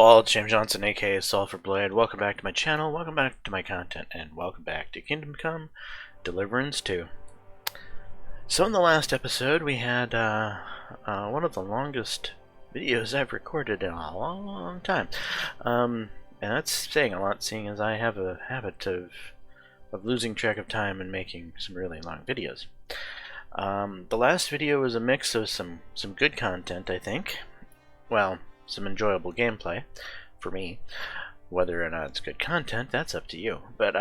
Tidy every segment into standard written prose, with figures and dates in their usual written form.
all, it's James Johnson, aka Sulphur Blade. Welcome back to my channel, welcome back to my content, and welcome back to Kingdom Come Deliverance 2. So in the last episode, we had one of the longest videos I've recorded in a long time. And that's saying a lot, seeing as I have a habit of losing track of time and making some really long videos. The last video was a mix of some good content, I think. Well, some enjoyable gameplay for me. Whether or not it's good content, that's up to you. But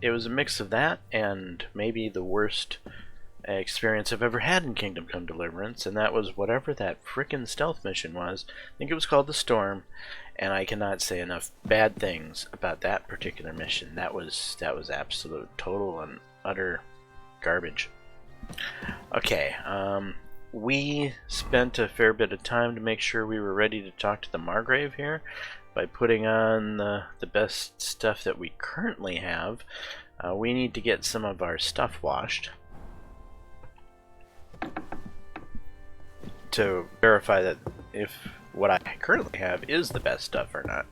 it was a mix of that and maybe the worst experience I've ever had in Kingdom Come Deliverance, and that was whatever that frickin' stealth mission was. I think it was called the Storm, and I cannot say enough bad things about that particular mission. That was absolute, total, and utter garbage. Okay, we spent a fair bit of time to make sure we were ready to talk to the Margrave here by putting on the best stuff that we currently have. We need to get some of our stuff washed to verify that if what I currently have is the best stuff or not.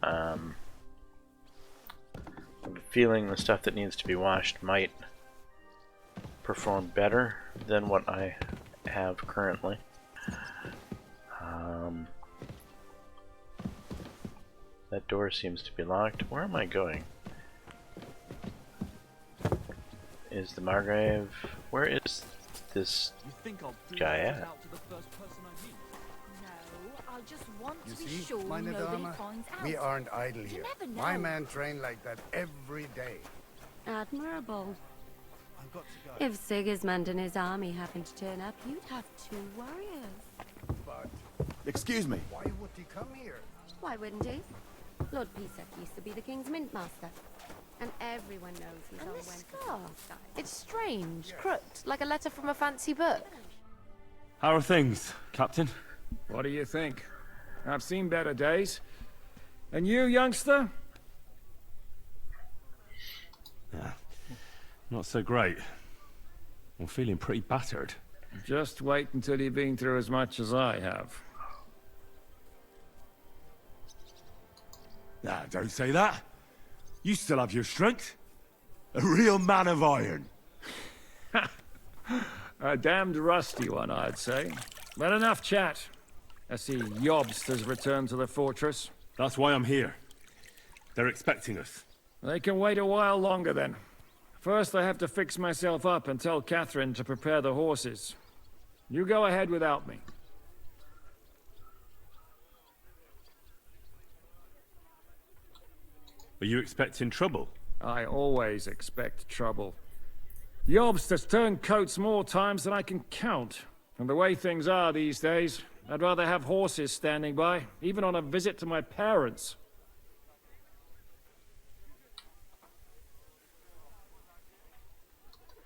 I have a feeling the stuff that needs to be washed might perform better than what I have currently. That door seems to be locked. Where am I going? Is the Margrave? Where is this guy at? I just want You to be see, sure meine nobody Dame, finds out. we aren't idle here. never My know. man trained like that every day. Admirable. I've got to go. If Sigismund and his army happened to turn up, you'd have 2 warriors. But Excuse me. why would he come here? Why wouldn't he? Lord Pisak used to be the king's mint master. And everyone knows he's And on this Wednesday. scarf? It's strange, crooked, like a letter from a fancy book. How are things, Captain? What do you think? I've seen better days. And you, youngster? Yeah, not so great. I'm feeling pretty battered. Just wait until you've been through as much as I have. Nah, don't say that. You still have your strength. A real man of iron. A damned rusty one, I'd say. But enough chat. I see Jobst has returned to the fortress. That's why I'm here. They're expecting us. They can wait a while longer then. First, I have to fix myself up and tell Catherine to prepare the horses. You go ahead without me. Are you expecting trouble? I always expect trouble. Jobst has turned coats more times than I can count. And the way things are these days, I'd rather have horses standing by, even on a visit to my parents.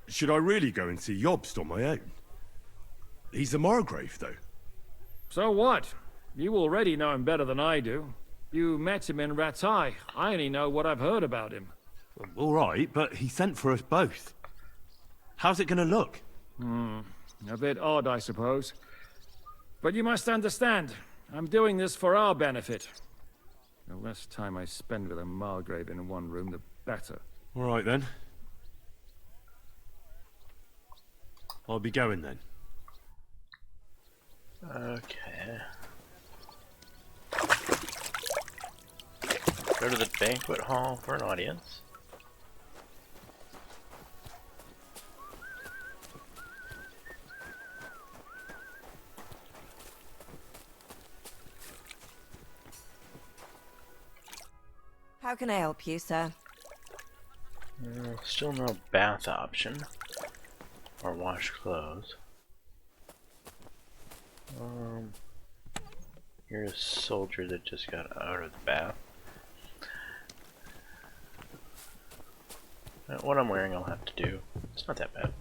Should I really go and see Jobst on my own? He's a Margrave, though. So what? You already know him better than I do. You met him in Ratai. I only know what I've heard about him. All right, but he sent for us both. How's it gonna look? A bit odd, I suppose. But you must understand, I'm doing this for our benefit. The less time I spend with a Margrave in one room, the better. All right, then. I'll be going, then. Okay. Go to the banquet hall for an audience. How can I help you, sir? Still no bath option. Or wash clothes. Here's a soldier that just got out of the bath. What I'm wearing I'll have to do. It's not that bad.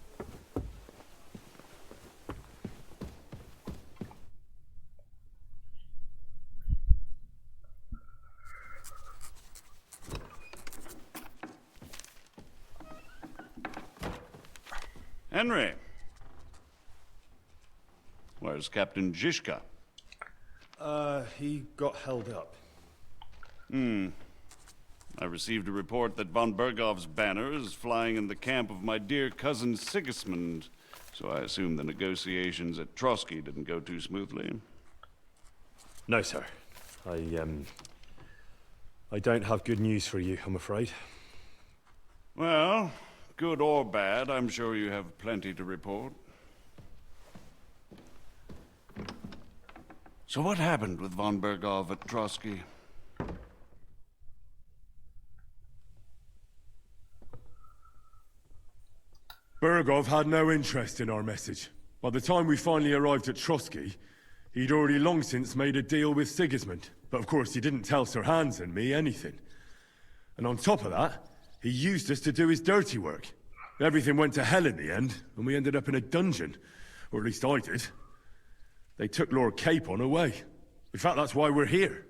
Henry. Where's Captain Zizka? He got held up. I received a report that von Bergov's banner is flying in the camp of my dear cousin Sigismund, so I assume the negotiations at Trotsky didn't go too smoothly. No, sir. I don't have good news for you, I'm afraid. Well, good or bad, I'm sure you have plenty to report. So what happened with von Bergov at Trotsky? Bergov had no interest in our message. By the time we finally arrived at Trotsky, he'd already long since made a deal with Sigismund. But of course, he didn't tell Sir Hans and me anything. And on top of that, he used us to do his dirty work. Everything went to hell in the end, and we ended up in a dungeon. Or at least I did. They took Lord Capon away. In fact, that's why we're here.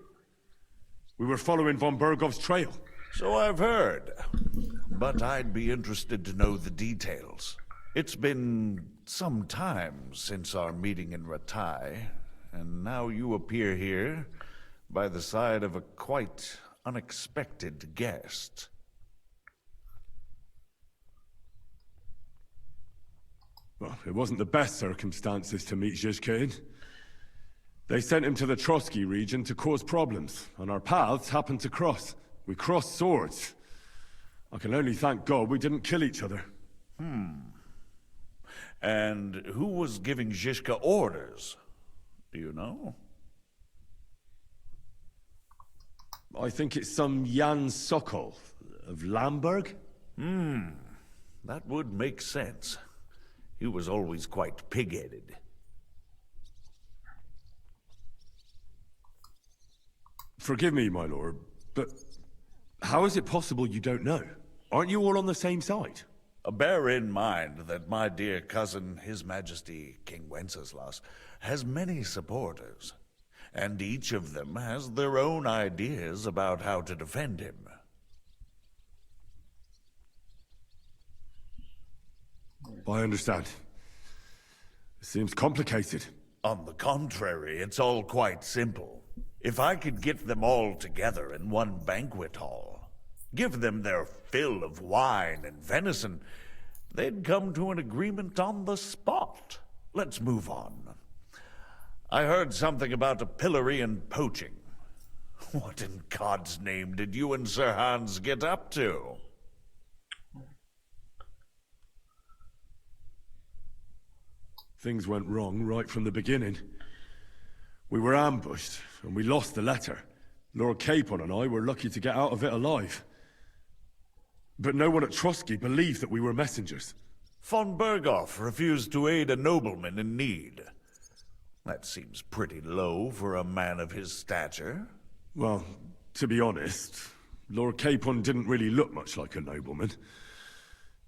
We were following von Bergov's trail. So I've heard. But I'd be interested to know the details. It's been some time since our meeting in Ratai, and now you appear here by the side of a quite unexpected guest. Well, it wasn't the best circumstances to meet Zhizka in. They sent him to the Trotsky region to cause problems, and our paths happened to cross. We crossed swords. I can only thank God we didn't kill each other. And who was giving Zhizka orders? Do you know? I think it's some Jan Sokol of Lamberg? That would make sense. He was always quite pig-headed. Forgive me, my lord, but how is it possible you don't know? Aren't you all on the same side? Bear in mind that my dear cousin, His Majesty King Wenceslas, has many supporters, and each of them has their own ideas about how to defend him. I understand. It seems complicated. On the contrary, it's all quite simple. If I could get them all together in one banquet hall, give them their fill of wine and venison, they'd come to an agreement on the spot. Let's move on. I heard something about a pillory and poaching. What in God's name did you and Sir Hans get up to? Things went wrong right from the beginning. We were ambushed, and we lost the letter. Lord Capon and I were lucky to get out of it alive. But no one at Trotsky believed that we were messengers. Von Bergov refused to aid a nobleman in need. That seems pretty low for a man of his stature. Well, to be honest, Lord Capon didn't really look much like a nobleman.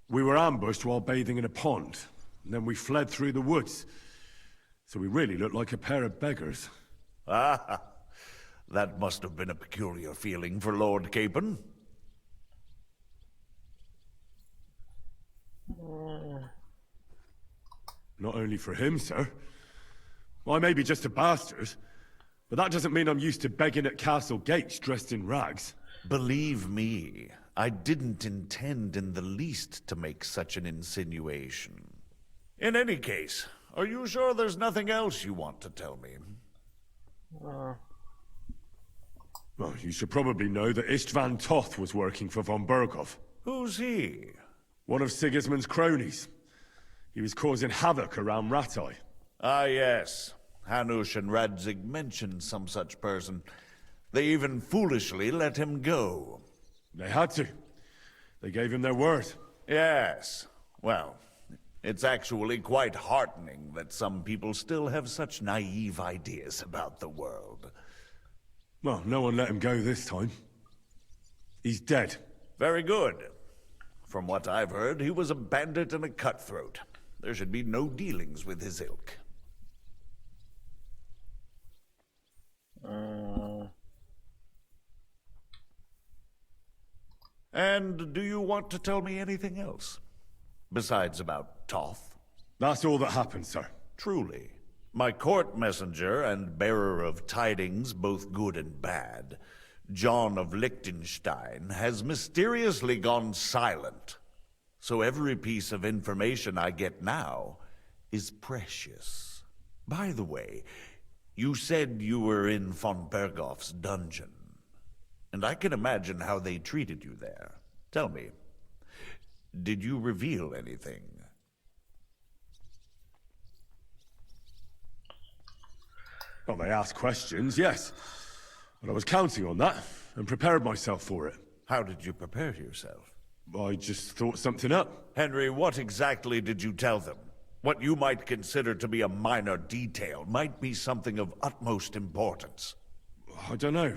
We were ambushed while bathing in a pond, and then we fled through the woods. So we really looked like a pair of beggars. Ah, that must have been a peculiar feeling for Lord Capon. Not only for him, sir. I may be just a bastard, but that doesn't mean I'm used to begging at castle gates dressed in rags. Believe me, I didn't intend in the least to make such an insinuation. In any case, are you sure there's nothing else you want to tell me? Well, you should probably know that Istvan Toth was working for von Bergov. Who's he? One of Sigismund's cronies. He was causing havoc around Ratai. Ah, yes. Hanush and Radzig mentioned some such person. They even foolishly let him go. They had to. They gave him their word. Yes. Well, it's actually quite heartening that some people still have such naive ideas about the world. Well, no one let him go this time. He's dead. Very good. From what I've heard, he was a bandit and a cutthroat. There should be no dealings with his ilk. And do you want to tell me anything else? Besides about Toth? That's all that happened, sir. Truly. My court messenger and bearer of tidings, both good and bad, John of Liechtenstein, has mysteriously gone silent. So every piece of information I get now is precious. By the way, you said you were in von Bergoff's dungeon, and I can imagine how they treated you there. Tell me, did you reveal anything? Well, they asked questions, yes. But I was counting on that, and prepared myself for it. How did you prepare yourself? I just thought something up. Henry, what exactly did you tell them? What you might consider to be a minor detail might be something of utmost importance. I don't know.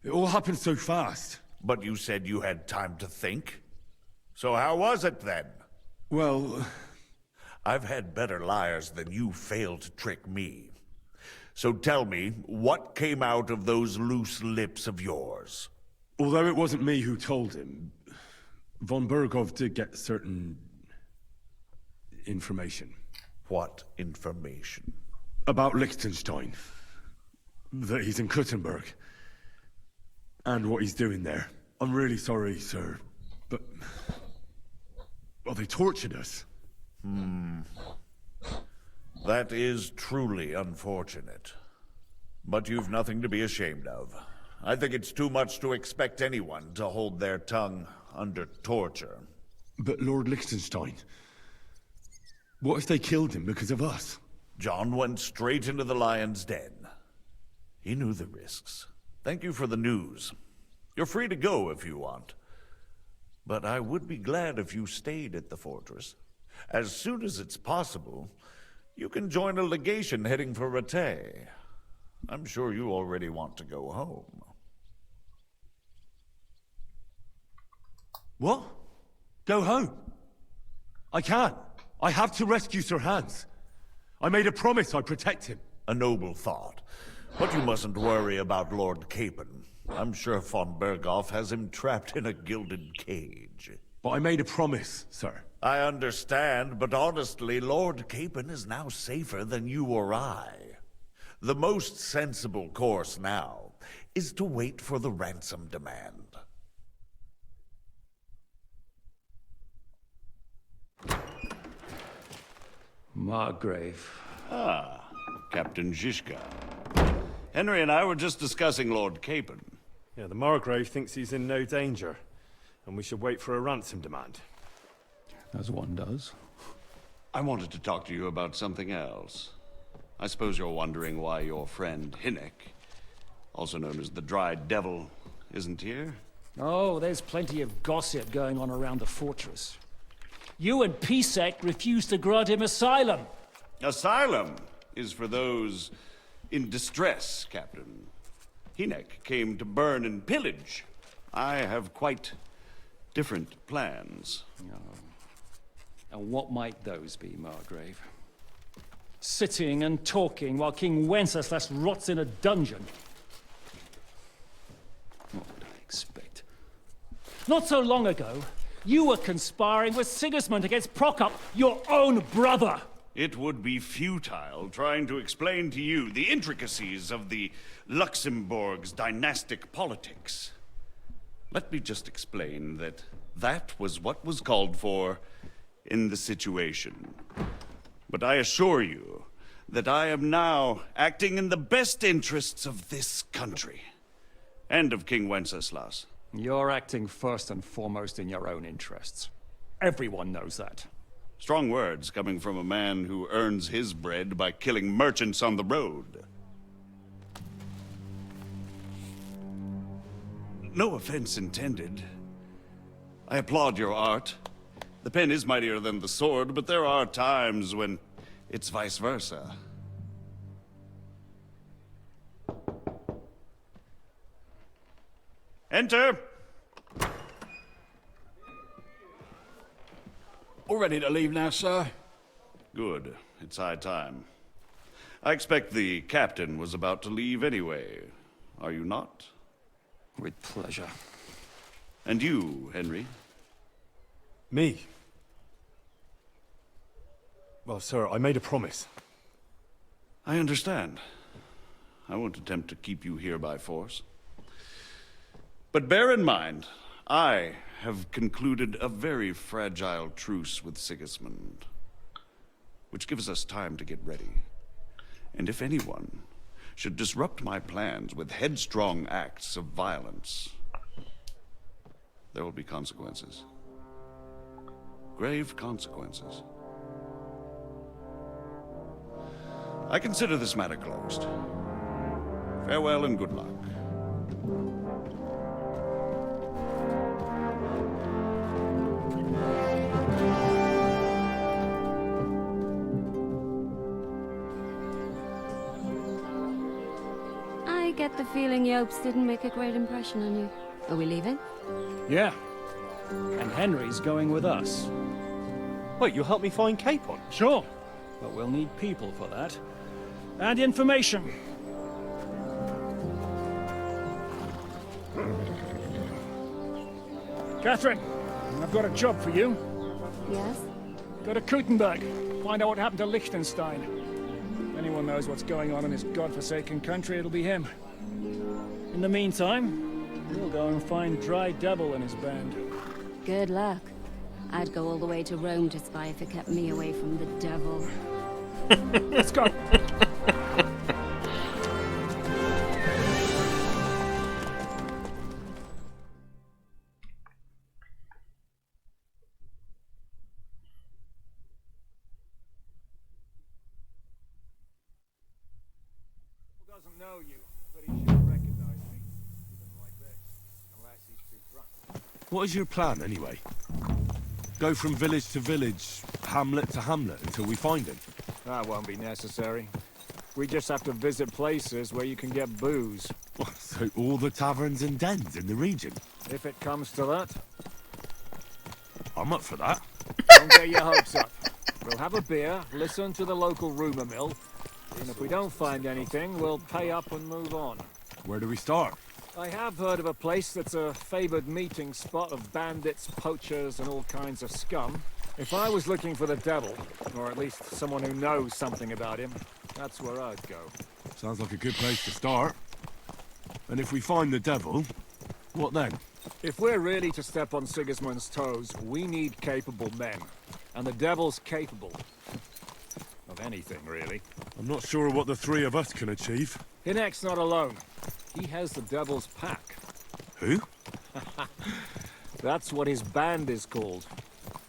It all happened so fast. But you said you had time to think. So how was it then? Well, I've had better liars than you fail to trick me. So tell me, what came out of those loose lips of yours? although it wasn't me who told him, von Berghoff did get certain information. What information? About Liechtenstein. That he's in Kuttenberg. And what he's doing there. I'm really sorry, sir, but... well, they tortured us. That is truly unfortunate. But you've nothing to be ashamed of. I think it's too much to expect anyone to hold their tongue under torture. But Lord Liechtenstein... what if they killed him because of us? John went straight into the lion's den. He knew the risks. Thank you for the news. You're free to go if you want. But I would be glad if you stayed at the fortress. As soon as it's possible, you can join a legation heading for Rattay. I'm sure you already want to go home. What? Go home? I can't. I have to rescue Sir Hans. I made a promise I'd protect him. A noble thought. But you mustn't worry about Lord Capon. I'm sure von Berghoff has him trapped in a gilded cage. But I made a promise, sir. I understand, but honestly, Lord Capon is now safer than you or I. The most sensible course now is to wait for the ransom demand. Margrave. Ah, Captain Zizka. Henry and I were just discussing Lord Capon. Yeah, the Margrave thinks he's in no danger, and we should wait for a ransom demand. As one does. I wanted to talk to you about something else. I suppose you're wondering why your friend Hinnek, also known as the Dried Devil, isn't here? Oh, there's plenty of gossip going on around the fortress. You and Pisek refused to grant him asylum. Asylum is for those in distress, Captain. Hinnek came to burn and pillage. I have quite different plans. And what might those be, Margrave? Sitting and talking while King Wenceslas rots in a dungeon. What would I expect? Not so long ago, you were conspiring with Sigismund against Prokop, your own brother! It would be futile trying to explain to you the intricacies of the Luxembourg's dynastic politics. Let me just explain that that was what was called for in the situation. But I assure you that I am now acting in the best interests of this country and of King Wenceslas. You're acting first and foremost in your own interests. Everyone knows that. Strong words coming from a man who earns his bread by killing merchants on the road. No offense intended. I applaud your art. The pen is mightier than the sword, but there are times when it's vice versa. Enter! All ready to leave now, sir? Good. It's high time. I expect the captain was about to leave anyway. Are you not? With pleasure. And you, Henry? Me? Well, sir, I made a promise. I understand. I won't attempt to keep you here by force. But bear in mind, I have concluded a very fragile truce with Sigismund, which gives us time to get ready. And if anyone should disrupt my plans with headstrong acts of violence, there will be consequences. Grave consequences. I consider this matter closed. Farewell and good luck. I get the feeling Yopes didn't make a great impression on you. Are we leaving? Yeah. And Henry's going with us. Wait, you'll help me find Capon? Sure. But we'll need people for that. And information. Catherine, I've got a job for you. Yes? Go to Kuttenberg. Find out what happened to Liechtenstein. If anyone knows what's going on in his godforsaken country, it'll be him. In the meantime, we'll go and find Dry Devil and his band. Good luck. I'd go all the way to Rome to spy if it kept me away from the devil. Let's go. Doesn't know you, but he should recognize me, even like this, unless he's too drunk. What is your plan, anyway? Go from village to village, hamlet to hamlet, until we find him? That won't be necessary. We just have to visit places where you can get booze. So all the taverns and dens in the region? If it comes to that. I'm up for that. Don't get your hopes up. We'll have a beer, listen to the local rumor mill, and if we don't find anything, we'll pay up and move on. Where do we start? I have heard of a place that's a favored meeting spot of bandits, poachers, and all kinds of scum. If I was looking for the devil, or at least someone who knows something about him, that's where I'd go. Sounds like a good place to start. And if we find the devil, what then? If we're really to step on Sigismund's toes, we need capable men. And the devil's capable. Of anything, really. I'm not sure what the three of us can achieve. Hinek's not alone. He has the devil's pack. Who? That's what his band is called.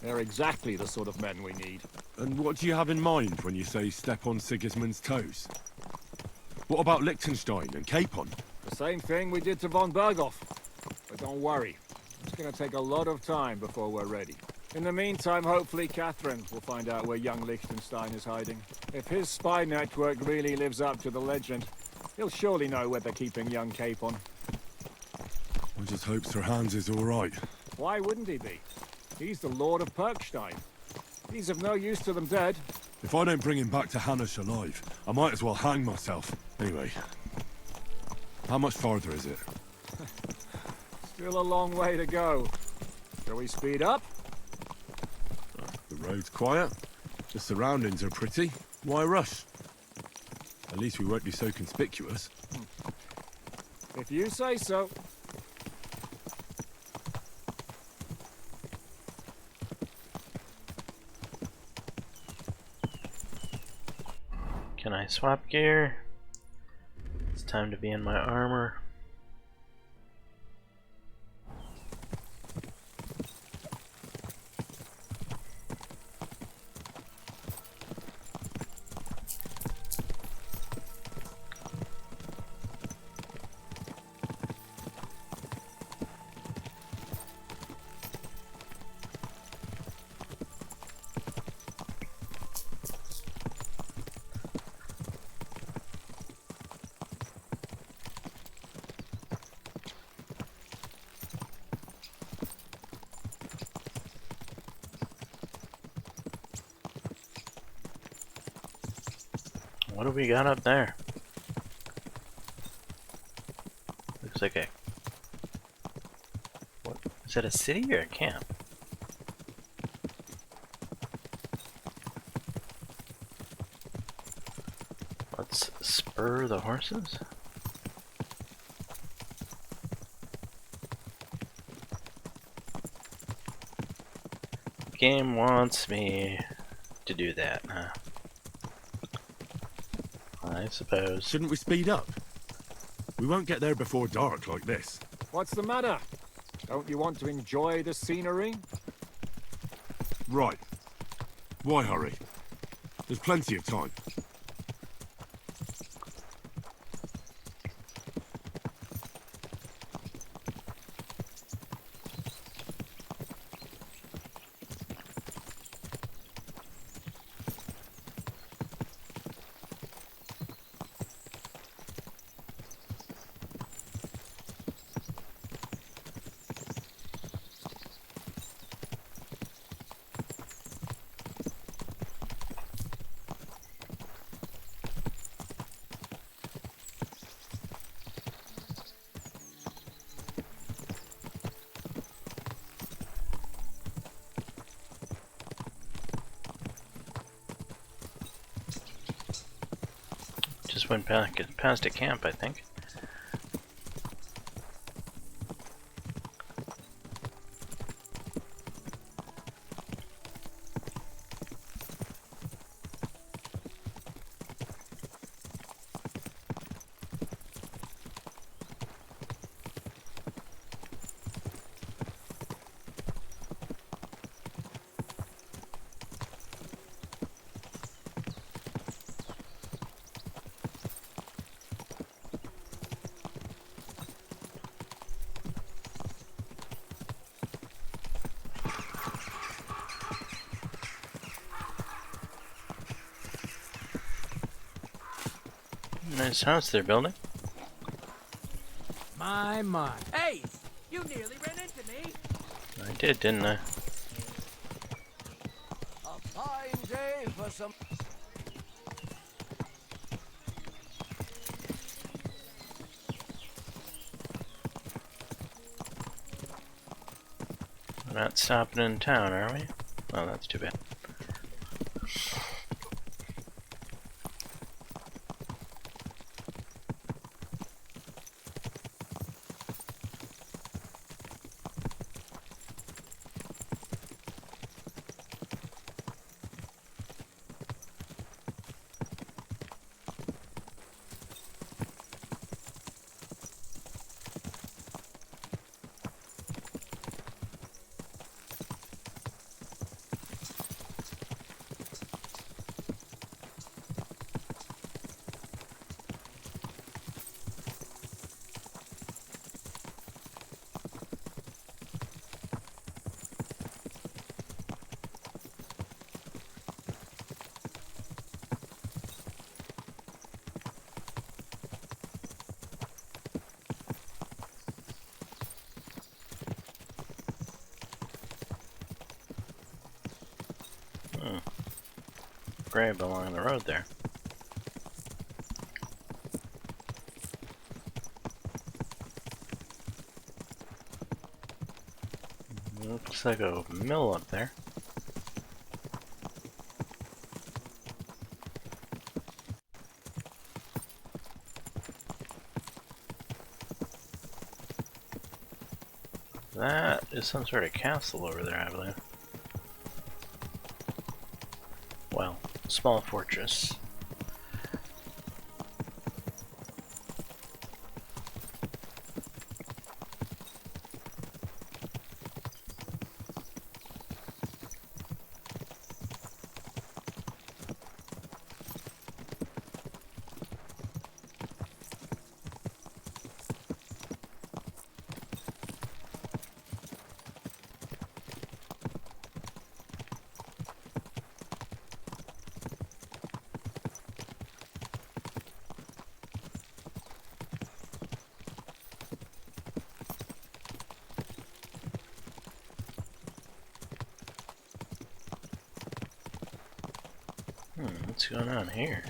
They're exactly the sort of men we need. And what do you have in mind when you say step on Sigismund's toes? What about Liechtenstein and Capon? The same thing we did to von Berghoff. But don't worry. It's going to take a lot of time before we're ready. In the meantime, hopefully Catherine will find out where young Liechtenstein is hiding. If his spy network really lives up to the legend, he'll surely know where they're keeping young Capon. I just hope Sir Hans is all right. Why wouldn't he be? He's the Lord of Perkstein. He's of no use to them dead. If I don't bring him back to Hannish alive, I might as well hang myself. Anyway, how much farther is it? Still a long way to go. Shall we speed up? The road's quiet. The surroundings are pretty. Why rush? At least we won't be so conspicuous. If you say so. Can I swap gear? It's time to be in my armor. What do we got up there? Looks like a... What? Is that a city or a camp? Let's spur the horses. Game wants me to do that, huh? I suppose. Shouldn't we speed up? We won't get there before dark like this. What's the matter? Don't you want to enjoy the scenery? Right. Why hurry? There's plenty of time. Just went past a camp, I think. Nice house they're building. My. Hey! You nearly ran into me! I did, didn't I? A fine day for some... We're not stopping in town, are we? Oh, that's too bad. Grave along the road there. Looks like a mill up there. That is some sort of castle over there, I believe. Well, small fortress. What's going on here?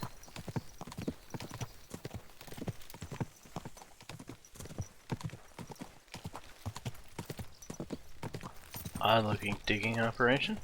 Odd looking digging operation.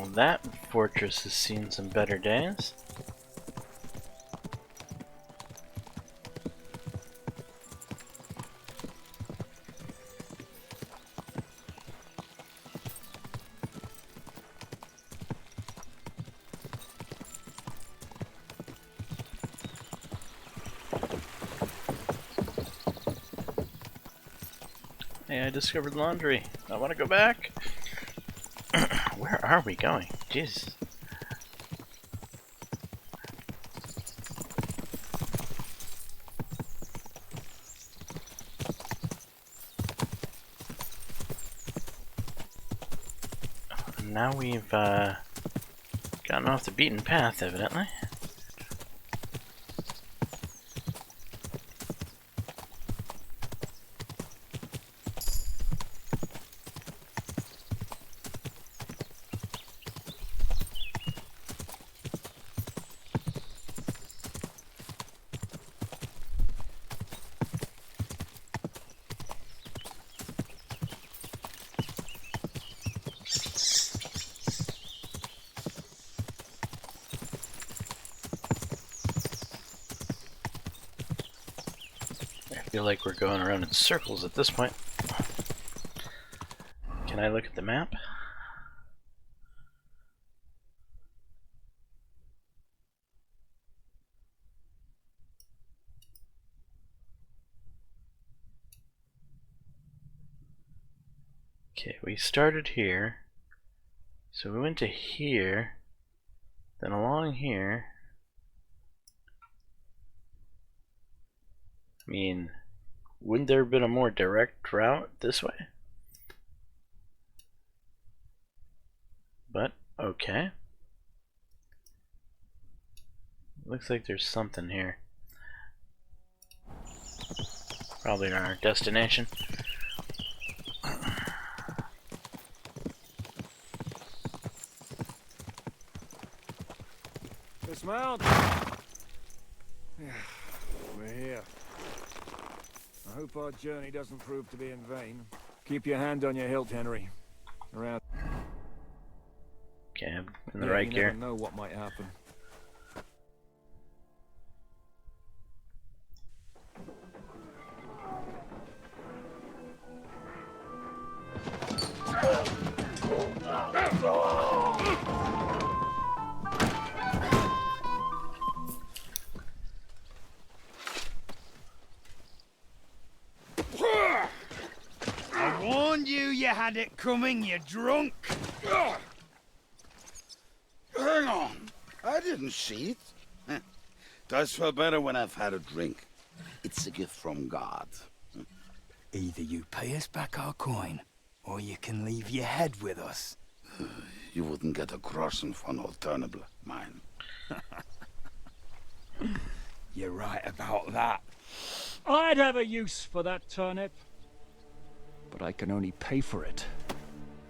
Well, that fortress has seen some better days. Hey, I discovered laundry. I want to go back. Where are we going? Jesus. Now we've gotten off the beaten path, evidently. I feel like we're going around in circles at this point. Can I look at the map? Okay, we started here. So we went to here, then along here. I mean, wouldn't there have been a more direct route this way? But, okay. Looks like there's something here. Probably our destination. Dismount! We're here. I hope our journey doesn't prove to be in vain. Keep your hand on your hilt, Henry. Around. Okay, I'm in the right gear. You never know what might happen. I warned you had it coming, you drunk. Hang on. I didn't see it. Does feel better when I've had a drink. It's a gift from God. Either you pay us back our coin, or you can leave your head with us. You wouldn't get a crossing for an alternative, mine. You're right about that. I'd have a use for that turnip. But I can only pay for it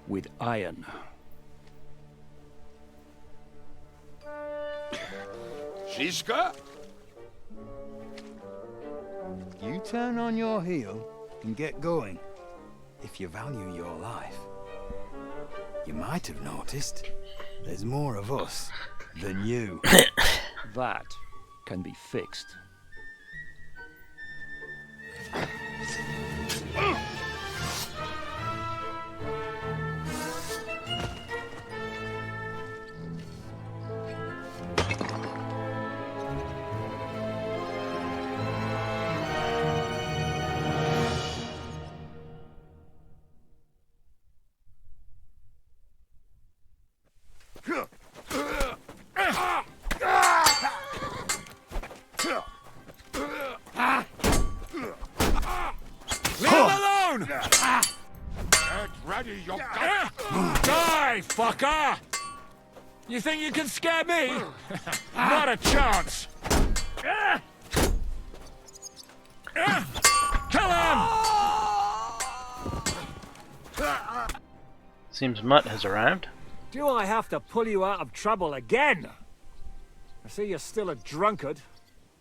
with iron. Shiska? You turn on your heel and get going. If you value your life. You might have noticed there's more of us than you. That can be fixed. Die, fucker! You think you can scare me? Not a chance! Kill him! Seems Mutt has arrived. Do I have to pull you out of trouble again? I see you're still a drunkard.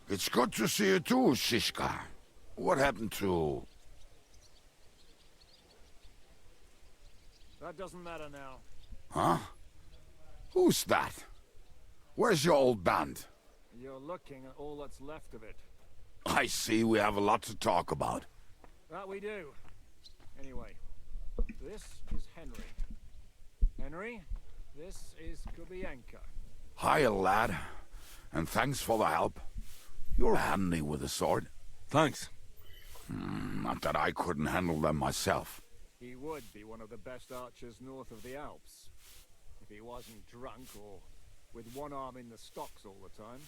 It's good to see you too, Shishka. What happened to... That doesn't matter now. Huh? Who's that? Where's your old band? You're looking at all that's left of it. I see we have a lot to talk about. That we do. Anyway, this is Henry. Henry, this is Kubienka. Hiya, lad. And thanks for the help. You're handy with a sword. Thanks. Not that I couldn't handle them myself. He would be one of the best archers north of the Alps. If he wasn't drunk or with one arm in the stocks all the time.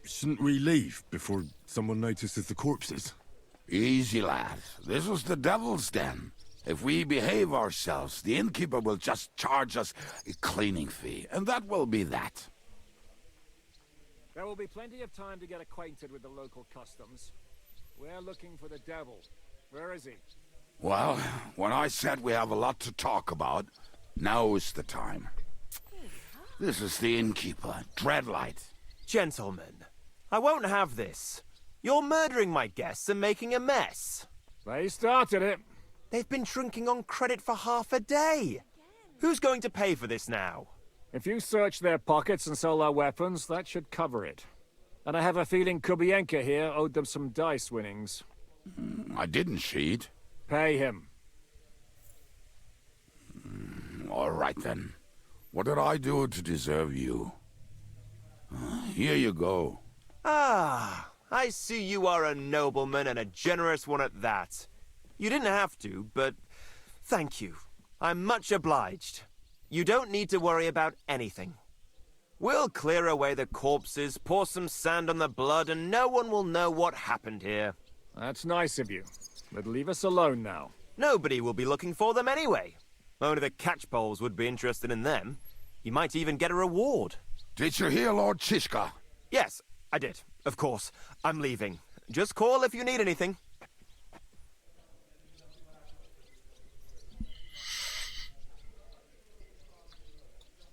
Shouldn't we leave before someone notices the corpses? Easy, lad. This was the Devil's Den. If we behave ourselves, the innkeeper will just charge us a cleaning fee, and that will be that. There will be plenty of time to get acquainted with the local customs. We're looking for the devil. Where is he? Well, when I said we have a lot to talk about, now is the time. This is the innkeeper, Dreadlight. Gentlemen, I won't have this. You're murdering my guests and making a mess. They started it. They've been drinking on credit for half a day. Who's going to pay for this now? If you search their pockets and sell their weapons, that should cover it. And I have a feeling Kubienka here owed them some dice winnings. I didn't cheat. Pay him. All right, then. What did I do to deserve you? Here you go. Ah, I see you are a nobleman and a generous one at that. You didn't have to, but thank you. I'm much obliged. You don't need to worry about anything. We'll clear away the corpses, pour some sand on the blood, and no one will know what happened here. That's nice of you. But leave us alone now. Nobody will be looking for them anyway. Only the catchpoles would be interested in them. You might even get a reward. Did you hear Lord Chishka? Yes, I did. Of course. I'm leaving. Just call if you need anything.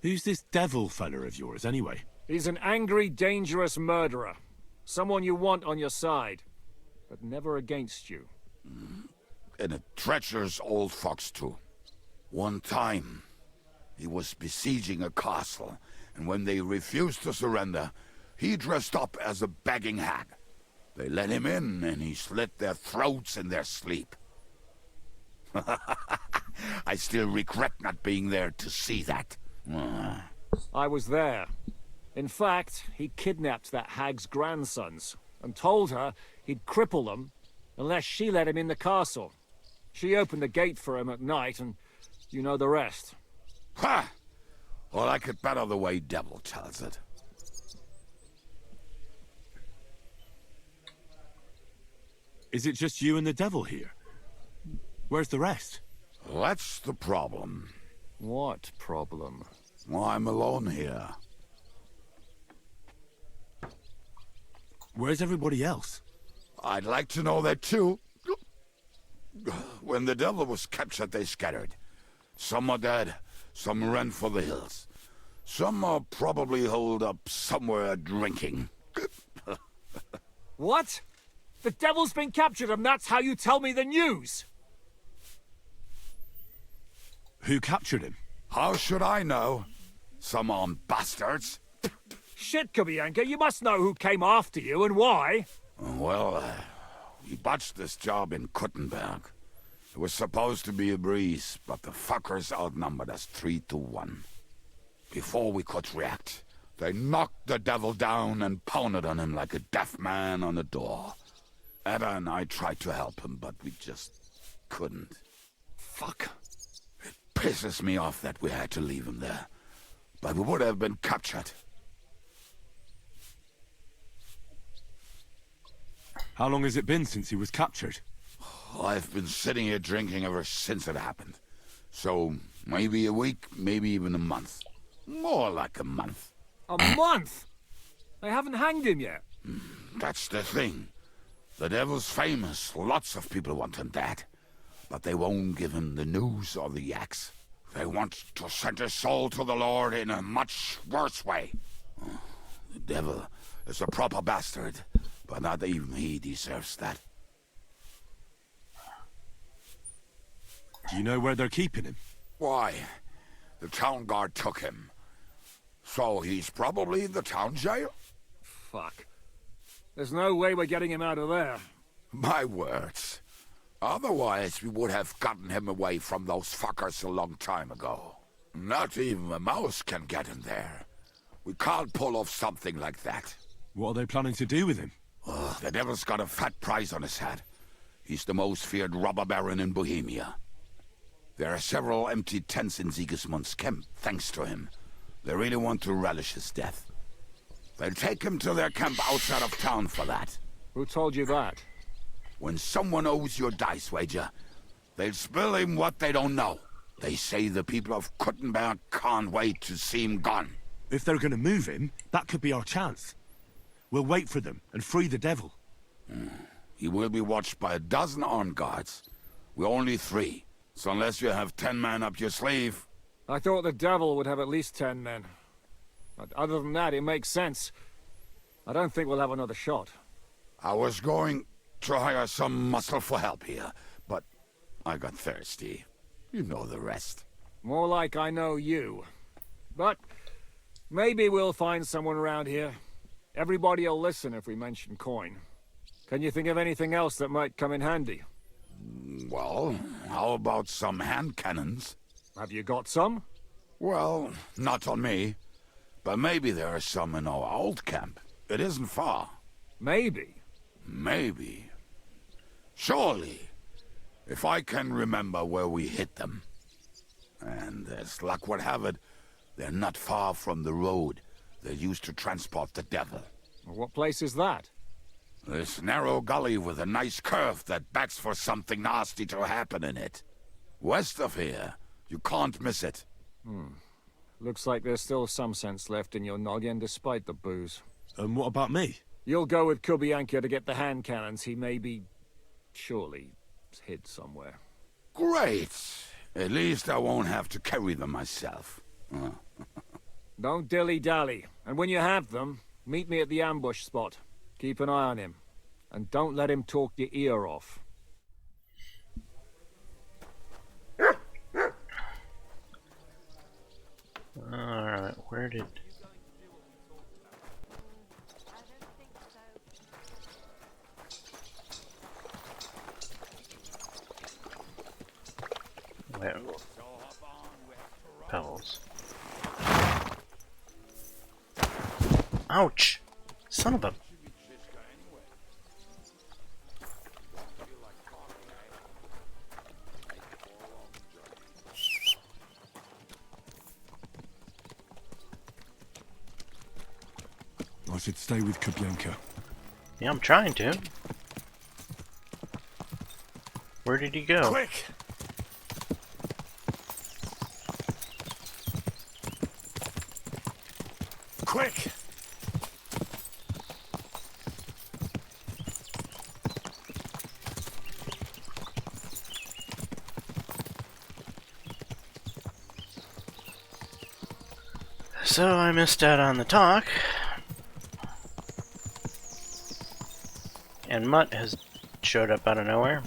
Who's this devil fella of yours, anyway? He's an angry, dangerous murderer. Someone you want on your side, but never against you. And a treacherous old fox, too. One time, he was besieging a castle, and when they refused to surrender, he dressed up as a begging hag. They let him in, and he slit their throats in their sleep. I still regret not being there to see that. I was there. In fact, he kidnapped that hag's grandsons and told her he'd cripple them unless she let him in the castle. She opened the gate for him at night, and you know the rest. Ha! Well, I could better the way Devil tells it. Is it just you and the devil here? Where's the rest? That's the problem. What problem? Well, I'm alone here. Where's everybody else? I'd like to know that too. When the devil was captured, they scattered. Some are dead, some ran for the hills. Some are probably holed up somewhere drinking. What? The devil's been captured and that's how you tell me the news? Who captured him? How should I know? Some armed bastards. Shit, Kubienka, you must know who came after you and why. Well, we botched this job in Kuttenberg. It was supposed to be a breeze, but the fuckers outnumbered us 3-1. Before we could react, they knocked the devil down and pounded on him like a deaf man on a door. Etta and I tried to help him, but we just couldn't. Fuck. It pisses me off that we had to leave him there. But we would have been captured. How long has it been since he was captured? I've been sitting here drinking ever since it happened. So, maybe a week, maybe even a month. More like a month. A month? They haven't hanged him yet. That's the thing. The devil's famous. Lots of people want him dead. But they won't give him the news or the axe. They want to send his soul to the Lord in a much worse way. The devil is a proper bastard, but not even he deserves that. Do you know where they're keeping him? Why? The town guard took him. So he's probably in the town jail? Fuck. There's no way we're getting him out of there. My words. Otherwise, we would have gotten him away from those fuckers a long time ago. Not even a mouse can get him there. We can't pull off something like that. What are they planning to do with him? The devil's got a fat price on his head. He's the most feared robber baron in Bohemia. There are several empty tents in Sigismund's camp, thanks to him. They really want to relish his death. They'll take him to their camp outside of town for that. Who told you that? When someone owes you a dice wager, they'll spill him what they don't know. They say the people of Kuttenberg can't wait to see him gone. If they're gonna move him, that could be our chance. We'll wait for them and free the devil. He will be watched by a dozen armed guards. We're only 3, so unless you have 10 men up your sleeve... I thought the devil would have at least 10 men. But other than that, it makes sense. I don't think we'll have another shot. I was going to hire some muscle for help here, but I got thirsty. You know the rest. More like I know you. But maybe we'll find someone around here. Everybody will listen if we mention coin. Can you think of anything else that might come in handy? Well, how about some hand cannons? Have you got some? Well, not on me. But maybe there are some in our old camp. It isn't far. Maybe? Maybe. Surely. If I can remember where we hit them. And as luck would have it, they're not far from the road they used to transport the devil. What place is that? This narrow gully with a nice curve that backs for something nasty to happen in it. West of here, you can't miss it. Looks like there's still some sense left in your noggin despite the booze. And what about me? You'll go with Kubianka to get the hand cannons he may be... surely hid somewhere. Great! At least I won't have to carry them myself. Don't dilly-dally. And when you have them, meet me at the ambush spot. Keep an eye on him. And don't let him talk your ear off. Alright, where did... Where... Pebbles. Ouch! Son of a... I should stay with Kubianka. Yeah, I'm trying to. Where did he go? Quick! Quick! So I missed out on the talk. And Mutt has showed up out of nowhere.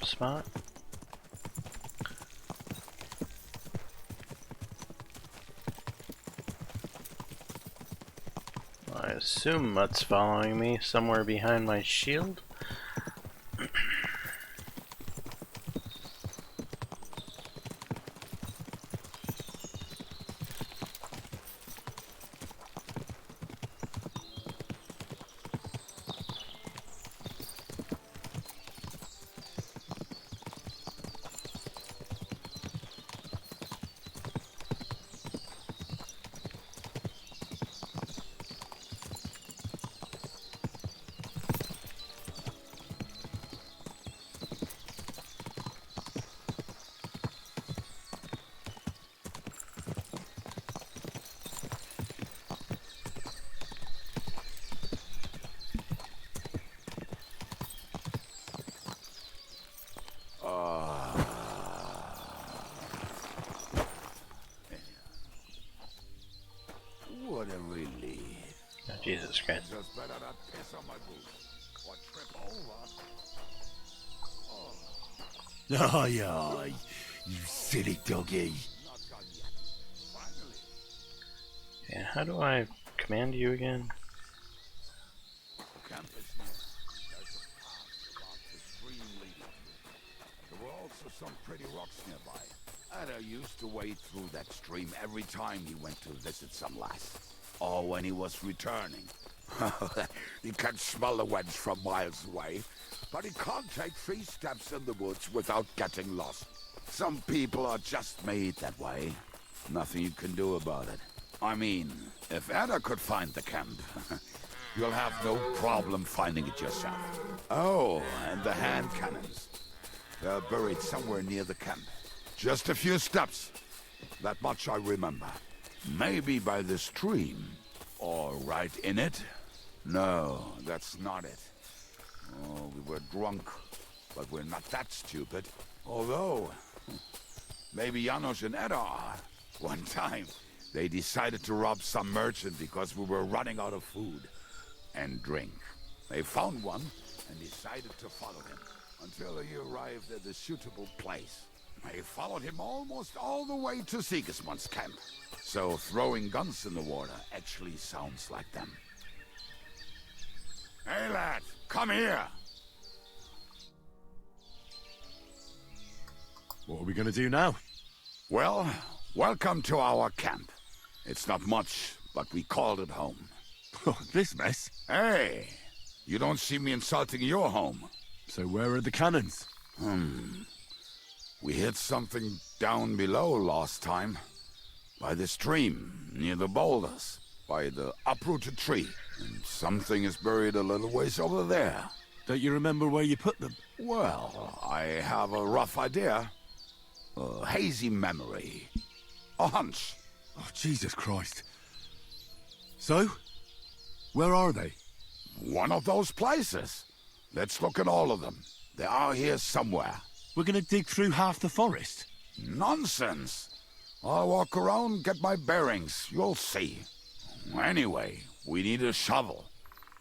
Spot. I assume Mutt's following me somewhere behind my shield. Jesus Christ. Just better not piss on my boots or trip over. Aye, aye, you silly doggy. Not done yet. Finally. Yeah, how do I command you again? Camp is near. There's a path about the stream leading to it. There were also some pretty rocks nearby. Ada used to wade through that stream every time he went to visit some lass. Or when he was returning. He can smell the wench from miles away, but he can't take 3 steps in the woods without getting lost. Some people are just made that way. Nothing you can do about it. I mean, if Ada could find the camp, you'll have no problem finding it yourself. Oh, and the hand cannons. They're buried somewhere near the camp. Just a few steps. That much I remember. Maybe by the stream. Or right in it? No, that's not it. Oh, we were drunk. But we're not that stupid. Although, maybe Janos and Edda are. One time, they decided to rob some merchant because we were running out of food and drink. They found one and decided to follow him until he arrived at a suitable place. They followed him almost all the way to Sigismund's camp. So throwing guns in the water actually sounds like them. Hey lad, come here! What are we gonna do now? Well, welcome to our camp. It's not much, but we called it home. Oh, this mess? Hey, you don't see me insulting your home. So where are the cannons? We hit something down below last time. By the stream, near the boulders. By the uprooted tree. And something is buried a little ways over there. Don't you remember where you put them? Well, I have a rough idea. A hazy memory. A hunch. Oh, Jesus Christ. So? Where are they? One of those places. Let's look at all of them. They are here somewhere. We're gonna dig through half the forest? Nonsense. I'll walk around, get my bearings. You'll see. Anyway, we need a shovel.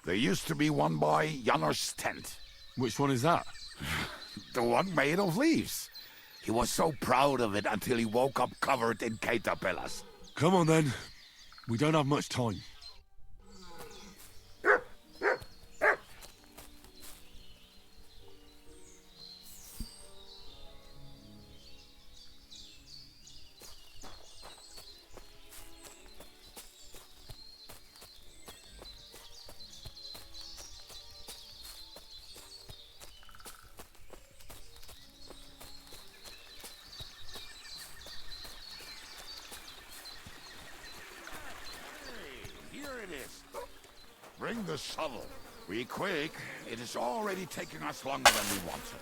There used to be one by Janos' tent. Which one is that? The one made of leaves. He was so proud of it until he woke up covered in caterpillars. Come on then. We don't have much time. Bring the shovel. Be quick. It is already taking us longer than we wanted.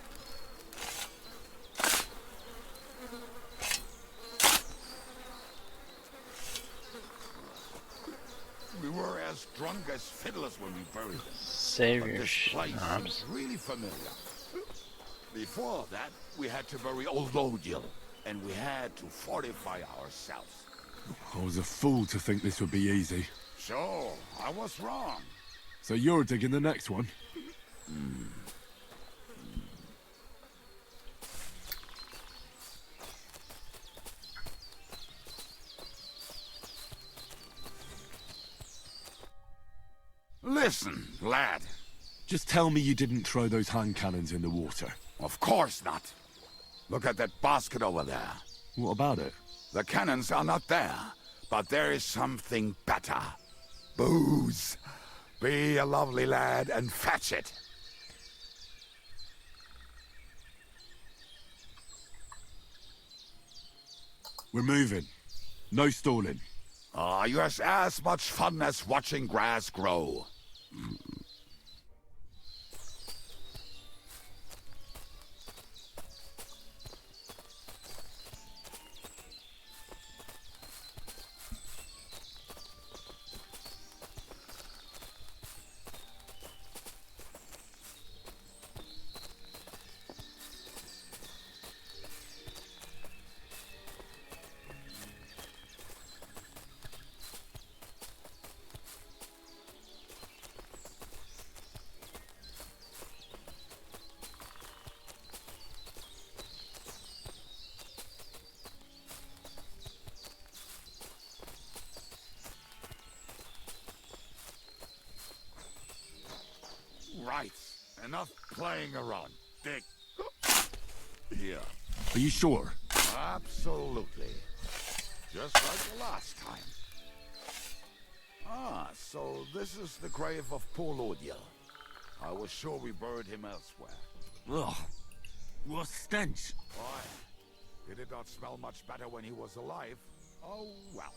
We were as drunk as fiddlers when we buried them. Save but your this place schnapps. seems really familiar. Before that, we had to bury old Odil, and we had to fortify ourselves. I was a fool to think this would be easy. So, I was wrong. So you're digging the next one? Listen, lad. Just tell me you didn't throw those hand cannons in the water. Of course not. Look at that basket over there. What about it? The cannons are not there, but there is something better. Booze. Be a lovely lad and fetch it. We're moving. No stalling. You have as much fun as watching grass grow. Enough playing around, Dick. Here. Are you sure? Absolutely. Just like the last time. Ah, so this is the grave of poor Lodiel. I was sure we buried him elsewhere. Ugh. What stench? Why? Did it not smell much better when he was alive? Oh, well.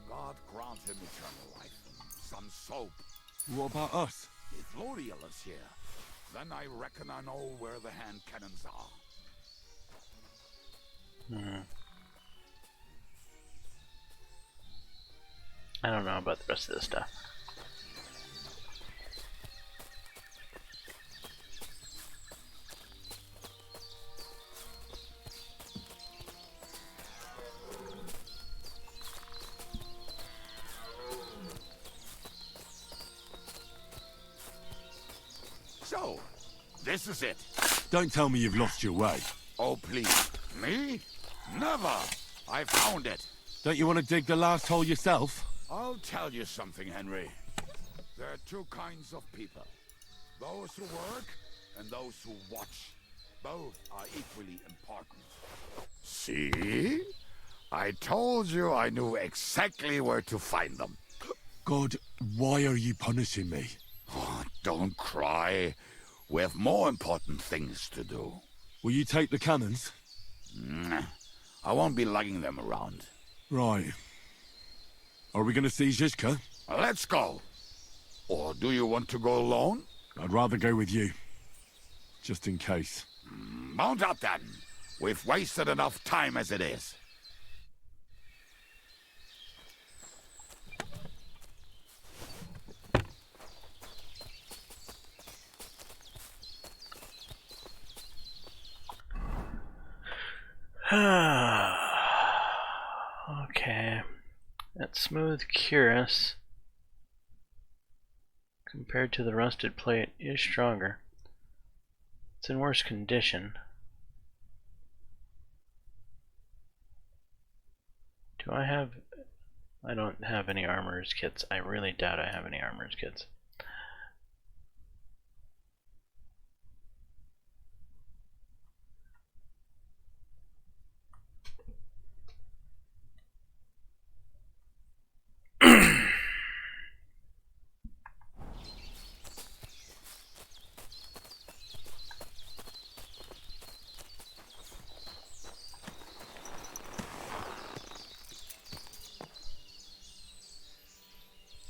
God grant him eternal life. Some soap. What about us? If Lodiel is here, then I reckon I know where the hand cannons are. I don't know about the rest of this stuff. So, this is it. Don't tell me you've lost your way. Oh, please. Me? Never. I found it. Don't you want to dig the last hole yourself? I'll tell you something, Henry. There are two kinds of people. Those who work and those who watch. Both are equally important. See? I told you I knew exactly where to find them. God, why are you punishing me? Oh, don't cry. We have more important things to do. Will you take the cannons? I won't be lugging them around. Right. Are we going to see Zizka? Let's go. Or do you want to go alone? I'd rather go with you. Just in case. Mount up then. We've wasted enough time as it is. Okay. That smooth cuirass, compared to the rusted plate, is stronger. It's in worse condition. Do I have... I don't have any armorer's kits. I really doubt I have any armorer's kits.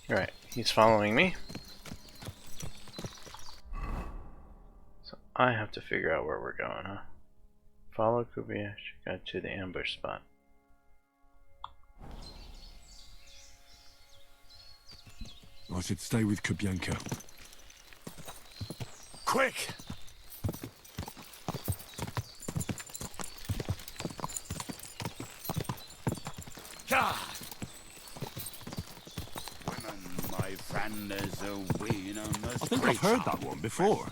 Right, he's following me. So I have to figure out where we're going, huh? Follow Kubiashka to the ambush spot. I should stay with Kubyanka. Quick! Yeah! My friend is a winner. I think I've heard that one before.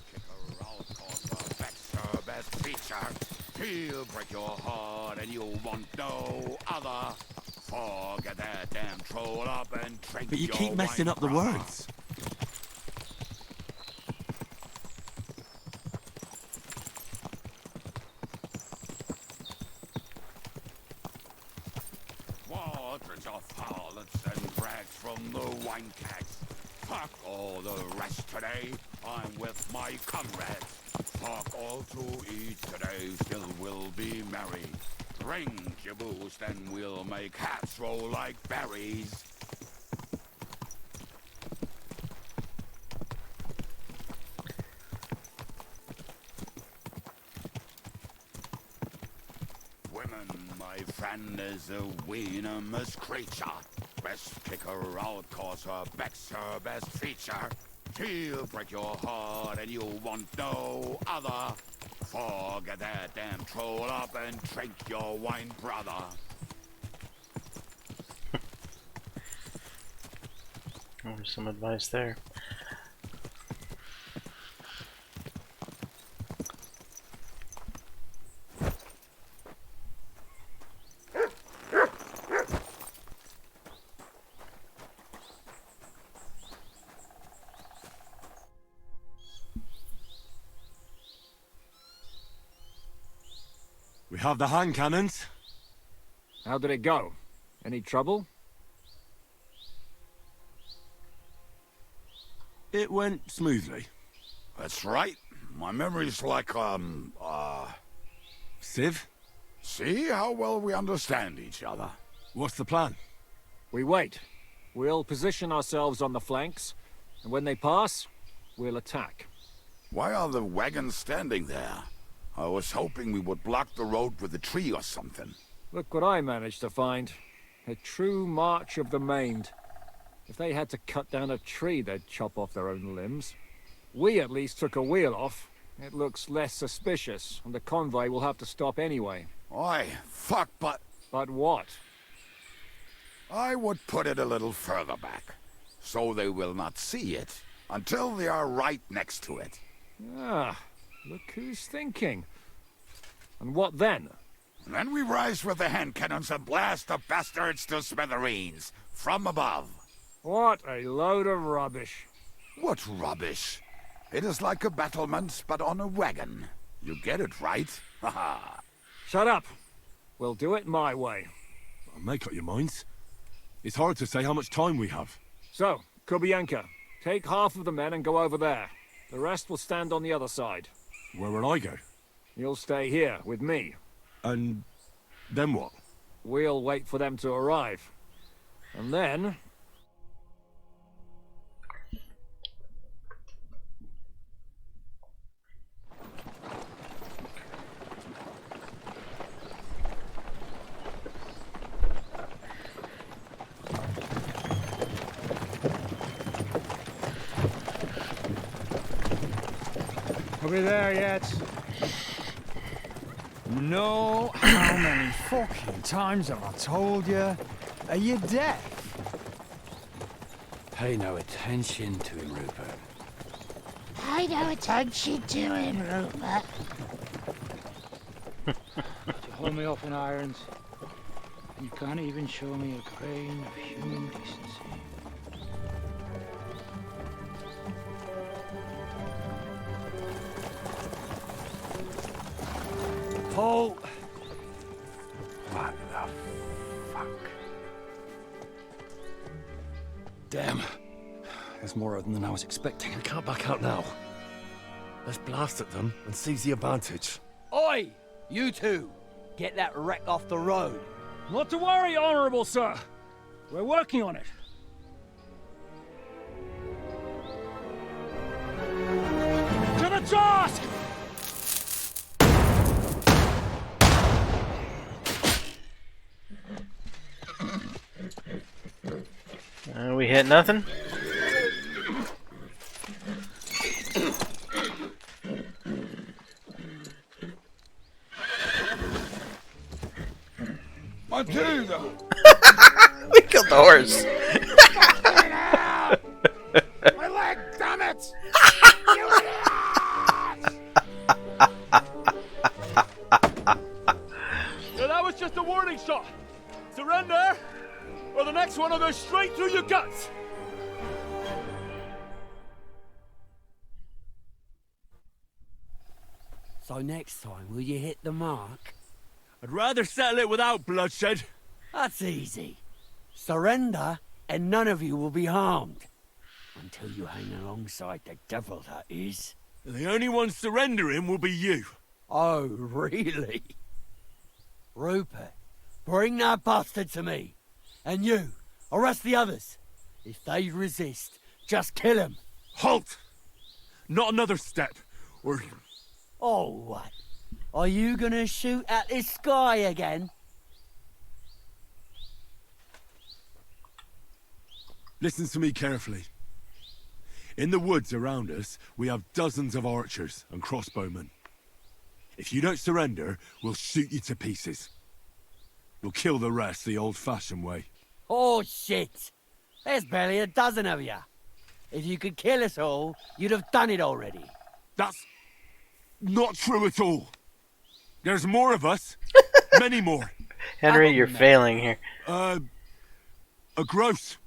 Best feature. He'll break your heart and you'll want no other. Forget that damn troll up and drink. But you keep messing up the words. Waters of harlots and brags from the wine kegs. Fuck all the rest today. I'm with my comrades. Fuck all to eat today. Still we'll be merry. Drink your booze, then we'll make hats roll like berries. Women, my friend, is a venomous creature. Best kick her out, cause her back's her best feature. She'll break your heart and you'll want no other. Forget that damn troll up and drink your wine, brother. There's some advice there. have the hand cannons. How did it go? Any trouble? It went smoothly. That's right. My memory's like, Civ? See how well we understand each other. What's the plan? We wait. We'll position ourselves on the flanks, and when they pass, we'll attack. Why are the wagons standing there? I was hoping we would block the road with a tree or something. Look what I managed to find. A true march of the maimed. If they had to cut down a tree, they'd chop off their own limbs. We at least took a wheel off. It looks less suspicious, and the convoy will have to stop anyway. Oi, fuck, but... But what? I would put it a little further back, so they will not see it until they are right next to it. Ah, look who's thinking. And what then? Then we rise with the hand cannons and blast the bastards to smithereens, from above. What a load of rubbish. What rubbish? It is like a battlement, but on a wagon. You get it, right? Haha. Shut up. We'll do it my way. Make up your minds. It's hard to say how much time we have. So, Kubianka, take half of the men and go over there. The rest will stand on the other side. Where will I go? You'll stay here with me. And then what? We'll wait for them to arrive. And then... Are we there yet? No, how many fucking times have I told you? Are you deaf? Pay no attention to him, Rupert. Pay no attention to him, Rupert. You hold me up in irons. You can't even show me a grain of human decency. Paul! What the fuck? Damn. There's more of them than I was expecting. We can't back out now. Let's blast at them and seize the advantage. Oi! You two! Get that wreck off the road. Not to worry, Honorable Sir. We're working on it. To the task! We hit nothing? Matilda! We killed the horse. My leg, damn it! So that was just a warning shot. Surrender, or the next one will go straight through your guts. So next time, will you hit the mark? I'd rather settle it without bloodshed. That's easy. Surrender, and none of you will be harmed. Until you hang alongside the devil, that is. The only one surrendering will be you. Oh, really? Rupert, bring that bastard to me. And you, arrest the others. If they resist, just kill them. Halt! Not another step, or... Oh, what? Are you gonna shoot at the sky again? Listen to me carefully. In the woods around us, we have dozens of archers and crossbowmen. If you don't surrender, we'll shoot you to pieces. We'll kill the rest the old-fashioned way. Oh, shit! There's barely a dozen of you. If you could kill us all, you'd have done it already. That's not true at all. There's more of us. Many more. Henry, you're failing here. A gross.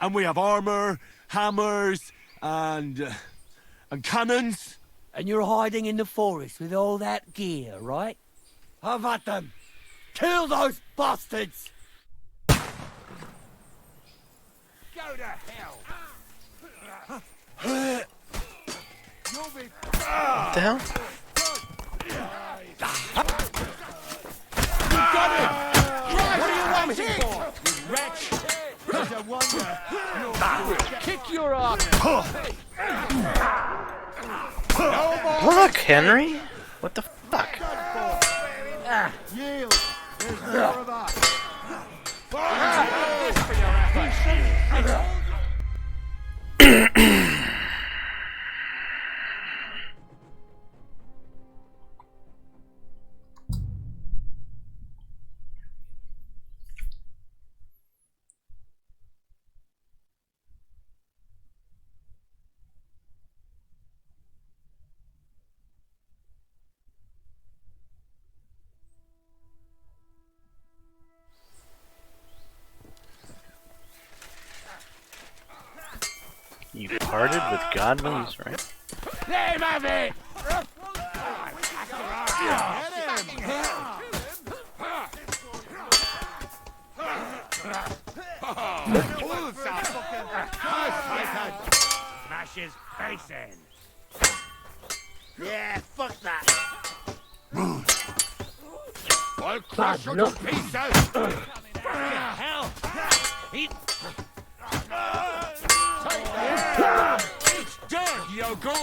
And we have armor, hammers, and cannons. And you're hiding in the forest with all that gear, right? Have at them! Kill those bastards! Go to hell! You'll be... What the hell? You got it! What are you waiting for, you wretch? It's a wonder. Kick your ass! Look, Henry! What the fuck? Yield. There's more of us. You parted with Godwin's, right? Name of it! Smash his face in. Yeah, fuck that. I'll crush you to pieces! Hell! Eat! It's dead, Yoko!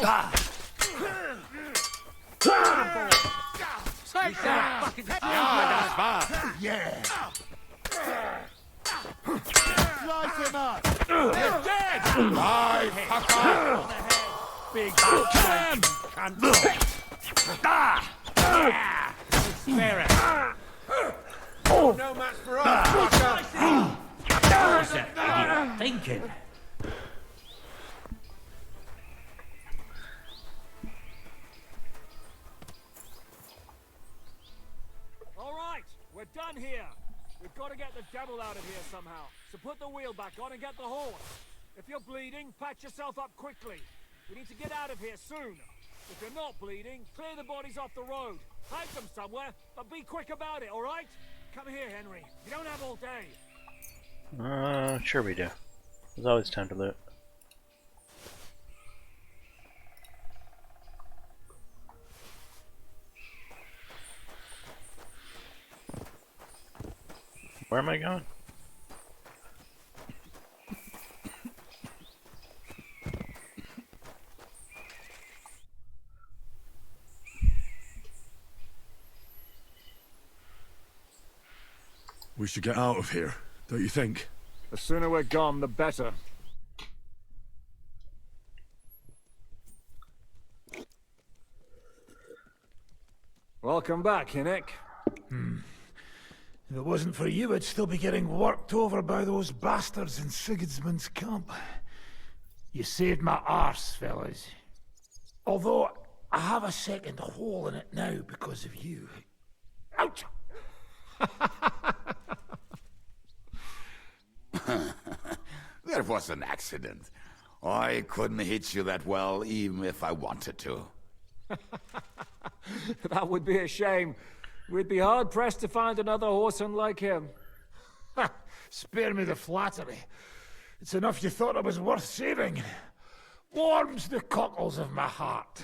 Take that! Yeah, that's far. Yeah. Slice him up. You're dead! Bye, fucker! Big Come! spare it. No match for us, fucker! What's that idiot thinking? All right, we're done here. We've got to get the devil out of here somehow. So put the wheel back on and get the horse. If you're bleeding, patch yourself up quickly. We need to get out of here soon. If you're not bleeding, clear the bodies off the road. Hide them somewhere, but be quick about it, all right? Come here, Henry. You don't have all day. Sure we do. There's always time to loot. Where am I going? We should get out of here, don't you think? The sooner we're gone, the better. Welcome back, Hinnick. If it wasn't for you, I'd still be getting worked over by those bastards in Sigismund's camp. You saved my arse, fellas. Although, I have a second hole in it now because of you. Ouch! That was an accident. I couldn't hit you that well, even if I wanted to. That would be a shame. We'd be hard-pressed to find another horseman like him. Spare me the flattery. It's enough you thought I was worth saving. Warms the cockles of my heart.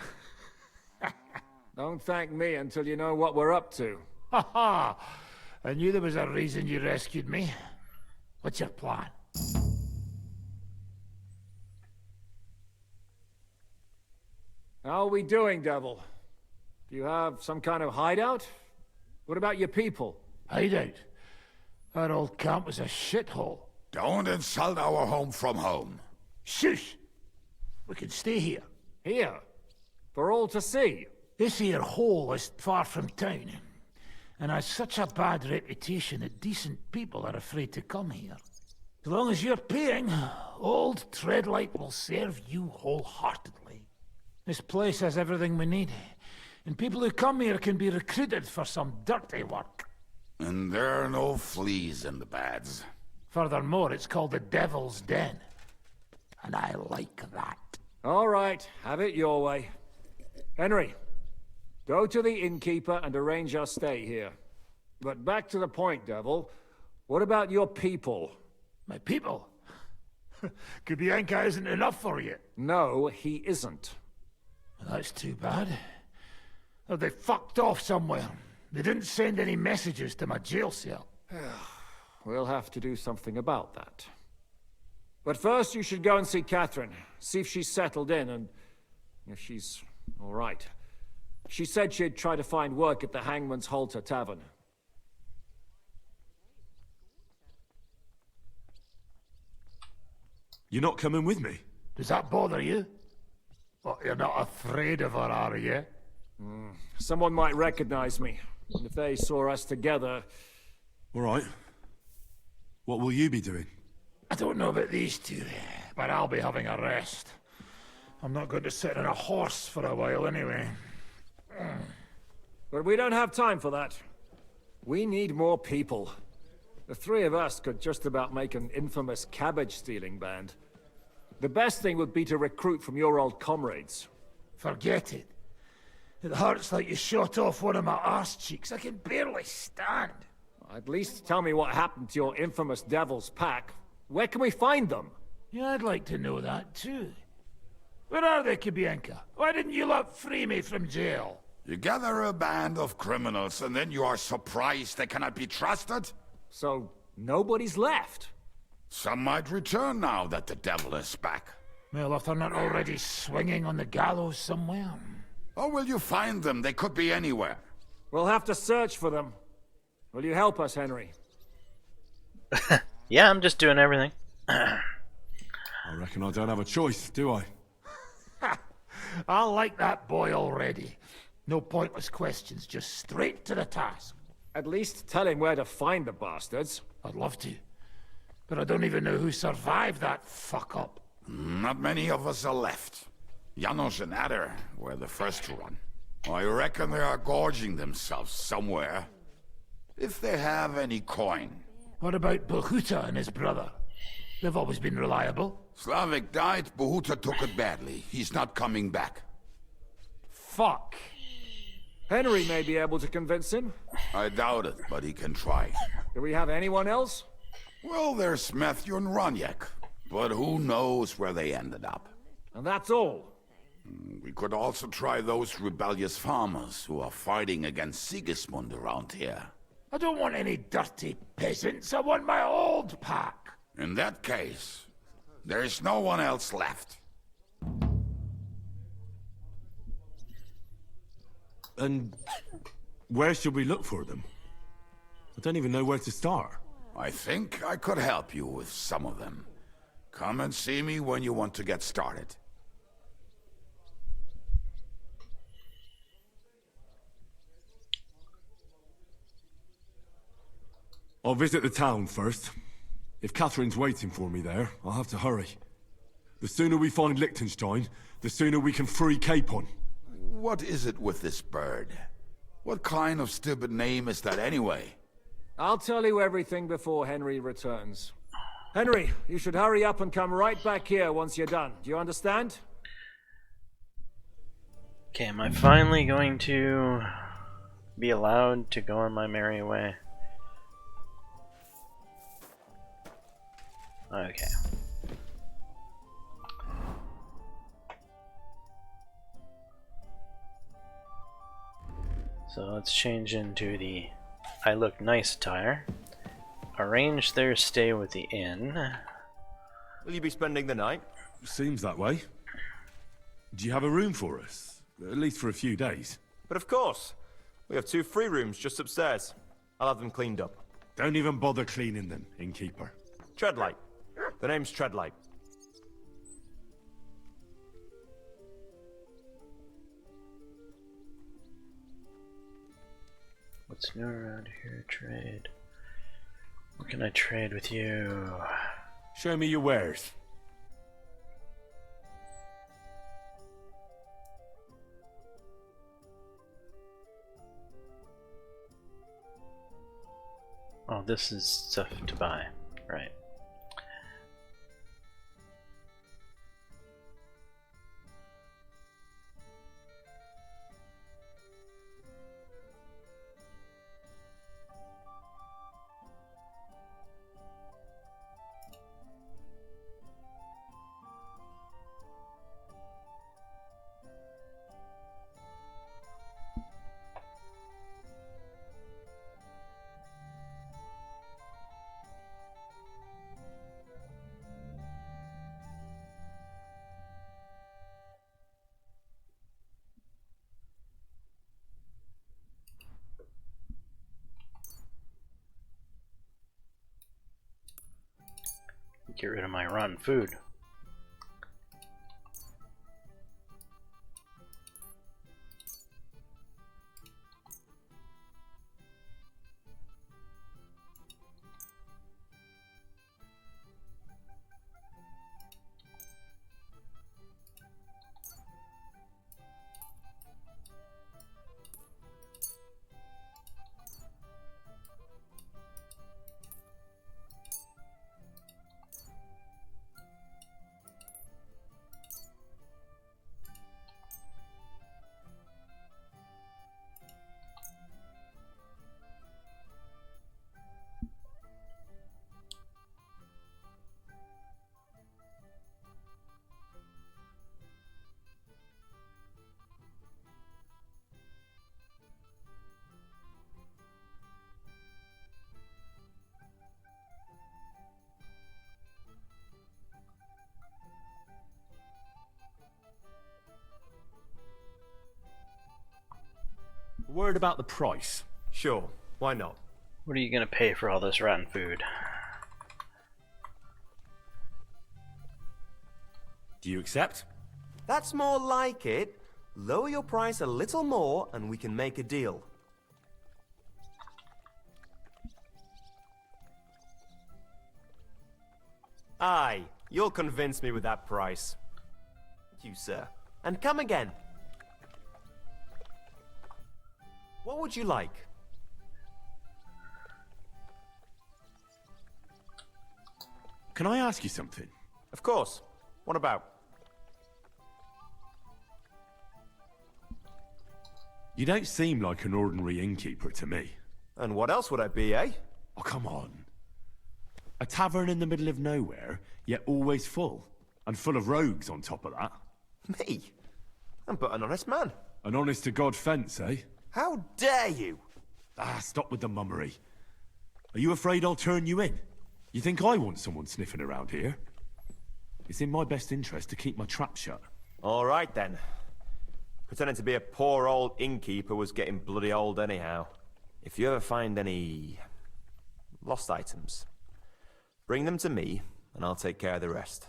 Don't thank me until you know what we're up to. Ha ha! I knew there was a reason you rescued me. What's your plan? How are we doing, Devil? Do you have some kind of hideout? What about your people? Hideout? Our old camp was a shithole. Don't insult our home from home. Shush! We can stay here. Here? For all to see? This here hole is far from town, and has such a bad reputation that decent people are afraid to come here. As long as you're paying, old Treadlight will serve you wholeheartedly. This place has everything we need, and people who come here can be recruited for some dirty work. And there are no fleas in the beds. Furthermore, it's called the Devil's Den, and I like that. All right, have it your way. Henry, Go to the innkeeper and arrange our stay here. But back to the point, Devil. What about your people? My people? Kubienka isn't enough for you. No, he isn't. That's too bad. Oh, they fucked off somewhere. They didn't send any messages to my jail cell. We'll have to do something about that. But first you should go and see Catherine. See if she's settled in and if she's all right. She said she'd try to find work at the Hangman's Halter Tavern. You're not coming with me? Does that bother you? Well, you're not afraid of her, are you? Someone might recognize me. And if they saw us together... All right. What will you be doing? I don't know about these two, but I'll be having a rest. I'm not going to sit on a horse for a while anyway. But we don't have time for that. We need more people. The three of us could just about make an infamous cabbage-stealing band. The best thing would be to recruit from your old comrades. Forget it. It hurts like you shot off one of my arse cheeks. I can barely stand. At least tell me what happened to your infamous Devil's Pack. Where can we find them? Yeah, I'd like to know that too. Where are they, Kubienka? Why didn't you lot free me from jail? You gather a band of criminals and then you are surprised they cannot be trusted? So, nobody's left? Some might return now that the devil is back. Well, if they're not already swinging on the gallows somewhere. Or will you find them? They could be anywhere. We'll have to search for them. Will you help us, Henry? Yeah, I'm just doing everything. I reckon I don't have a choice, do I? I like that boy already. No pointless questions, just straight to the task. At least tell him where to find the bastards. I'd love to. But I don't even know who survived that fuck-up. Not many of us are left. Janos and Adder were the first to run. I reckon they are gorging themselves somewhere. If they have any coin. What about Bohuta and his brother? They've always been reliable. Slavik died, Bohuta took it badly. He's not coming back. Fuck. Henry may be able to convince him. I doubt it, but he can try. Do we have anyone else? Well, there's Matthew and Roniak, but who knows where they ended up. And that's all. We could also try those rebellious farmers who are fighting against Sigismund around here. I don't want any dirty peasants. I want my old pack. In that case, there is no one else left. And where should we look for them? I don't even know where to start. I think I could help you with some of them. Come and see me when you want to get started. I'll visit the town first. If Catherine's waiting for me there, I'll have to hurry. The sooner we find Liechtenstein, the sooner we can free Capon. What is it with this bird? What kind of stupid name is that anyway? I'll tell you everything before Henry returns. Henry, you should hurry up and come right back here once you're done. Do you understand? Okay, am I finally going to be allowed to go on my merry way? Okay. So let's change into the I look nice attire. Arrange their stay with the inn. Will you be spending the night? Seems that way. Do you have a room for us? At least for a few days. But of course. We have 2 free rooms just upstairs. I'll have them cleaned up. Don't even bother cleaning them, innkeeper. Treadlight. The name's Treadlight. What's new around here? Trade. What can I trade with you? Show me your wares. Oh, this is stuff to buy. Right. Get rid of my rotten food. Word about the price? Sure, why not? What are you gonna pay for all this rotten food? Do you accept? That's more like it. Lower your price a little more and we can make a deal. Aye, you'll convince me with that price. Thank you, sir. And come again. What would you like? Can I ask you something? Of course. What about? You don't seem like an ordinary innkeeper to me. And what else would I be, eh? Oh, come on. A tavern in the middle of nowhere, yet always full. And full of rogues on top of that. Me? I'm but an honest man. An honest-to-God fence, eh? How dare you? Ah, stop with the mummery. Are you afraid I'll turn you in? You think I want someone sniffing around here? It's in my best interest to keep my trap shut. All right, then. Pretending to be a poor old innkeeper was getting bloody old anyhow. If you ever find any lost items, bring them to me, and I'll take care of the rest.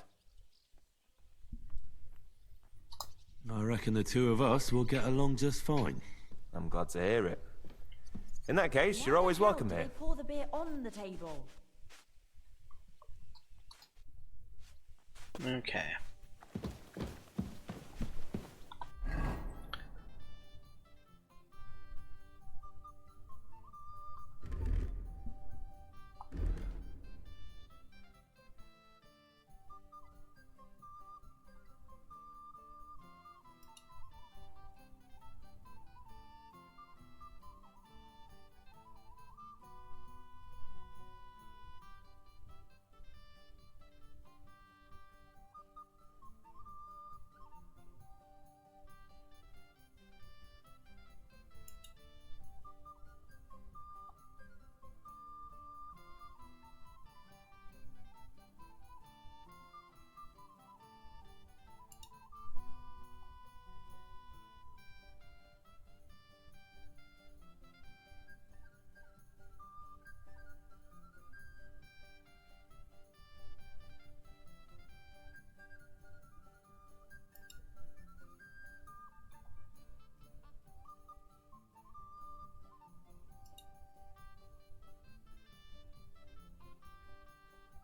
I reckon the two of us will get along just fine. I'm glad to hear it. In that case, you're always welcome here. Pour the beer on the table. Okay.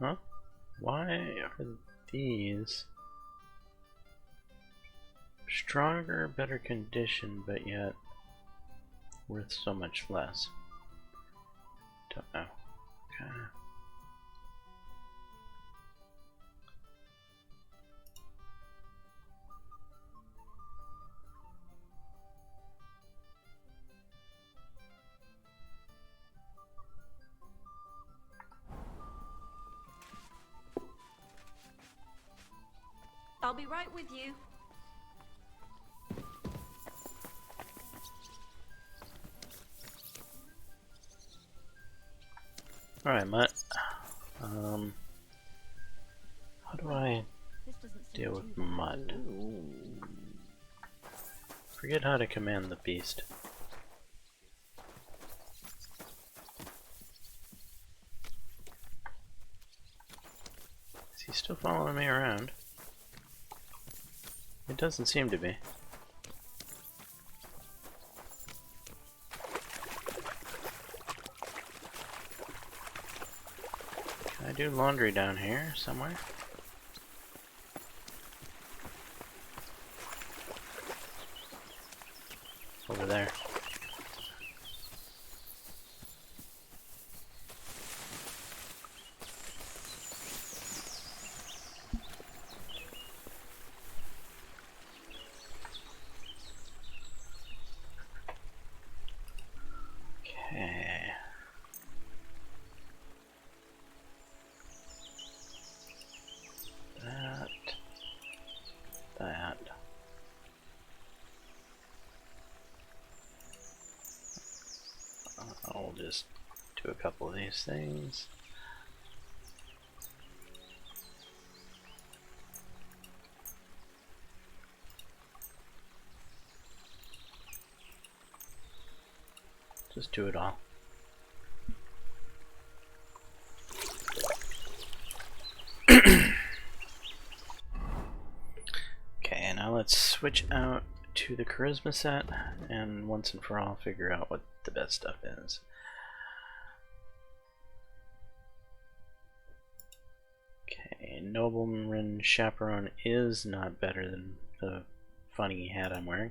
Huh? Why are these stronger, better condition, but yet worth so much less? Don't know. Okay. I'll be right with you. Alright, Matt. How do I deal with mud? Forget how to command the beast. he still following me around? It doesn't seem to be. Can I do laundry down here somewhere? Over there. Okay. That. I'll just do a couple of these things. Just do it all. Okay, now let's switch out to the charisma set and once and for all figure out what the best stuff is. Okay, Nobleman Chaperone is not better than the funny hat I'm wearing.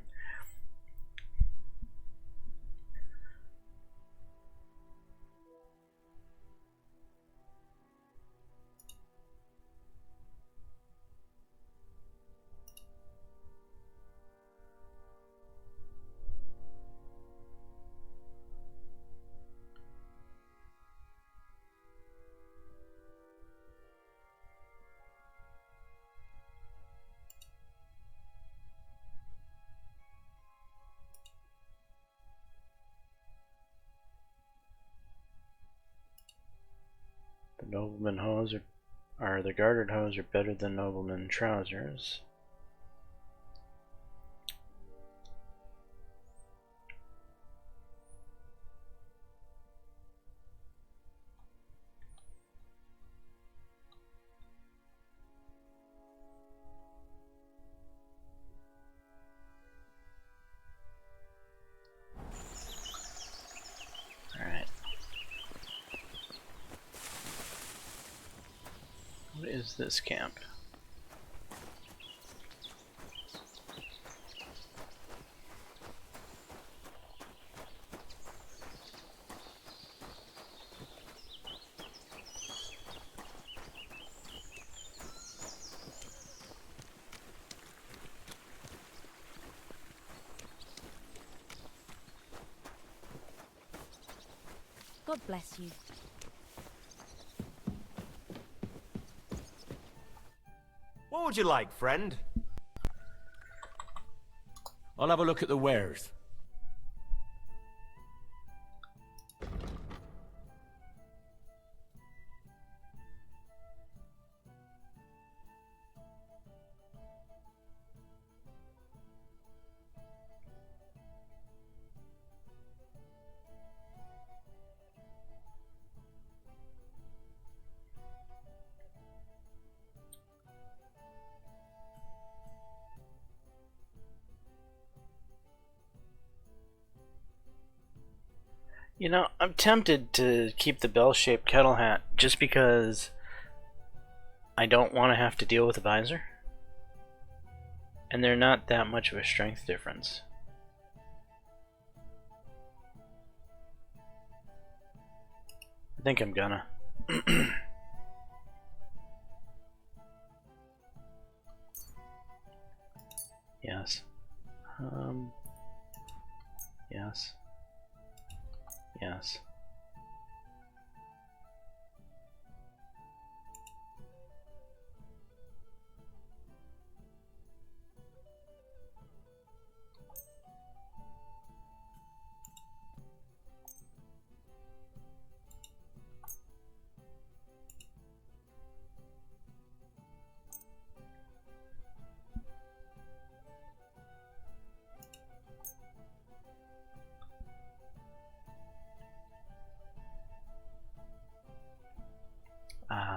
The nobleman hose are the gartered hose are better than nobleman trousers. Alright. What is this camp? God bless you. What would you like, friend? I'll have a look at the wares. You know, I'm tempted to keep the bell-shaped kettle hat just because I don't want to have to deal with a visor. And they're not that much of a strength difference. I think I'm gonna. Yes. Yes. Yes.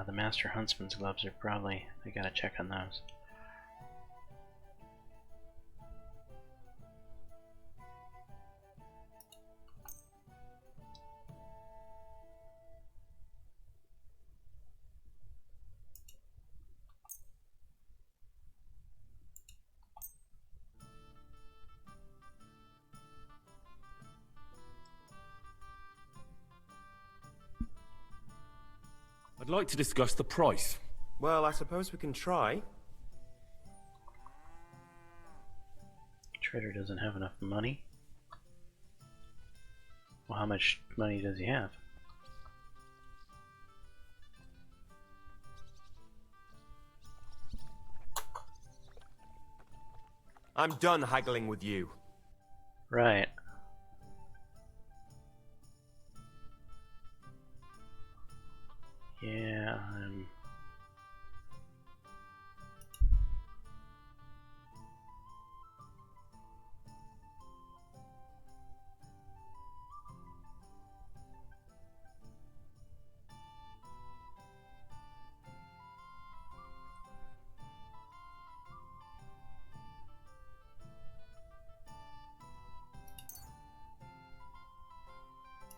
The Master Huntsman's gloves are probably... I gotta check on those. I'd like to discuss the price. Well, I suppose we can try. Trader doesn't have enough money. Well, how much money does he have? I'm done haggling with you. Right. Yeah,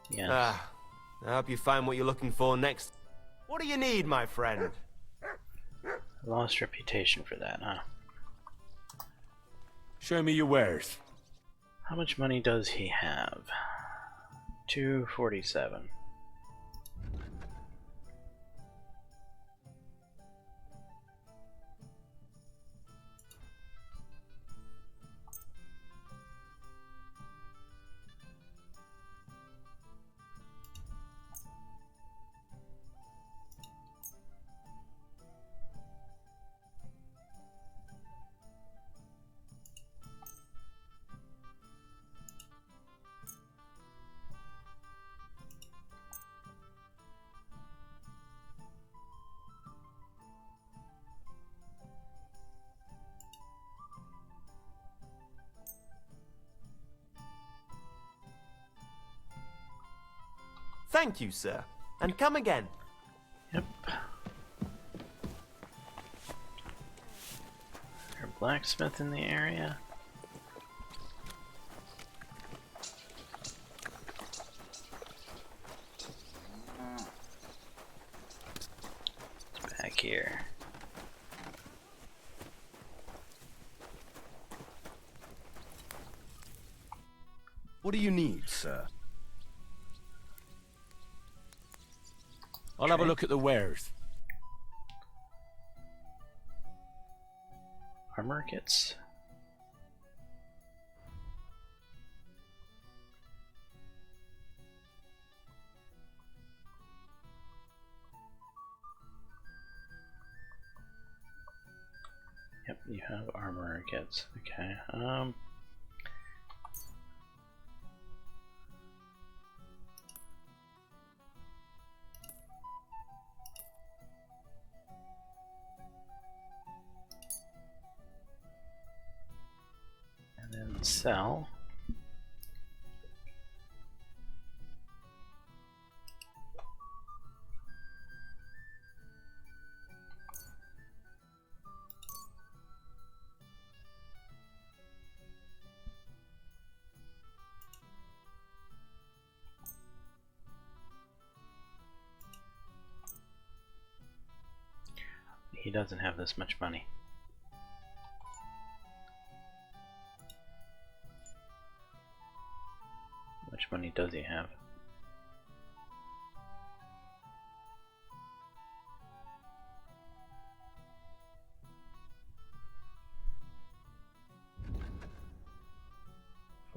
yes. Ah, I hope you find what you're looking for next. What do you need, my friend? Lost reputation for that, huh? Show me your wares. How much money does he have? 247. Thank you, sir. And come again. Yep. Is there a blacksmith in the area? It's back here. What do you need, sir? I'll have a look at the wares. Armor kits. Yep, you have armor kits. Okay. And then sell. He doesn't have this much money. How much money does he have?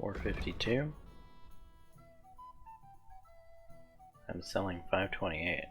$452. I'm selling $528.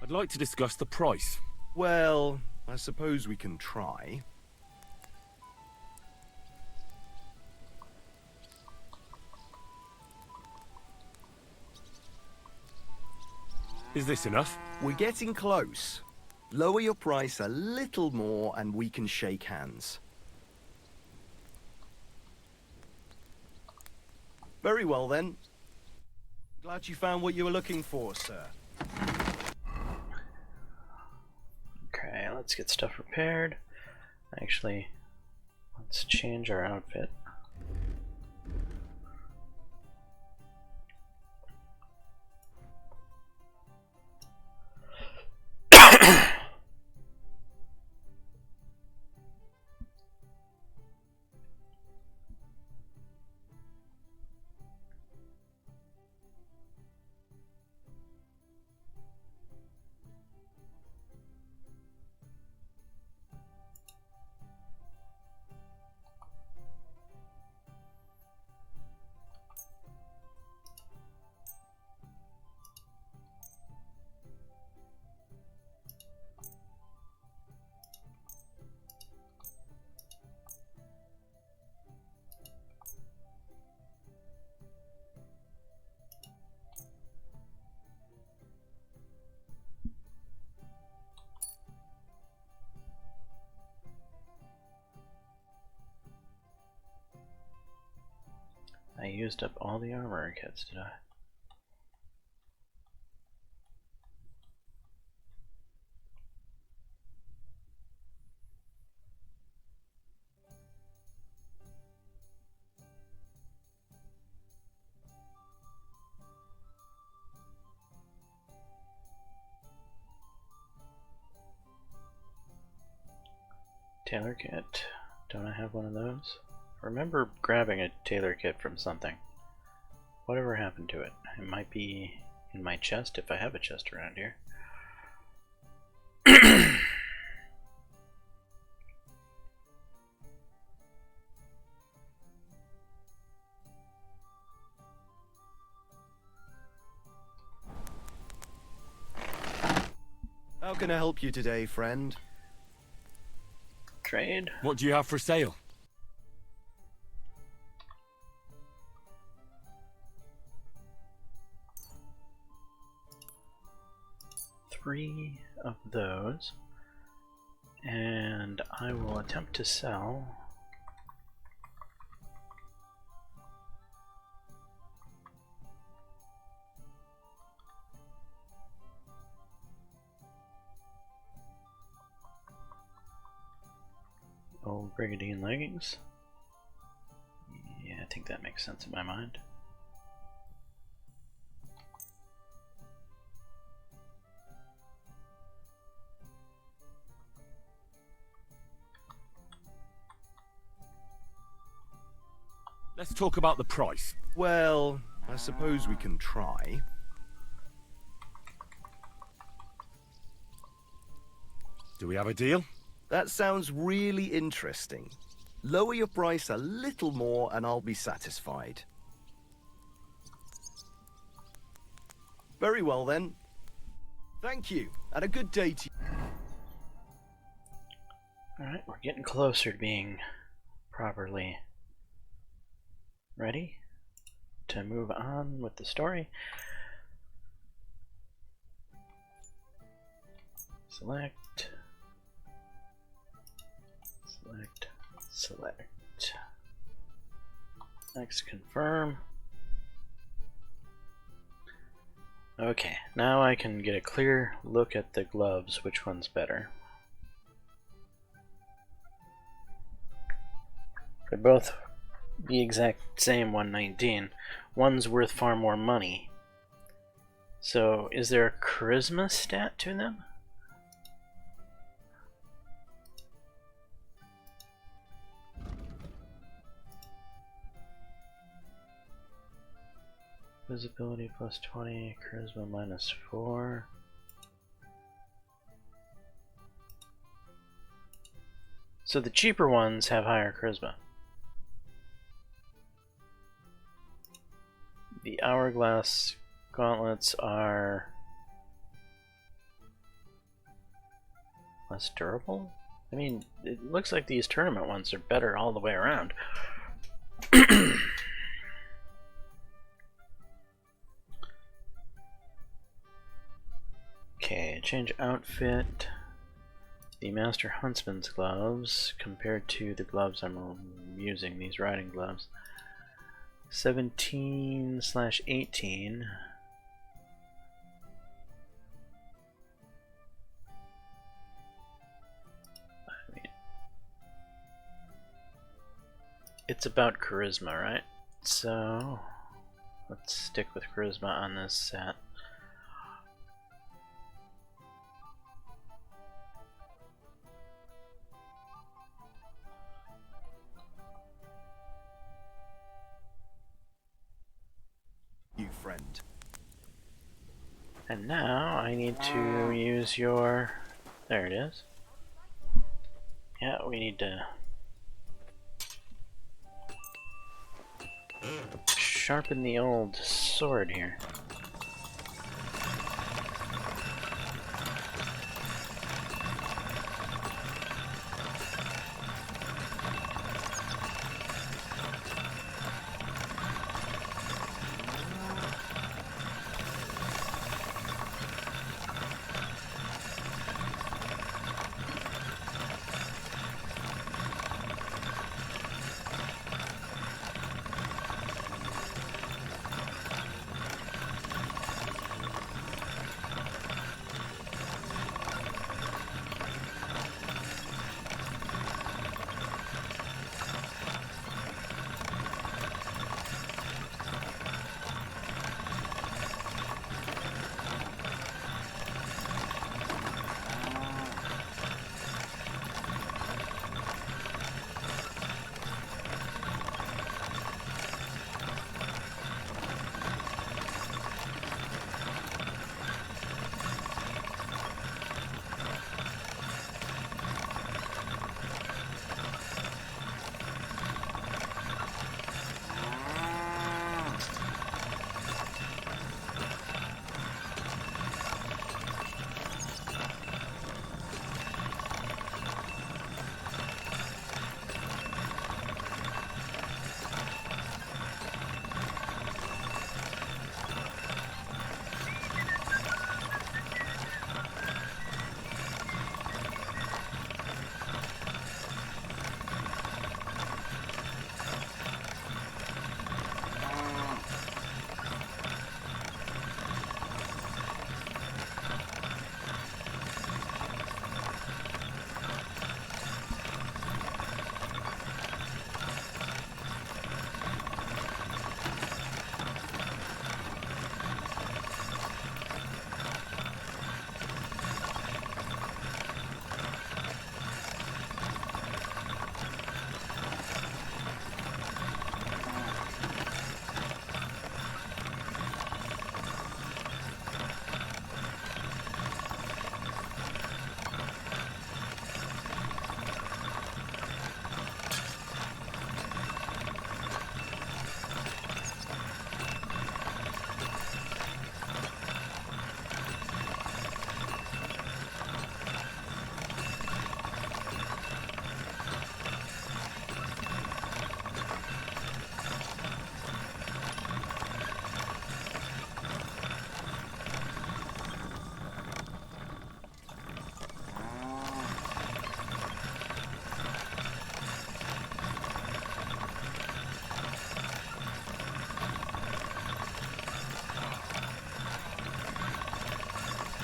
I'd like to discuss the price. Well, I suppose we can try. Is this enough? We're getting close. Lower your price a little more and we can shake hands. Very well then. Glad you found what you were looking for, sir. Okay, let's get stuff repaired. Actually, let's change our outfit. I used up all the armor kits, did I? Tailor kit. Don't I have one of those? I remember grabbing a tailor kit from something. Whatever happened to it? It might be in my chest if I have a chest around here. How can I help you today, friend? Trade? What do you have for sale? Three of those, and I will attempt to sell old brigandine leggings. Yeah, I think that makes sense in my mind. Let's talk about the price. Well, I suppose we can try. Do we have a deal? That sounds really interesting. Lower your price a little more and I'll be satisfied. Very well then. Thank you, and a good day to you. Alright, we're getting closer to being properly ready to move on with the story. Select. Next, confirm. Okay, now I can get a clear look at the gloves, which one's better. They're both the exact same 119. One's worth far more money. So, is there a charisma stat to them? Visibility plus 20, charisma minus 4. So the cheaper ones have higher charisma. The hourglass gauntlets are less durable? I mean, it looks like these tournament ones are better all the way around. Okay, change outfit. The Master Huntsman's gloves compared to the gloves I'm using, these riding gloves. 17/18. I mean, it's about charisma, right? So let's stick with charisma on this set. You friend. And now I need to use your... There it is. Yeah, we need to sharpen the old sword here.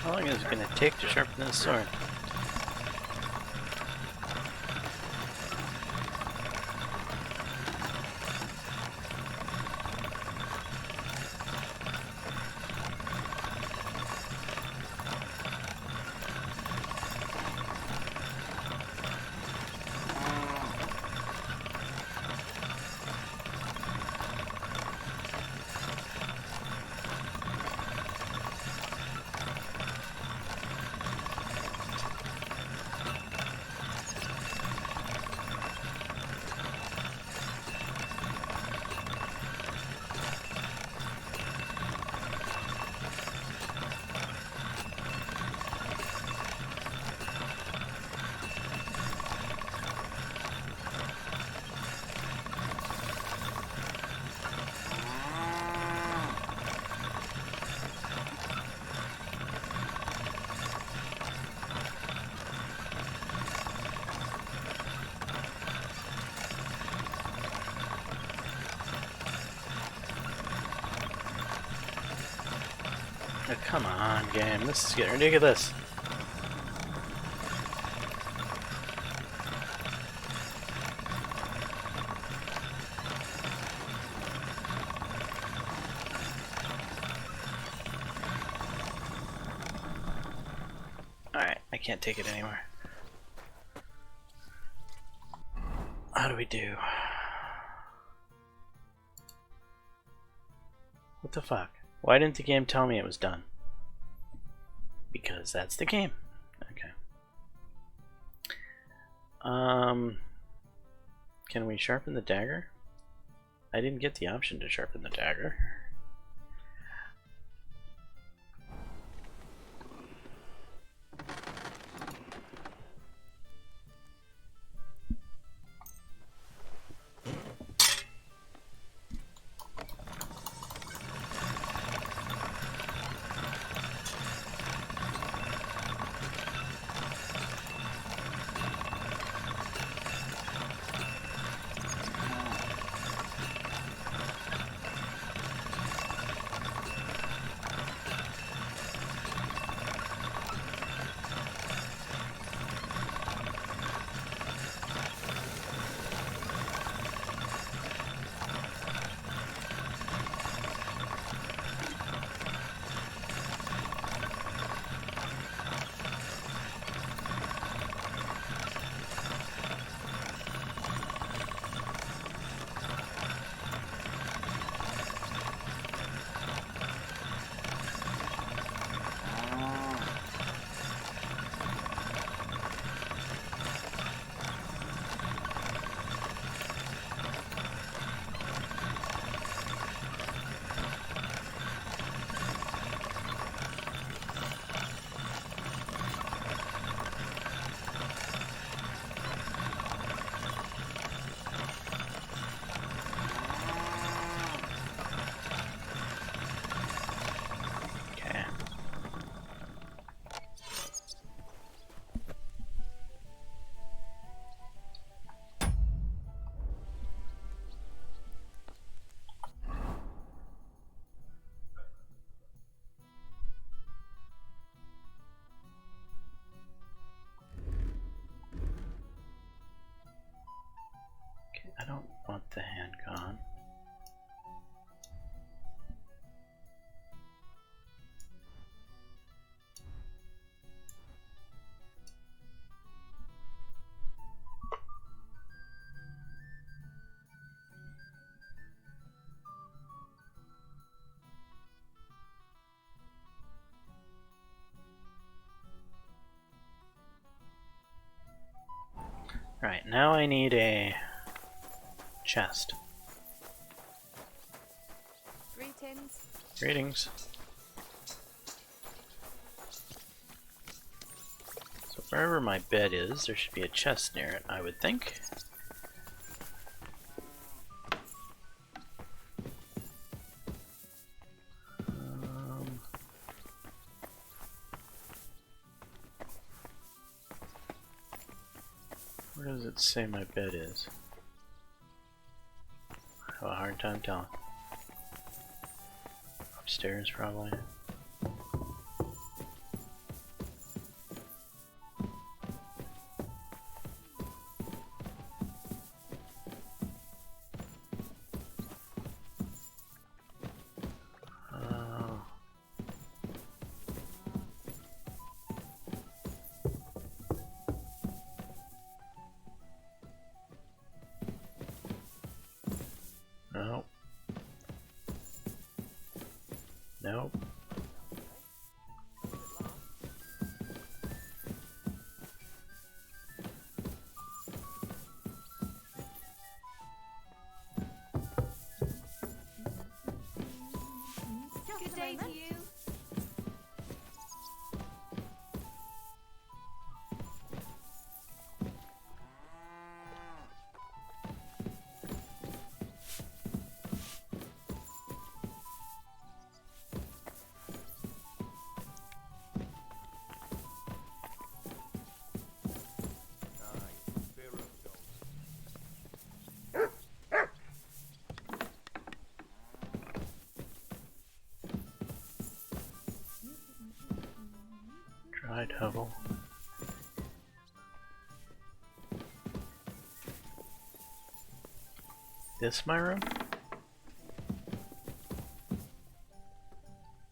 How long is it going to take to sharpen this sword? Oh, come on, game. This is getting ridiculous. Alright, I can't take it anymore. How do we do? What the fuck? Why didn't the game tell me it was done? Because that's the game. Okay. Can we sharpen the dagger? I didn't get the option to sharpen the dagger. I don't want the hand gone. Right, now I need a chest. Greetings. Greetings. So wherever my bed is, there should be a chest near it, I would think. Where does it say my bed is? I have a hard time telling. Upstairs, probably. No. Nope. Good day to you. hovel. This my room?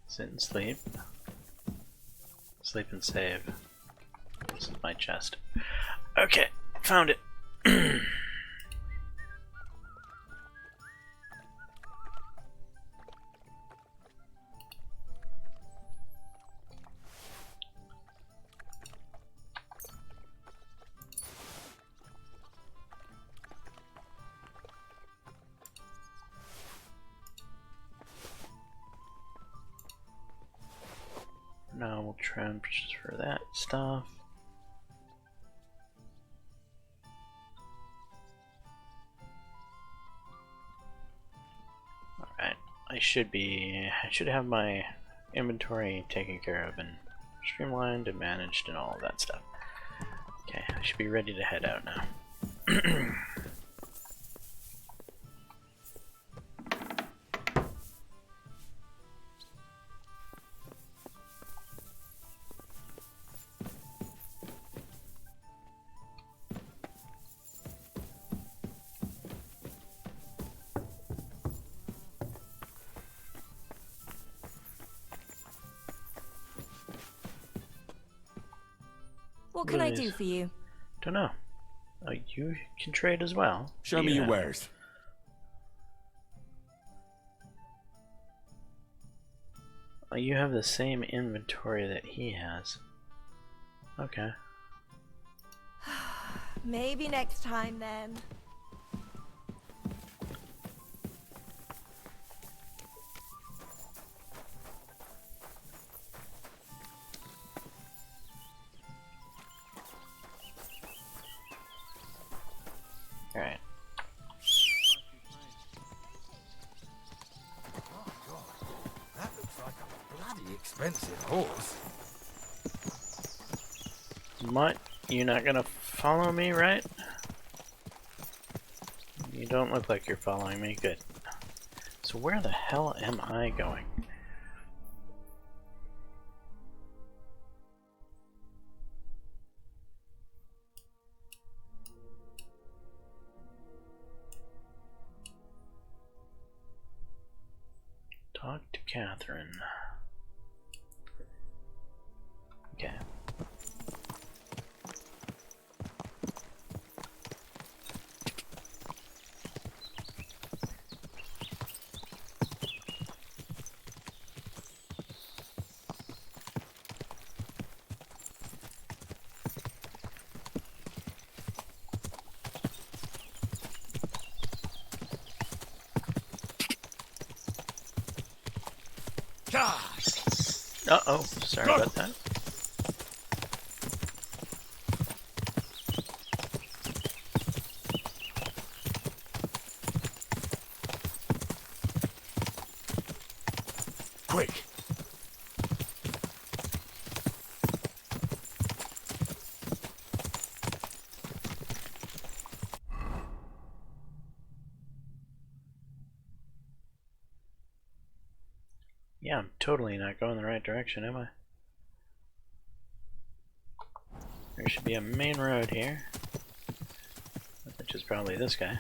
Sit and sleep. Sleep and save. This is my chest. Okay, found it. Now we'll transfer that stuff. Alright, I should have my inventory taken care of and streamlined and managed and all of that stuff. Okay, I should be ready to head out now. What can I do for you? Don't know. You can trade as well. Show me your wares. You have the same inventory that he has. Okay. Maybe next time then. Alright. That looks like a bloody expensive horse. What? You're not gonna follow me, right? You don't look like you're following me. Good. So where the hell am I going? Talk to Catherine. Okay. Uh-oh, sorry about that. Quick! Yeah, I'm totally not going the right direction, am I? There should be a main road here, which is probably this guy.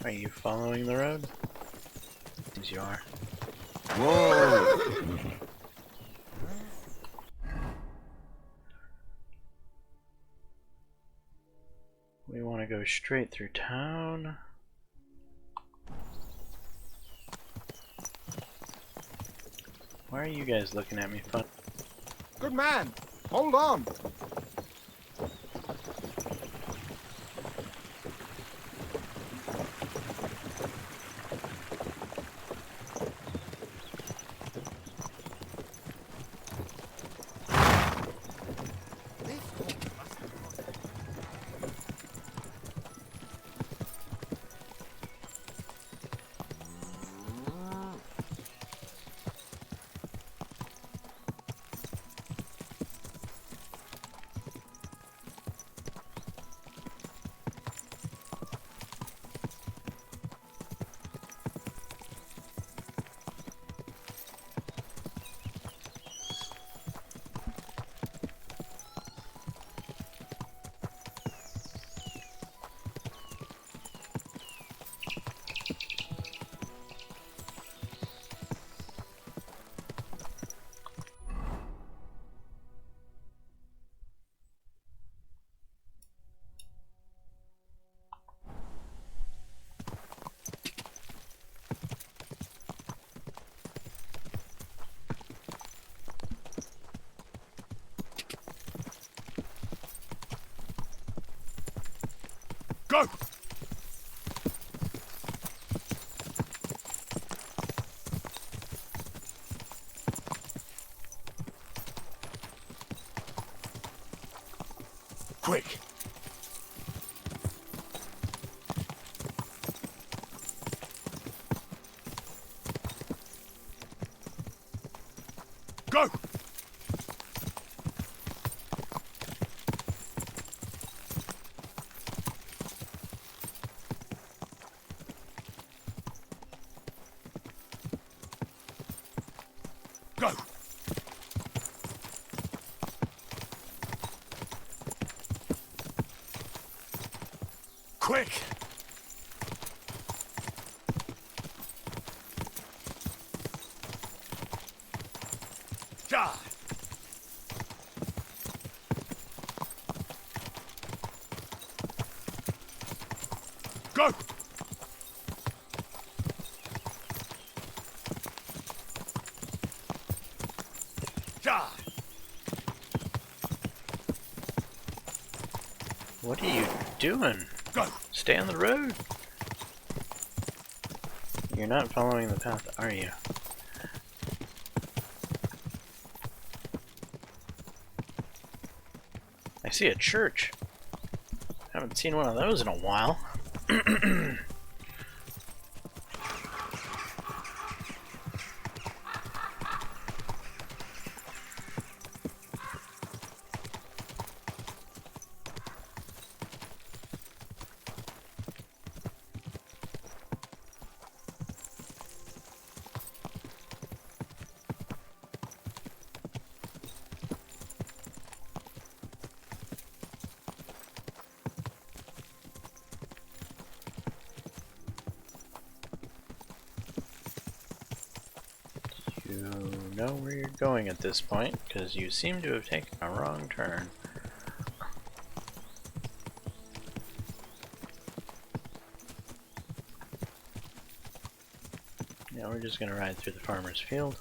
Are you following the road? Yes, you are. Whoa! We want to go straight through town. Why are you guys looking at me fun? Good man. Hold on. Quick! Go! Go! Quick! Die! Go! Die! What are you doing? Go! Stay on the road. You're not following the path, are you? I see a church. Haven't seen one of those in a while. You know where you're going at this point, because you seem to have taken a wrong turn. Now we're just gonna ride through the farmer's field.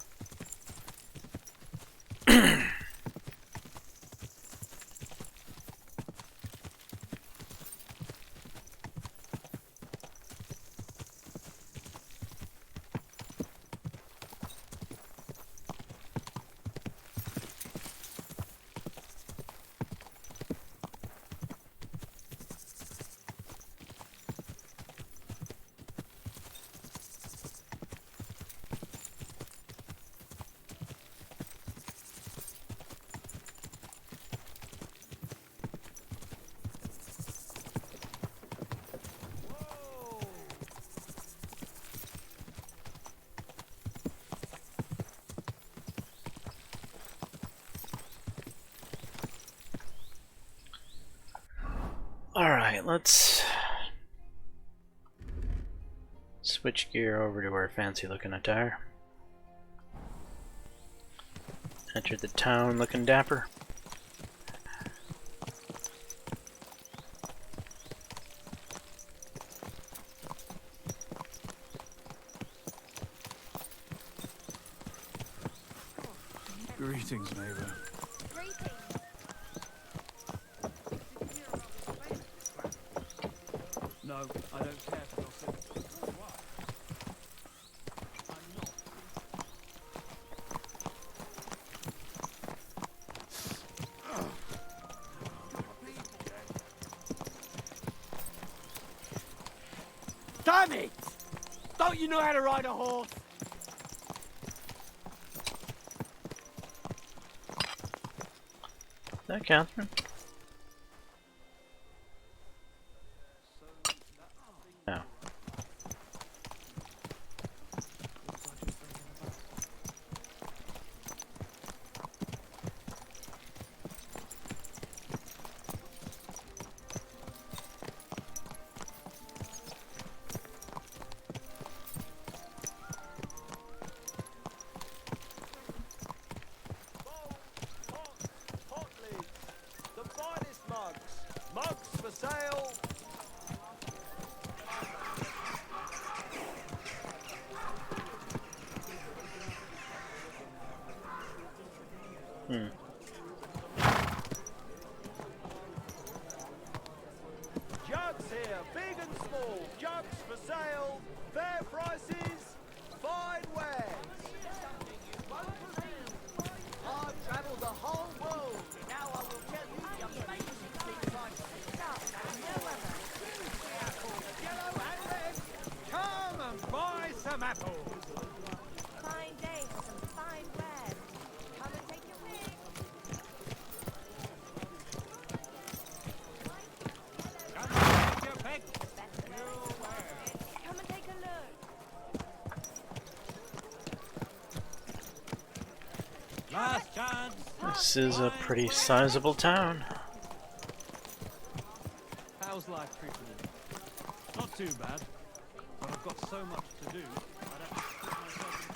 Alright, let's switch gear over to our fancy looking attire. Enter the town looking dapper. Greetings, neighbor. No, I don't care for gossip. Damn it! Don't you know how to ride a horse? Is that Catherine? No. The finest mugs. Mugs for sale. Jugs here, big and small. Jugs for sale. Fair prices. Fine wares. I've travelled the whole world. Now I will tell you the amazing things Last chance. This is a pretty sizable town. How's life treating you? Not too bad, but I've got so much to do. I don't put myself in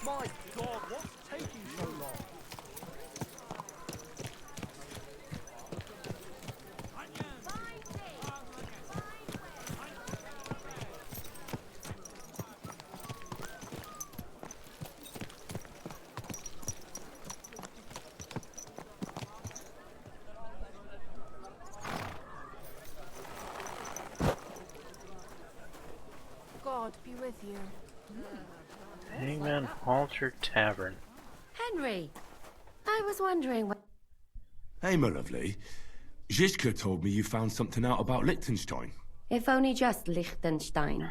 My God, what's taking so long? God be with you. Hangman Halter Tavern. Henry, I was wondering what... Hey, my lovely. Zizka told me you found something out about Liechtenstein. If only just Liechtenstein.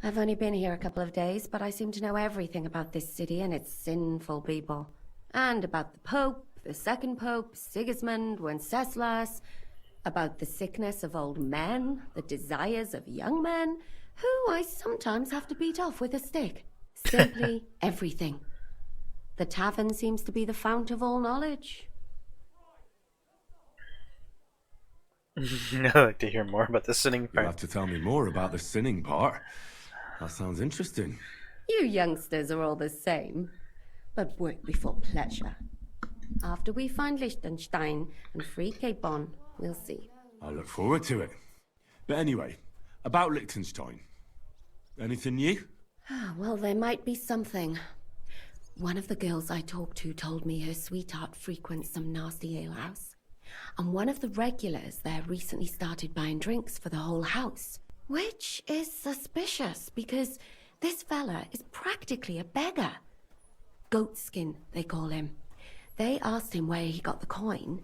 I've only been here a couple of days, but I seem to know everything about this city and its sinful people. And about the Pope, the second Pope, Sigismund, Wenceslas, about the sickness of old men, the desires of young men, who I sometimes have to beat off with a stick. Simply everything. The tavern seems to be the fount of all knowledge. I'd like to hear more about the sinning part. You'll have to tell me more about the sinning part. That sounds interesting. You youngsters are all the same, but work before pleasure. After we find Liechtenstein and free Cape Bon, we'll see. I look forward to it. But anyway, about Liechtenstein. Anything new? Well, there might be something. One of the girls I talked to told me her sweetheart frequents some nasty alehouse. And one of the regulars there recently started buying drinks for the whole house. Which is suspicious, because this fella is practically a beggar. Goatskin, they call him. They asked him where he got the coin,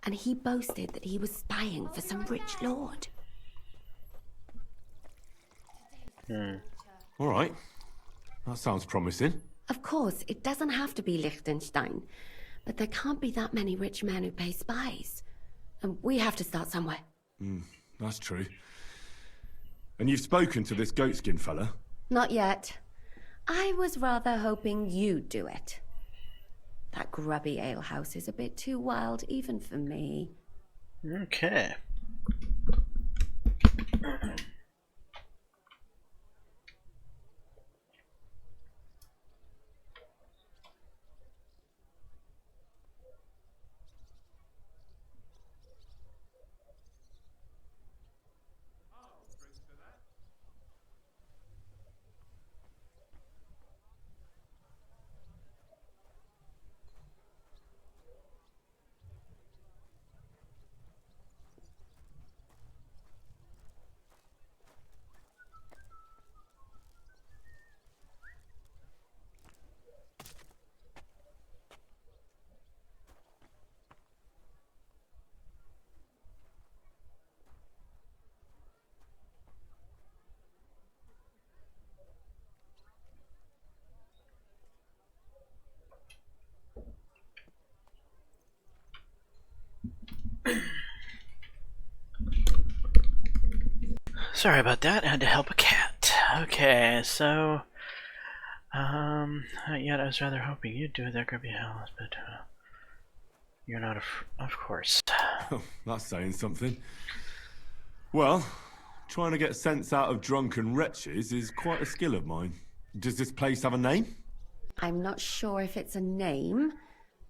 and he boasted that he was spying for some rich lord. All right. That sounds promising. Of course, it doesn't have to be Liechtenstein, but there can't be that many rich men who pay spies. And we have to start somewhere. That's true. And you've spoken to this goatskin fella? Not yet. I was rather hoping you'd do it. That grubby alehouse is a bit too wild even for me. Okay. Sorry about that, I had to help a cat. Okay, so... yet I was rather hoping you'd do it there, grubby house, but... you're not of course. That's saying something. Well, trying to get sense out of drunken wretches is quite a skill of mine. Does this place have a name? I'm not sure if it's a name,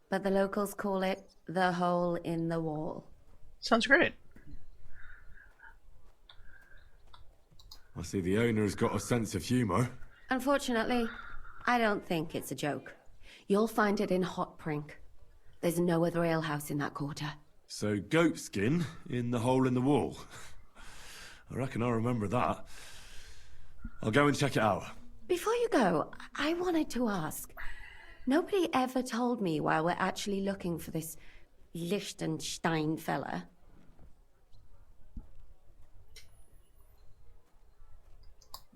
but the locals call it the Hole in the Wall. Sounds great. I see the owner's got a sense of humour. Unfortunately, I don't think it's a joke. You'll find it in Hot Prink. There's no other alehouse in that quarter. So goatskin in the hole in the wall. I reckon I remember that. I'll go and check it out. Before you go, I wanted to ask. Nobody ever told me why we're actually looking for this Liechtenstein fella.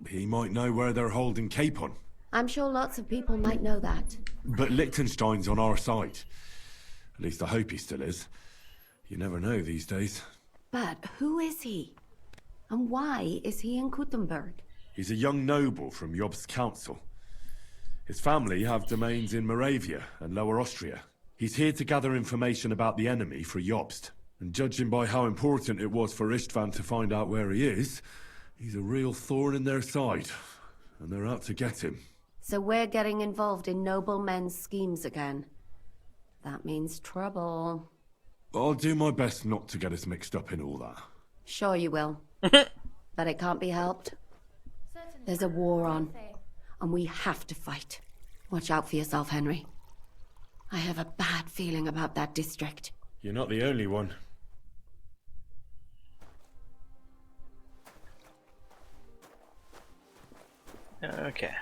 He might know where they're holding Capon. I'm sure lots of people might know that. But Liechtenstein's on our side. At least I hope he still is. You never know these days. But who is he? And why is he in Kuttenberg? He's a young noble from Jobst's council. His family have domains in Moravia and Lower Austria. He's here to gather information about the enemy for Jobst. And judging by how important it was for Istvan to find out where he is, he's a real thorn in their side. And they're out to get him. So we're getting involved in noblemen's schemes again. That means trouble. I'll do my best not to get us mixed up in all that. Sure you will. But it can't be helped. There's a war on, and we have to fight. Watch out for yourself, Henry. I have a bad feeling about that district. You're not the only one. Okay.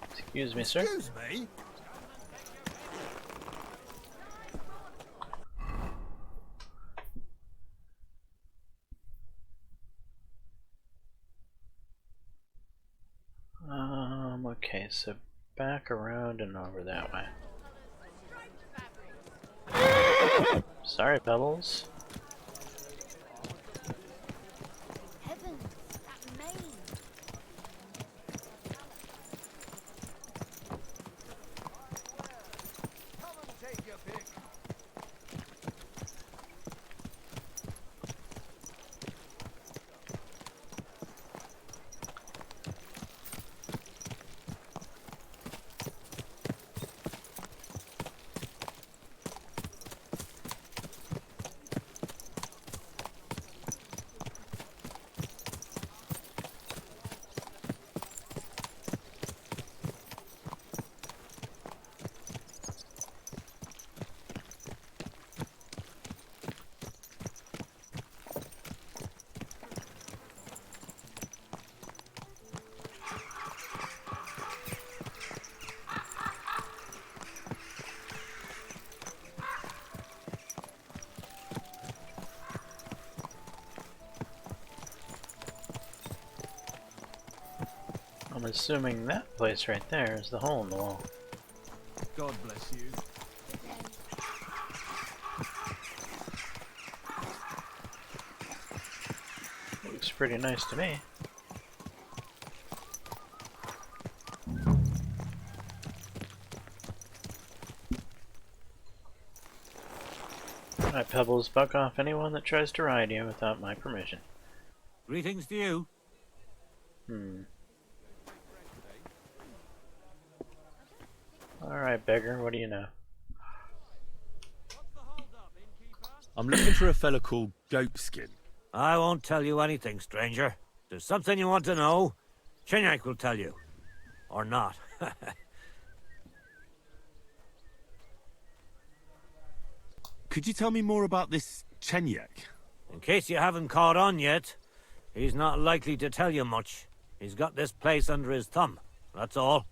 Excuse me, sir. Excuse me? Okay, so back around and over that way. Sorry, Pebbles. I'm assuming that place right there is the hole in the wall. God bless you. Looks pretty nice to me. Alright, Pebbles, buck off anyone that tries to ride you without my permission. Greetings to you. Alright, beggar, what do you know? I'm looking for a fella called Goatskin. I won't tell you anything, stranger. If there's something you want to know, Chenyak will tell you. Or not. Could you tell me more about this Chenyak? In case you haven't caught on yet, he's not likely to tell you much. He's got this place under his thumb, that's all.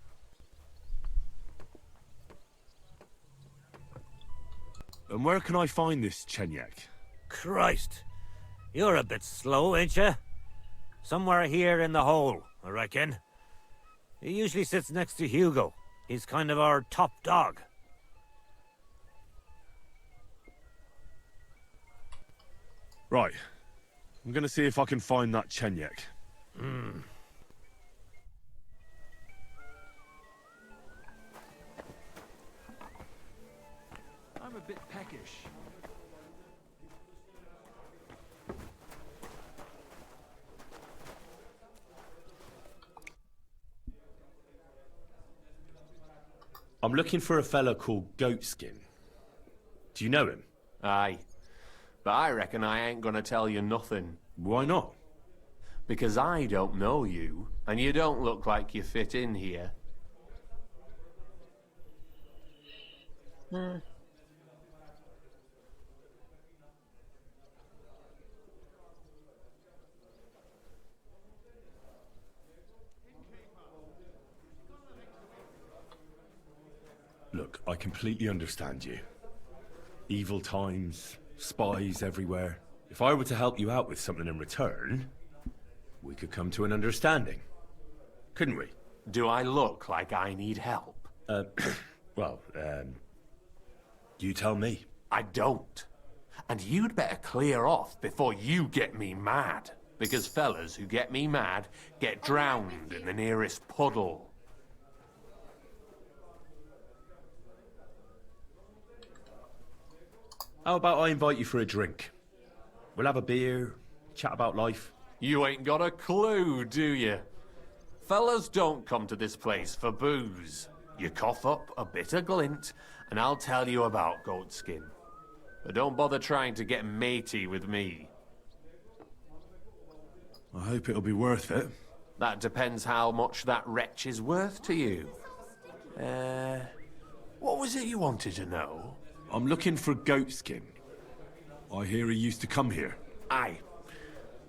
And where can I find this Chenyak? Christ! You're a bit slow, ain't you? Somewhere here in the hole, I reckon. He usually sits next to Hugo. He's kind of our top dog. Right. I'm gonna see if I can find that Chenyak. Hmm. I'm a bit peckish. I'm looking for a fella called Goatskin. Do you know him? Aye. But I reckon I ain't gonna tell you nothing. Why not? Because I don't know you, and you don't look like you fit in here. Look, I completely understand you. Evil times, spies everywhere. If I were to help you out with something in return, we could come to an understanding. Couldn't we? Do I look like I need help? Well, you tell me. I don't. And you'd better clear off before you get me mad. Because fellas who get me mad get drowned in the nearest puddle. How about I invite you for a drink? We'll have a beer, chat about life. You ain't got a clue, do you? Fellas don't come to this place for booze. You cough up a bit of glint, and I'll tell you about goatskin. But don't bother trying to get matey with me. I hope it'll be worth it. That depends how much that wretch is worth to you. What was it you wanted to know? I'm looking for goatskin. I hear he used to come here. Aye.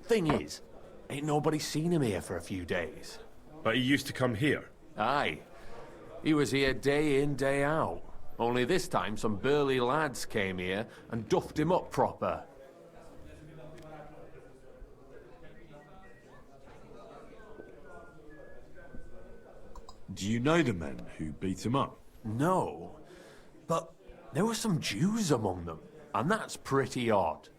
Thing is, ain't nobody seen him here for a few days. But he used to come here? Aye. He was here day in, day out. Only this time some burly lads came here and duffed him up proper. Do you know the men who beat him up? No, but there were some Jews among them, and that's pretty odd,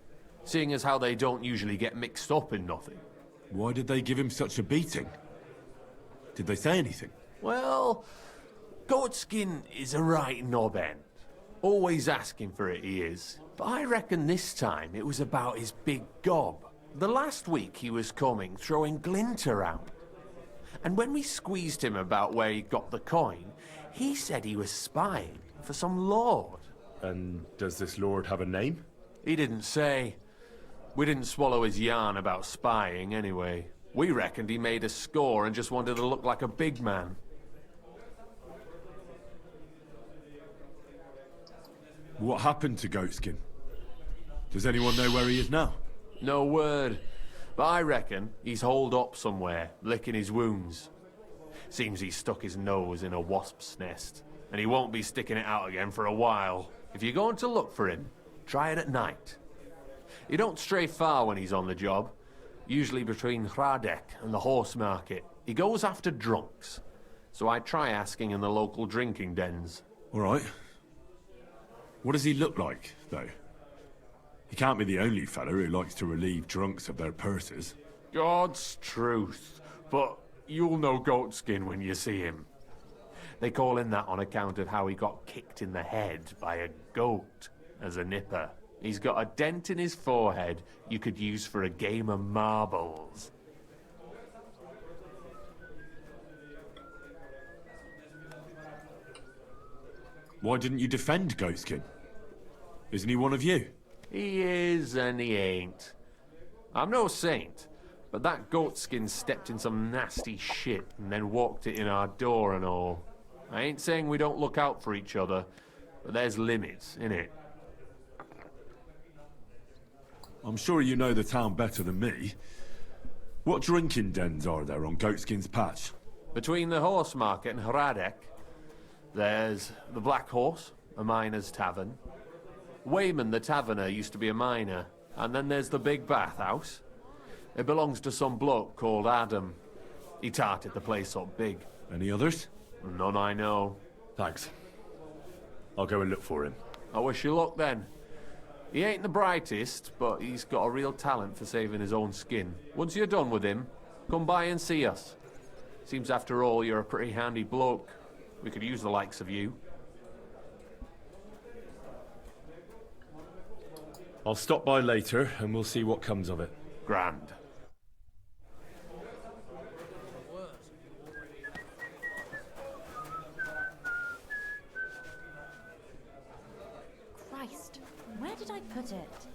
seeing as how they don't usually get mixed up in nothing. Why did they give him such a beating? Did they say anything? Well, Goatskin is a right knob end. Always asking for it, he is. But I reckon this time it was about his big gob. The last week he was coming, throwing glint around. And when we squeezed him about where he got the coin, he said he was spying for some lord. And does this lord have a name? He didn't say. We didn't swallow his yarn about spying anyway. We reckoned he made a score and just wanted to look like a big man. What happened to Goatskin? Does anyone know where he is now? No word. But I reckon he's holed up somewhere, licking his wounds. Seems he's stuck his nose in a wasp's nest, and he won't be sticking it out again for a while. If you're going to look for him, try it at night. He don't stray far when he's on the job. Usually between Hradek and the horse market. He goes after drunks. So I try asking in the local drinking dens. All right. What does he look like, though? He can't be the only fella who likes to relieve drunks of their purses. God's truth. But you'll know Goatskin when you see him. They call him that on account of how he got kicked in the head by a goat as a nipper. He's got a dent in his forehead you could use for a game of marbles. Why didn't you defend Goatskin? Isn't he one of you? He is and he ain't. I'm no saint, but that Goatskin stepped in some nasty shit and then walked it in our door and all. I ain't saying we don't look out for each other, but there's limits, innit? I'm sure you know the town better than me. What drinking dens are there on Goatskin's patch? Between the horse market and Hradek, there's the Black Horse, a miner's tavern. Wayman the taverner used to be a miner. And then there's the Big Bathhouse. It belongs to some bloke called Adam. He tarted the place up big. Any others? None I know. Thanks. I'll go and look for him. I wish you luck then. He ain't the brightest, but he's got a real talent for saving his own skin. Once you're done with him, come by and see us. Seems after all you're a pretty handy bloke. We could use the likes of you. I'll stop by later and we'll see what comes of it. Grand. Christ, where did I put it?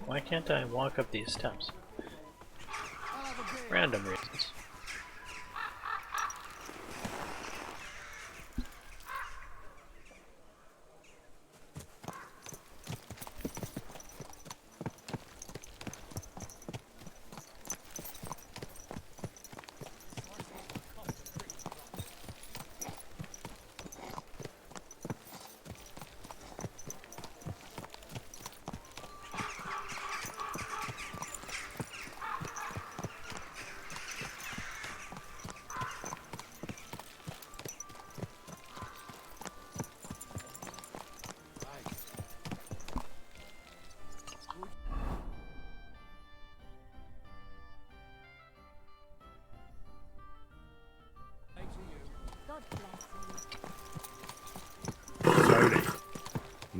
Why can't I walk up these steps? Random reasons.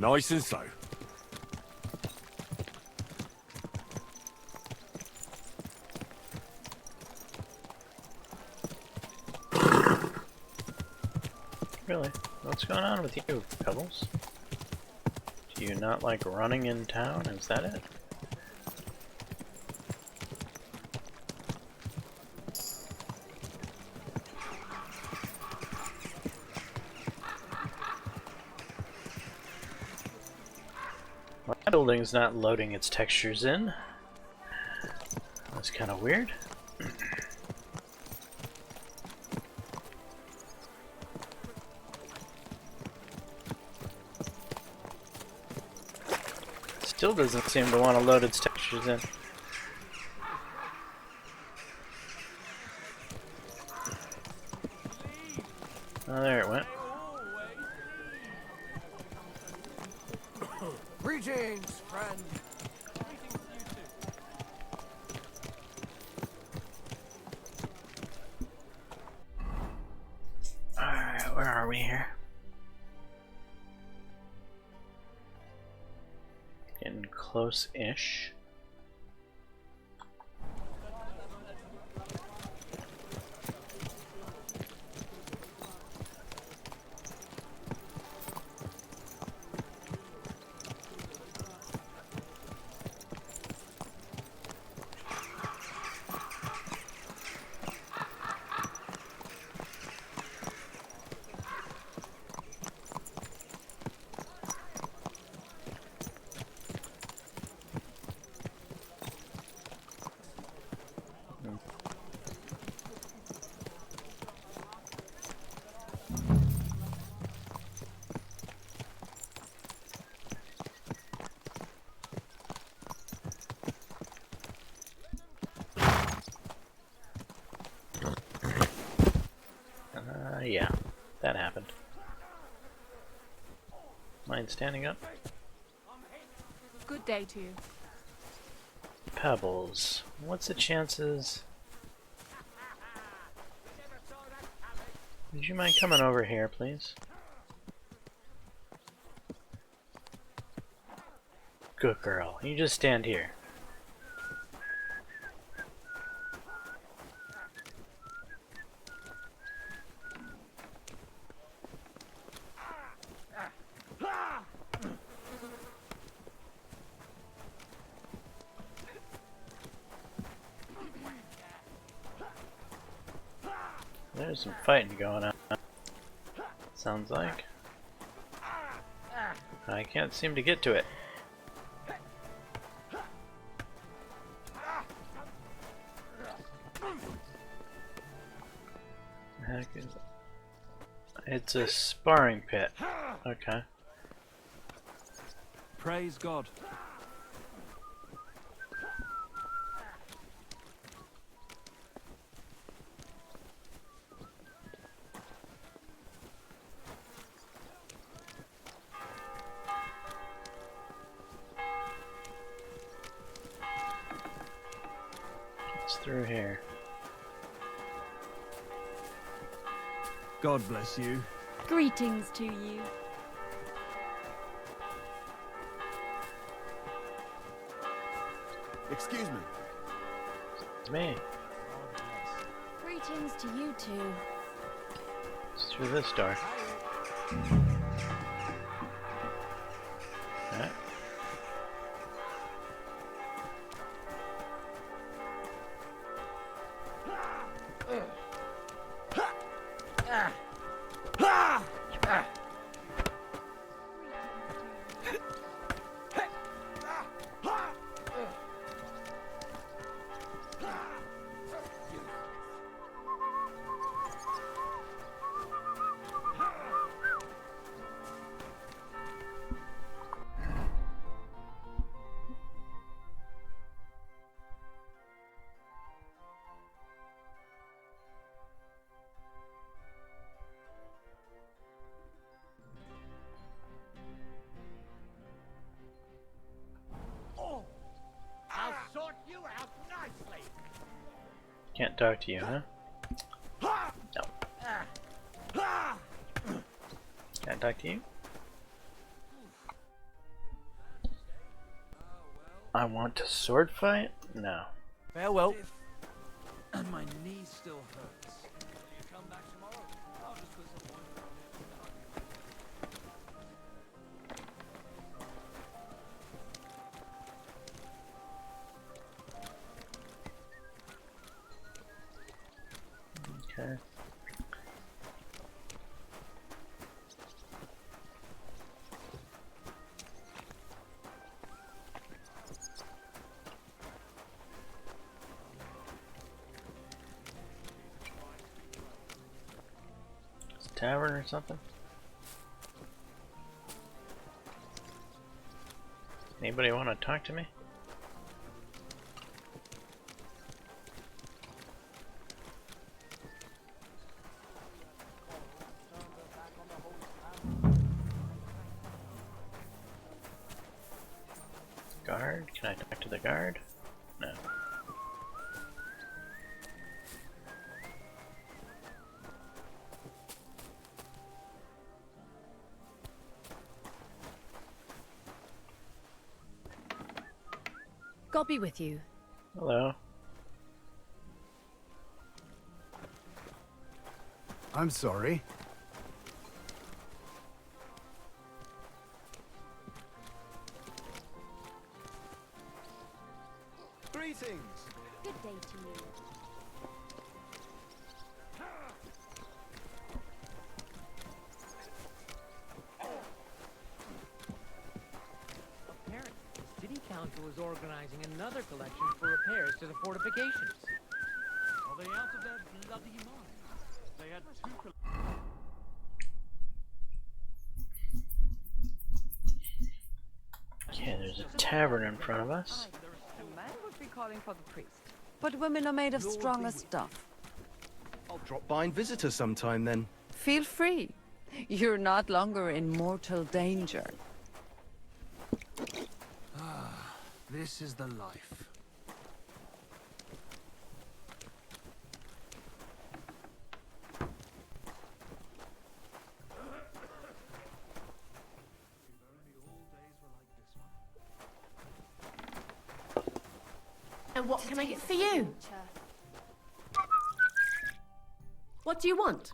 Nice and slow. Really? What's going on with you, Pebbles? Do you not like running in town? Is that it? My building's not loading its textures in. That's kind of weird. Still doesn't seem to want to load its textures in. Oh, there it went. Greetings, friend. Alright, where are we here? Getting close-ish. Yeah, that happened. Mind standing up? Good day to you. Pebbles. What's the chances? Would you mind coming over here, please? Good girl. You just stand here. There's some fighting going on. Sounds like. I can't seem to get to it. The heck is it? It's a sparring pit. Okay. Praise God. It's through here. God bless you. Greetings to you. Excuse me. It's me. Greetings to you too. It's through this door. Alright. I'll sort you out nicely. Can't talk to you, huh? No. Can't talk to you? I want to sword fight? No. Farewell. And my knee still hurts. You come back tomorrow? I'll just put some Okay. It's a tavern or something? Anybody want to talk to me? Guard? Can I talk to the guard? No. God be with you. Hello. I'm sorry. Greetings. Good day to you. Apparently, the city council is organizing another collection for repairs to the fortifications. Are they out of their bloody minds? They had two. Okay, there's a tavern in front of us. A man would be calling for the priest. But women are made of stronger stuff. I'll drop by and visit her sometime then. Feel free. You're not longer in mortal danger. This is the life. And what can I get for you? What do you want?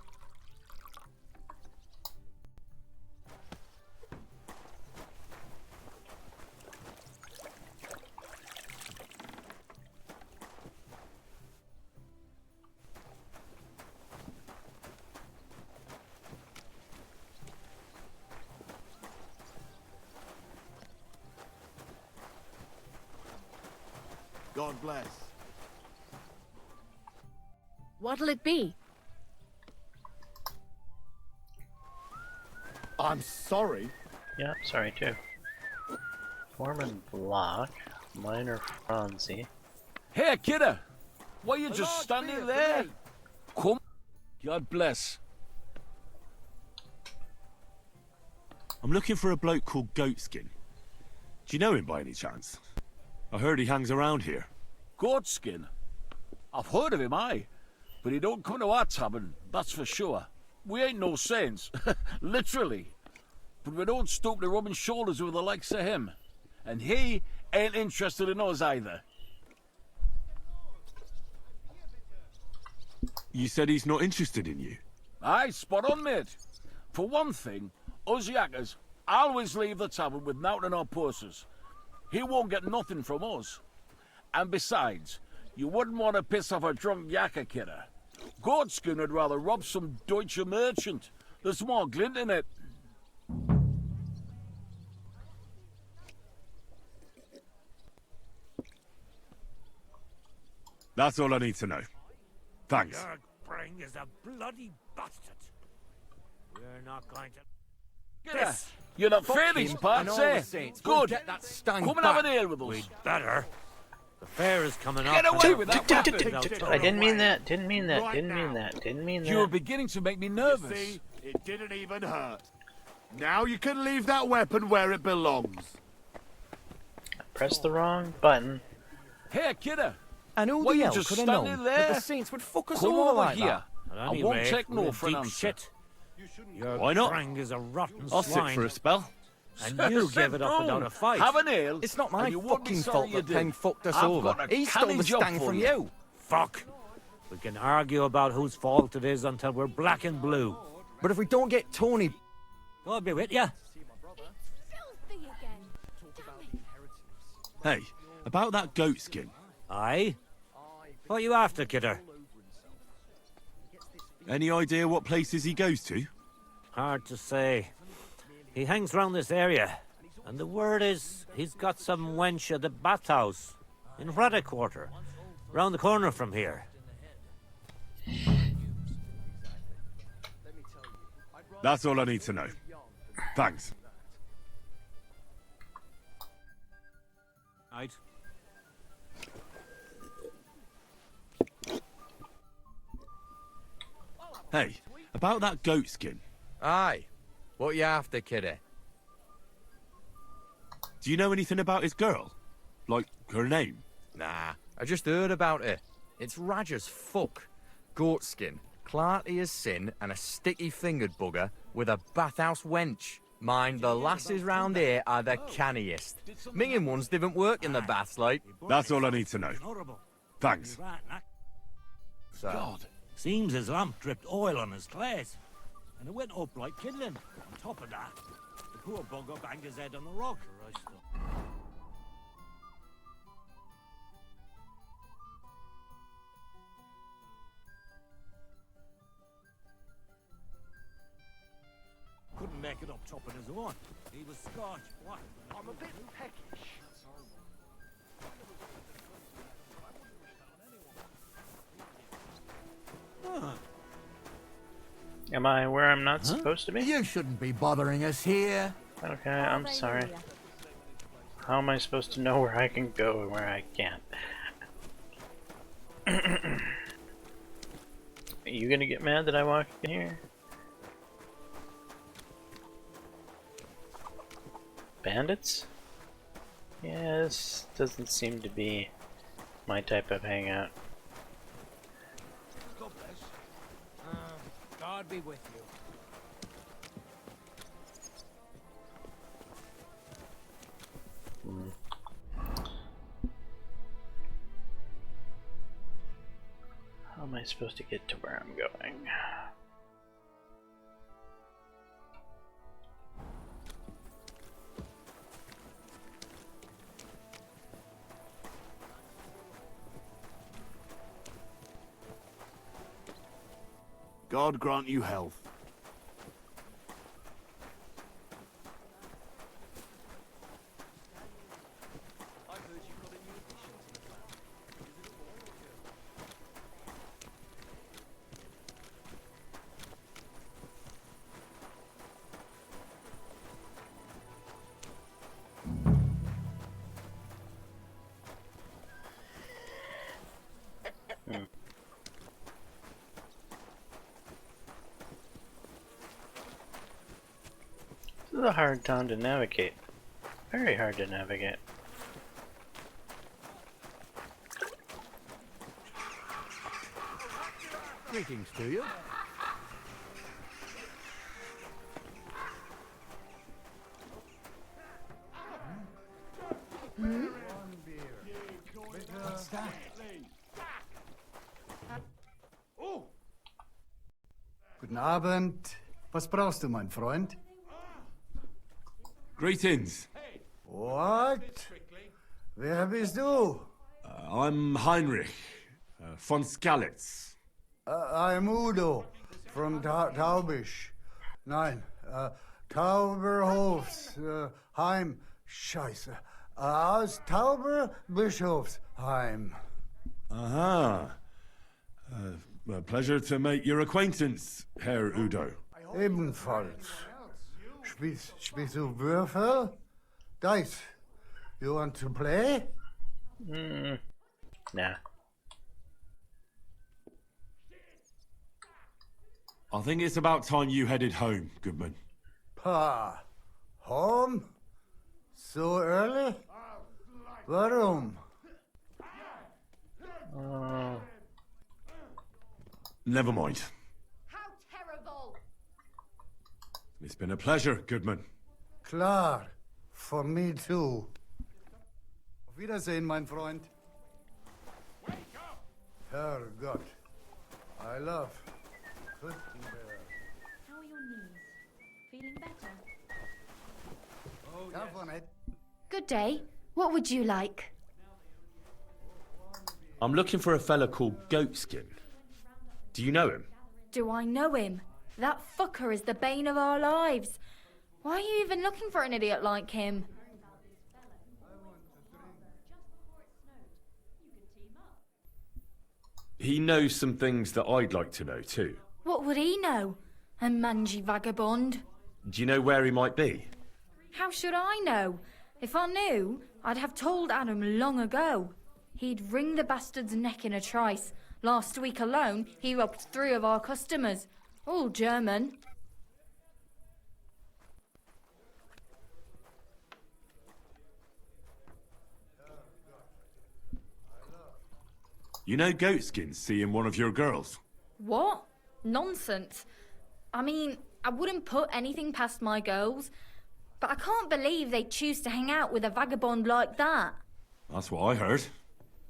God bless. What'll it be? I'm sorry. Yeah, sorry too. Foreman Block, Minor Franzi. Hey, kidder! Why you just standing there? Come. God bless. I'm looking for a bloke called Goatskin. Do you know him by any chance? I heard he hangs around here. Goatskin? I've heard of him, aye. But he don't come to our tavern, that's for sure. We ain't no saints, literally. But we don't stoop to rubbing shoulders with the likes of him. And he ain't interested in us either. You said he's not interested in you? Aye, spot on, mate. For one thing, us yakkers always leave the tavern with nowt in our purses. He won't get nothing from us. And besides, you wouldn't want to piss off a drunk yakker, kidder. Goatskin would rather rob some Deutsche merchant. There's more glint in it. That's all I need to know. Thanks. Your brain is a bloody bastard. We're not going to... Yes. You're not fair these parts, eh? Good. Get that stank Come and have back. an ale with us. We'd better. The fair is coming up. Get away with that weapon. I didn't mean that, didn't mean that, didn't mean that, didn't mean that. You were beginning to make me nervous. You see, it didn't even hurt. Now you can leave that weapon where it belongs. Press the wrong button. Hey, kidder. And who Why the you hell just could have standing known there? that the saints would fuck us Come over over like here. that? I won't take no for an answer. Shit. Your Why not? Brang is a rotten I'll sit swine. for a spell. And you gave it up without a fight. Have an ale. It's not my and you won't be fucking sorry fault you that did. Peng fucked us I've over. got a He stole canny the job stang for from you. you. Fuck. We can argue about whose fault it is until we're black and blue. But if we don't get Tony... God be with ya. Hey, about that goat skin. Aye? What are you after, kidder? Any idea what places he goes to? Hard to say. He hangs round this area, and the word is he's got some wench at the bathhouse in Ruddock Quarter, round the corner from here. That's all I need to know. Thanks. Right. Hey, about that goat skin. Aye. What you after, kiddie? Do you know anything about his girl? Like, her name? Nah, I just heard about it. It's raj as fuck. Goat skin, clarty as sin, and a sticky-fingered bugger with a bathhouse wench. Mind, the lasses round here are the canniest. Minging ones didn't work in the baths, like. That's all I need to know. Thanks. God. Seems his lamp dripped oil on his clothes, and it went up like kindling. On top of that, the poor bugger banged his head on the rock. Couldn't make it up top on his own. He was scorched black. I'm a bit peckish. Am I where I'm not supposed to be? You shouldn't be bothering us here. Okay, I'm sorry. How am I supposed to know where I can go and where I can't? Are you gonna get mad that I walk in here? Bandits? Yeah, this doesn't seem to be my type of hangout. God bless. God be with you. How am I supposed to get to where I'm going? God grant you health. This is a hard town to navigate. Very hard to navigate. Greetings to you. What's that? Guten Abend. Was brauchst du, mein Freund? Greetings. What? Wer bist du? I'm Heinrich, von Skalitz. I'm Udo, from Taubisch. Nein, Tauberhofs, Heim. Scheiße. Aus Tauberbischofsheim. Aha. A pleasure to make your acquaintance, Herr Udo. Ebenfalls. Spielst du Würfel? Dice. You want to play? Nah. I think it's about time you headed home, Goodman. Pa. Home? So early? Warum? Never mind. How terrible! It's been a pleasure, Goodman. Klar. For me too. Auf Wiedersehen, mein Freund. Herrgott. I love Kuttenberg. How are your knees? Feeling better? Have on it. Good day. What would you like? I'm looking for a fella called Goatskin. Do you know him? Do I know him? That fucker is the bane of our lives. Why are you even looking for an idiot like him? He knows some things that I'd like to know too. What would he know? A mangy vagabond. Do you know where he might be? How should I know? If I knew, I'd have told Adam long ago. He'd wring the bastard's neck in a trice. Last week alone, he robbed 3 of our customers. All German. You know Goatskin's seeing one of your girls? What? Nonsense. I mean, I wouldn't put anything past my girls, but I can't believe they choose to hang out with a vagabond like that. That's what I heard.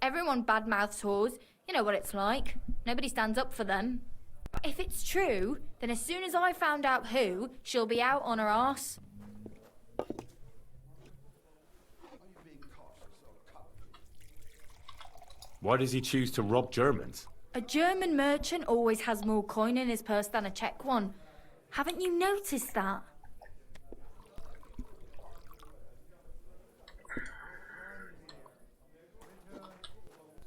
Everyone badmouths whores. You know what it's like. Nobody stands up for them. But if it's true, then as soon as I found out who, she'll be out on her arse. Why does he choose to rob Germans? A German merchant always has more coin in his purse than a Czech one. Haven't you noticed that?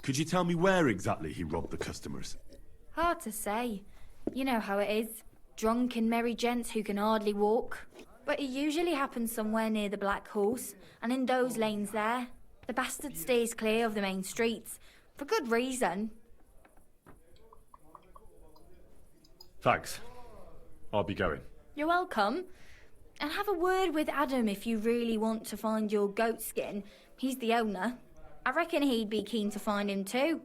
Could you tell me where exactly he robbed the customers? Hard to say. You know how it is. Drunk and merry gents who can hardly walk. But it usually happens somewhere near the Black Horse, and in those lanes there. The bastard stays clear of the main streets. For good reason. Thanks. I'll be going. You're welcome. And have a word with Adam if you really want to find your Goatskin. He's the owner. I reckon he'd be keen to find him too.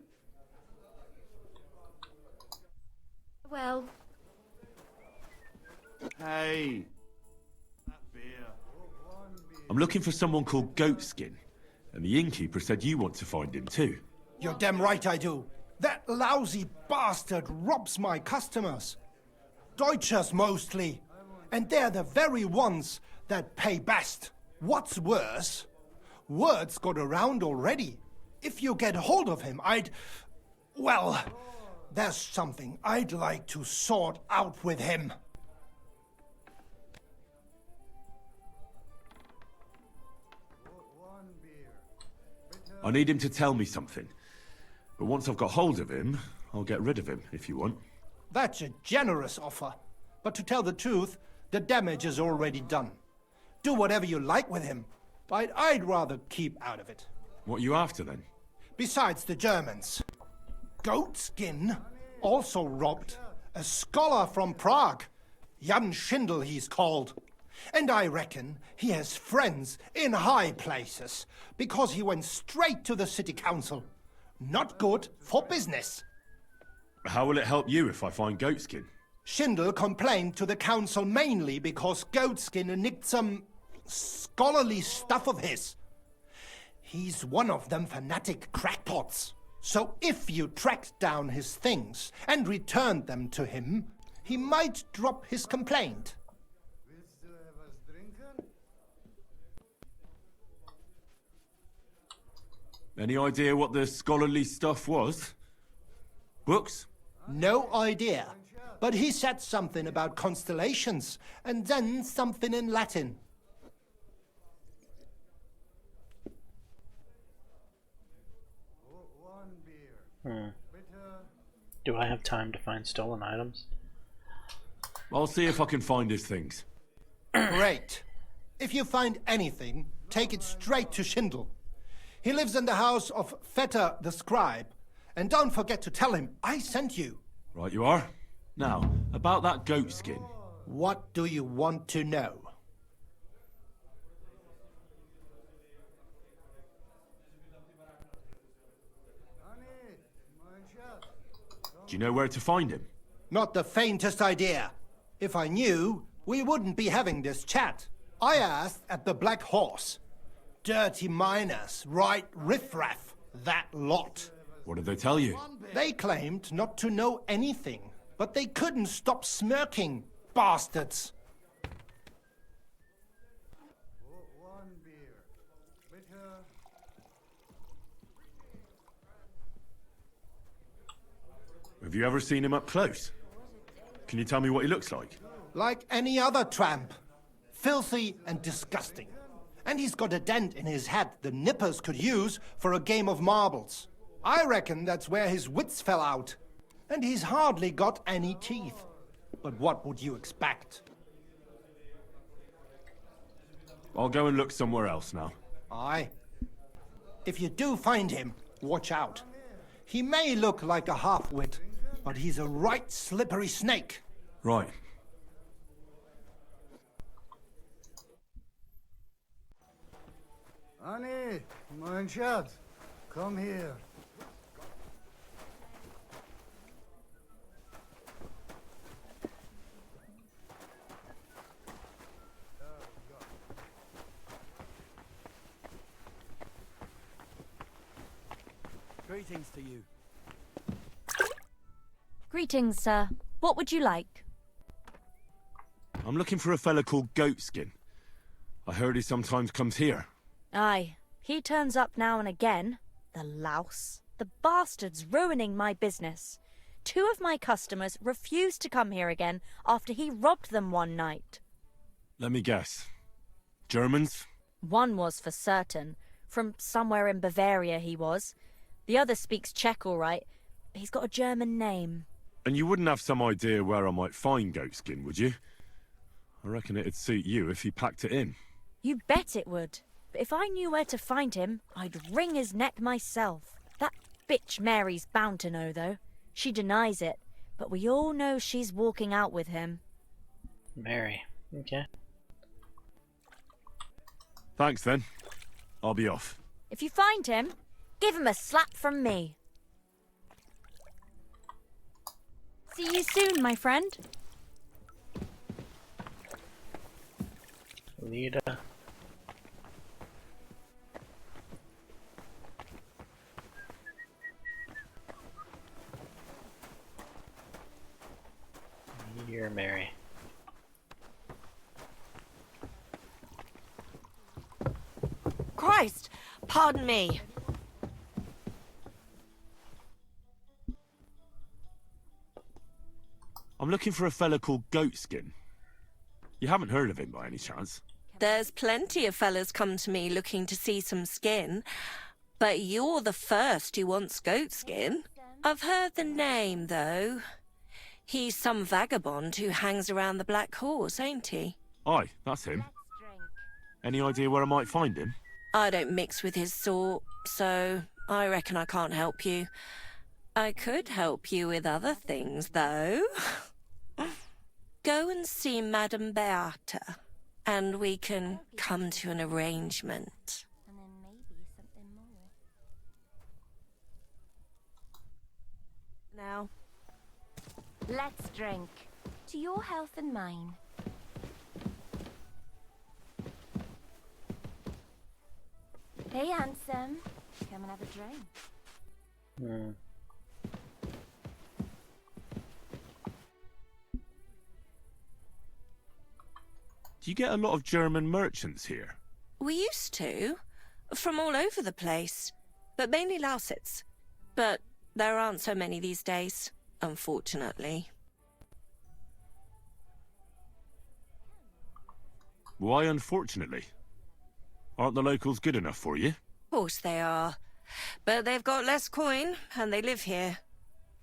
Well. Hey. I'm looking for someone called Goatskin, and the innkeeper said you want to find him too. You're damn right I do. That lousy bastard robs my customers. Deutschers mostly. And they're the very ones that pay best. What's worse, word's got around already. If you get hold of him, well, there's something I'd like to sort out with him. I need him to tell me something. But once I've got hold of him, I'll get rid of him, if you want. That's a generous offer. But to tell the truth, the damage is already done. Do whatever you like with him, but I'd rather keep out of it. What are you after, then? Besides the Germans. Goatskin also robbed a scholar from Prague. Jan Schindel he's called. And I reckon he has friends in high places, because he went straight to the city council. Not good for business. How will it help you if I find Goatskin? Schindel complained to the council mainly because Goatskin nicked some scholarly stuff of his. He's one of them fanatic crackpots. So if you tracked down his things and returned them to him, he might drop his complaint. Any idea what the scholarly stuff was? Books? No idea. But he said something about constellations, and then something in Latin. Do I have time to find stolen items? I'll see if I can find his things. Great. If you find anything, take it straight to Schindel. He lives in the house of Vetter the scribe. And don't forget to tell him I sent you. Right you are. Now, about that Goatskin. What do you want to know? Do you know where to find him? Not the faintest idea. If I knew, we wouldn't be having this chat. I asked at the Black Horse. Dirty miners, right riffraff, that lot. What did they tell you? They claimed not to know anything, but they couldn't stop smirking, bastards. Have you ever seen him up close? Can you tell me what he looks like? Like any other tramp. Filthy and disgusting. And he's got a dent in his head the nippers could use for a game of marbles. I reckon that's where his wits fell out. And he's hardly got any teeth. But what would you expect? I'll go and look somewhere else now. Aye. If you do find him, watch out. He may look like a half-wit, but he's a right slippery snake. Right. Annie, mein Schatz, come here. Greetings to you. Greetings, sir. What would you like? I'm looking for a fella called Goatskin. I heard he sometimes comes here. Aye, he turns up now and again. The louse. The bastard's ruining my business. 2 of my customers refused to come here again after he robbed them one night. Let me guess. Germans? One was for certain. From somewhere in Bavaria he was. The other speaks Czech all right. He's got a German name. And you wouldn't have some idea where I might find Goatskin, would you? I reckon it'd suit you if he packed it in. You bet it would. But if I knew where to find him, I'd wring his neck myself. That bitch Mary's bound to know, though. She denies it, but we all know she's walking out with him. Mary. Okay. Thanks, then. I'll be off. If you find him, give him a slap from me. See you soon, my friend. Lita. You're Mary. Christ! Pardon me. I'm looking for a fella called Goatskin. You haven't heard of him by any chance? There's plenty of fellas come to me looking to see some skin, but you're the first who wants goat skin. I've heard the name, though. He's some vagabond who hangs around the Black Horse, ain't he? Aye, that's him. Any idea where I might find him? I don't mix with his sort, so I reckon I can't help you. I could help you with other things, though. Go and see Madame Beata, and we can come to an arrangement. And then maybe something more. Now. Let's drink. To your health and mine. Hey, handsome. Come and have a drink. Do you get a lot of German merchants here? We used to. From all over the place. But mainly Lausitz. But there aren't so many these days, unfortunately. Why unfortunately? Aren't the locals good enough for you? Of course they are. But they've got less coin, and they live here.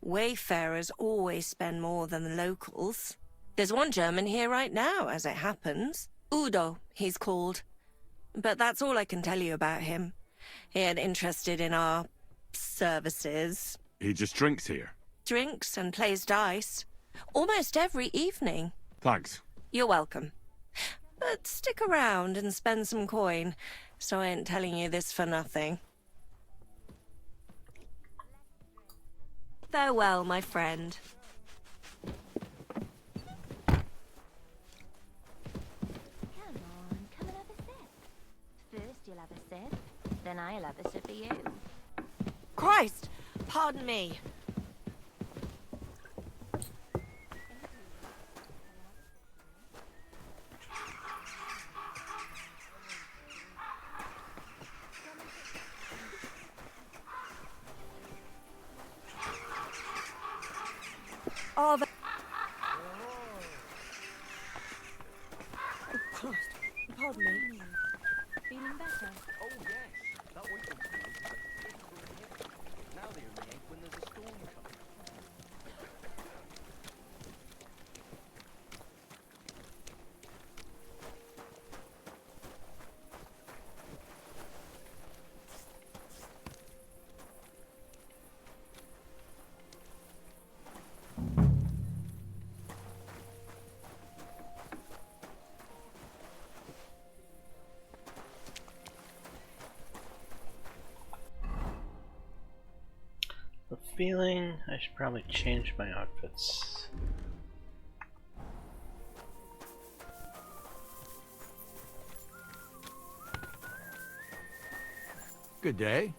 Wayfarers always spend more than the locals. There's one German here right now, as it happens. Udo, he's called. But that's all I can tell you about him. He ain't interested in our services. He just drinks here. Drinks and plays dice. Almost every evening. Thanks. You're welcome. But stick around and spend some coin, so I ain't telling you this for nothing. Farewell, my friend. Come on, Then I'll have a sip of you. Christ! Pardon me. Oh, Christ. Pardon me. Feeling better? Oh, yes. That week looks like it's a big hit. Now they only ache when there's a storm coming. The feeling I should probably change my outfits. Good day.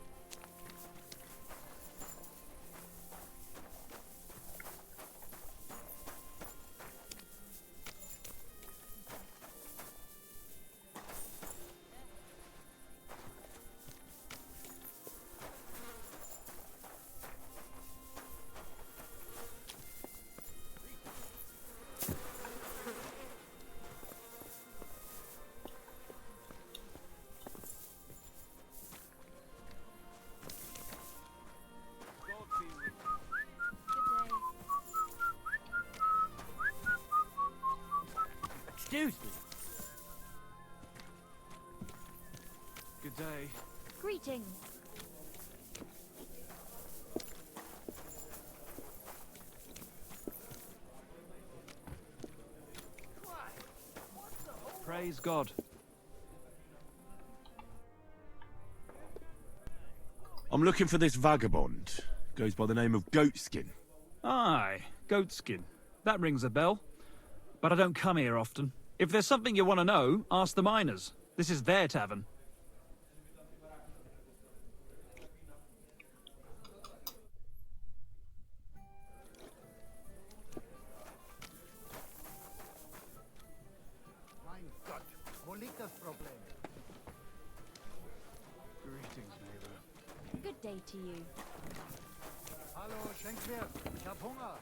Excuse me. Good day. Greetings. Praise God. I'm looking for this vagabond. Goes by the name of Goatskin. Aye, Goatskin. That rings a bell. But I don't come here often. If there's something you want to know, ask the miners. This is their tavern. Mein Gott, wo liegt das Problem? Greetings, neighbor. Good day to you. Hallo, schenk mir. Ich hab Hunger.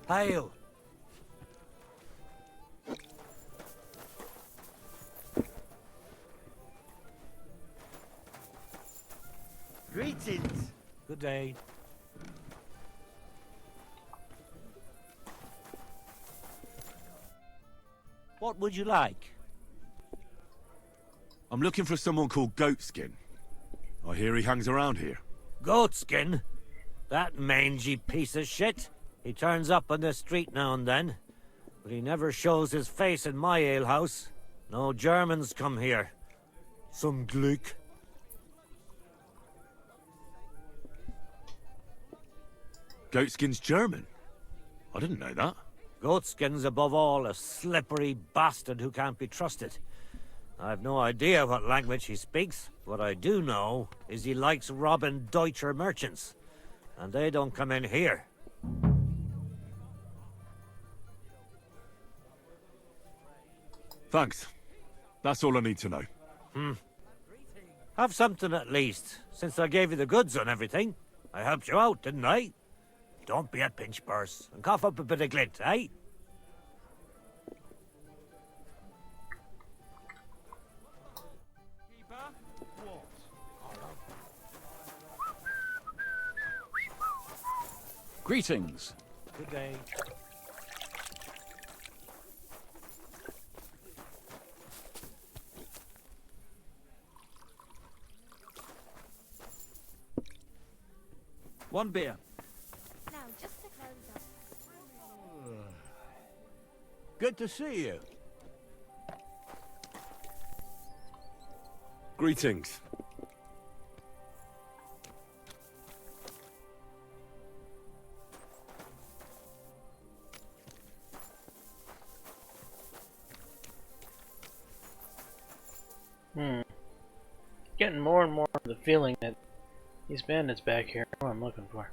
Hail. Greetings. Good day. What would you like? I'm looking for someone called Goatskin. I hear he hangs around here. Goatskin? That mangy piece of shit? He turns up on the street now and then, but he never shows his face in my alehouse. No Germans come here. Some Glück. Goatskin's German? I didn't know that. Goatskin's above all a slippery bastard who can't be trusted. I've no idea what language he speaks. What I do know is he likes robbing Deutscher merchants, and they don't come in here. Thanks. That's all I need to know. Have something at least, since I gave you the goods on everything. I helped you out, didn't I? Don't be a pinch purse, and cough up a bit of glint, eh? Greetings. Good day. One beer. Now, just to close up. Good to see you. Greetings. more and more the feeling that these bandits back here are what I'm looking for.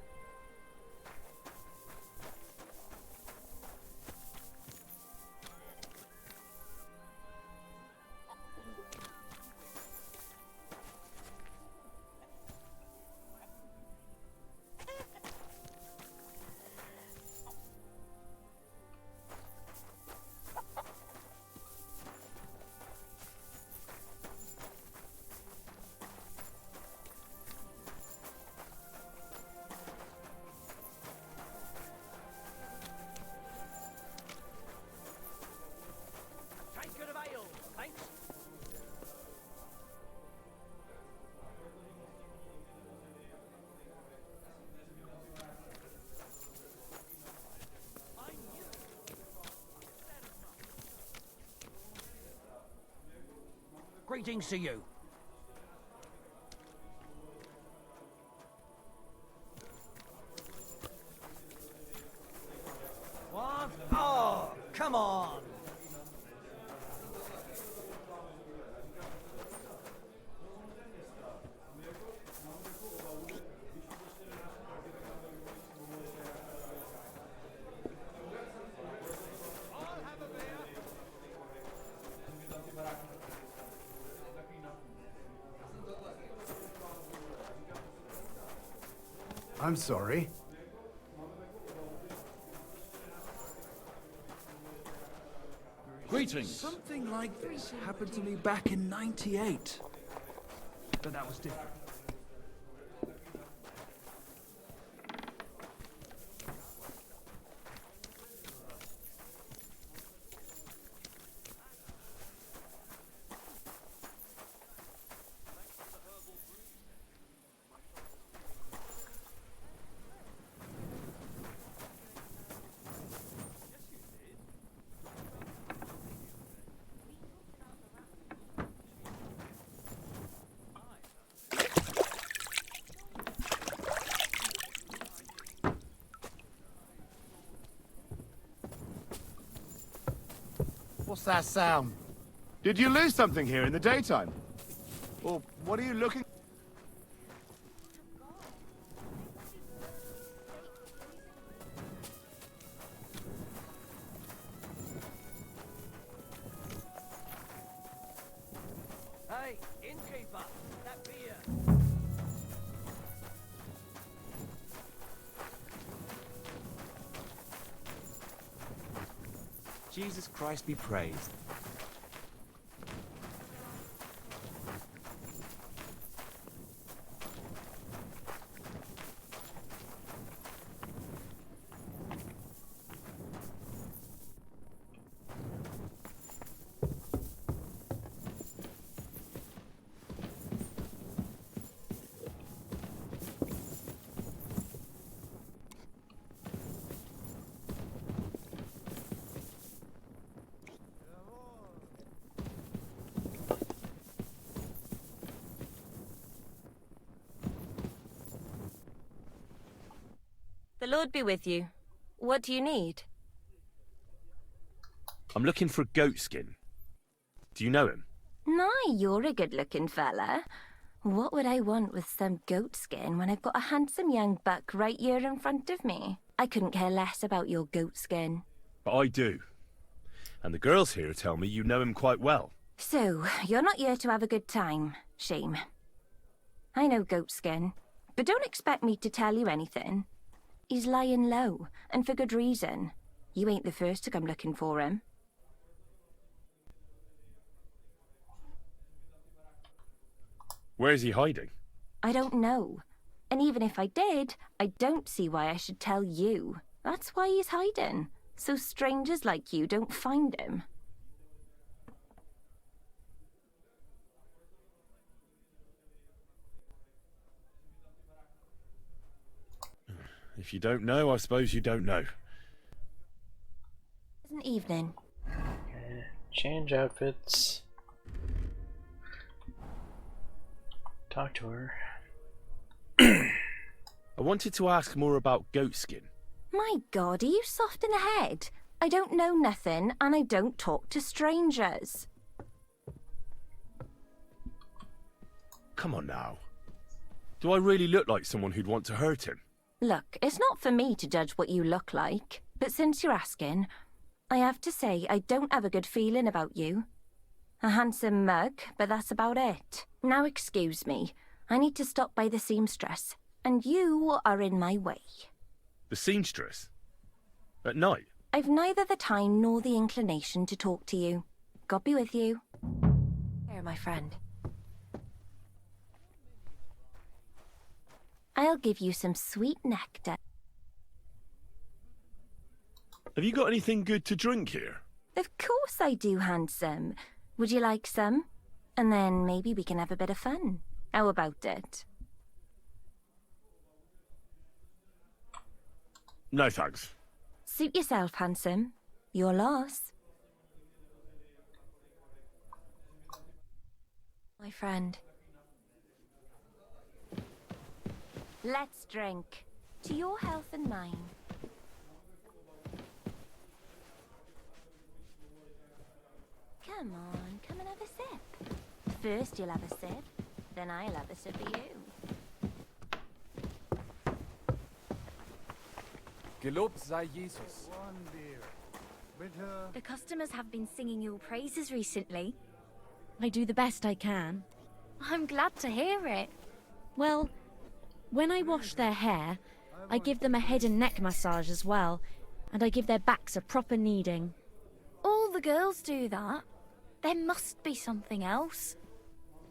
Greetings to you. What? Oh, come on. I'm sorry. Greetings. Something like this happened to me back in '98. But that was different. What's that sound? Did you lose something here in the daytime? Or what are you looking... Hey, innkeeper, that beer. Jesus Christ be praised. The Lord be with you. What do you need? I'm looking for a goat skin. Do you know him? My, you're a good-looking fella. What would I want with some goat skin when I've got a handsome young buck right here in front of me? I couldn't care less about your goat skin. But I do. And the girls here tell me you know him quite well. So, you're not here to have a good time. Shame. I know goat skin, but don't expect me to tell you anything. He's lying low, and for good reason. You ain't the first to come looking for him. Where's he hiding? I don't know. And even if I did, I don't see why I should tell you. That's why he's hiding. So strangers like you don't find him. If you don't know, I suppose you don't know. Pleasant evening. Change outfits. Talk to her. I wanted to ask more about goat skin. My God, are you soft in the head? I don't know nothing, and I don't talk to strangers. come on now. Do I really look like someone who'd want to hurt him? Look, it's not for me to judge what you look like, but since you're asking, I have to say I don't have a good feeling about you. A handsome mug, but that's about it. Now excuse me, I need to stop by the seamstress, and you are in my way. The seamstress? At night? I've neither the time nor the inclination to talk to you. God be with you. Here, my friend. I'll give you some sweet nectar. Have you got anything good to drink here? Of course I do, handsome. Would you like some? And then maybe we can have a bit of fun. How about it? No thanks. Suit yourself, handsome. Your loss. My friend. Let's drink. To your health and mine. Come on, come and have a sip. First you'll have a sip, then I'll have a sip of you. Gelobt sei Jesus. One beer. Bitte. The customers have been singing your praises recently. I do the best I can. I'm glad to hear it. Well, when I wash their hair, I give them a head and neck massage as well, and I give their backs a proper kneading. All the girls do that. There must be something else.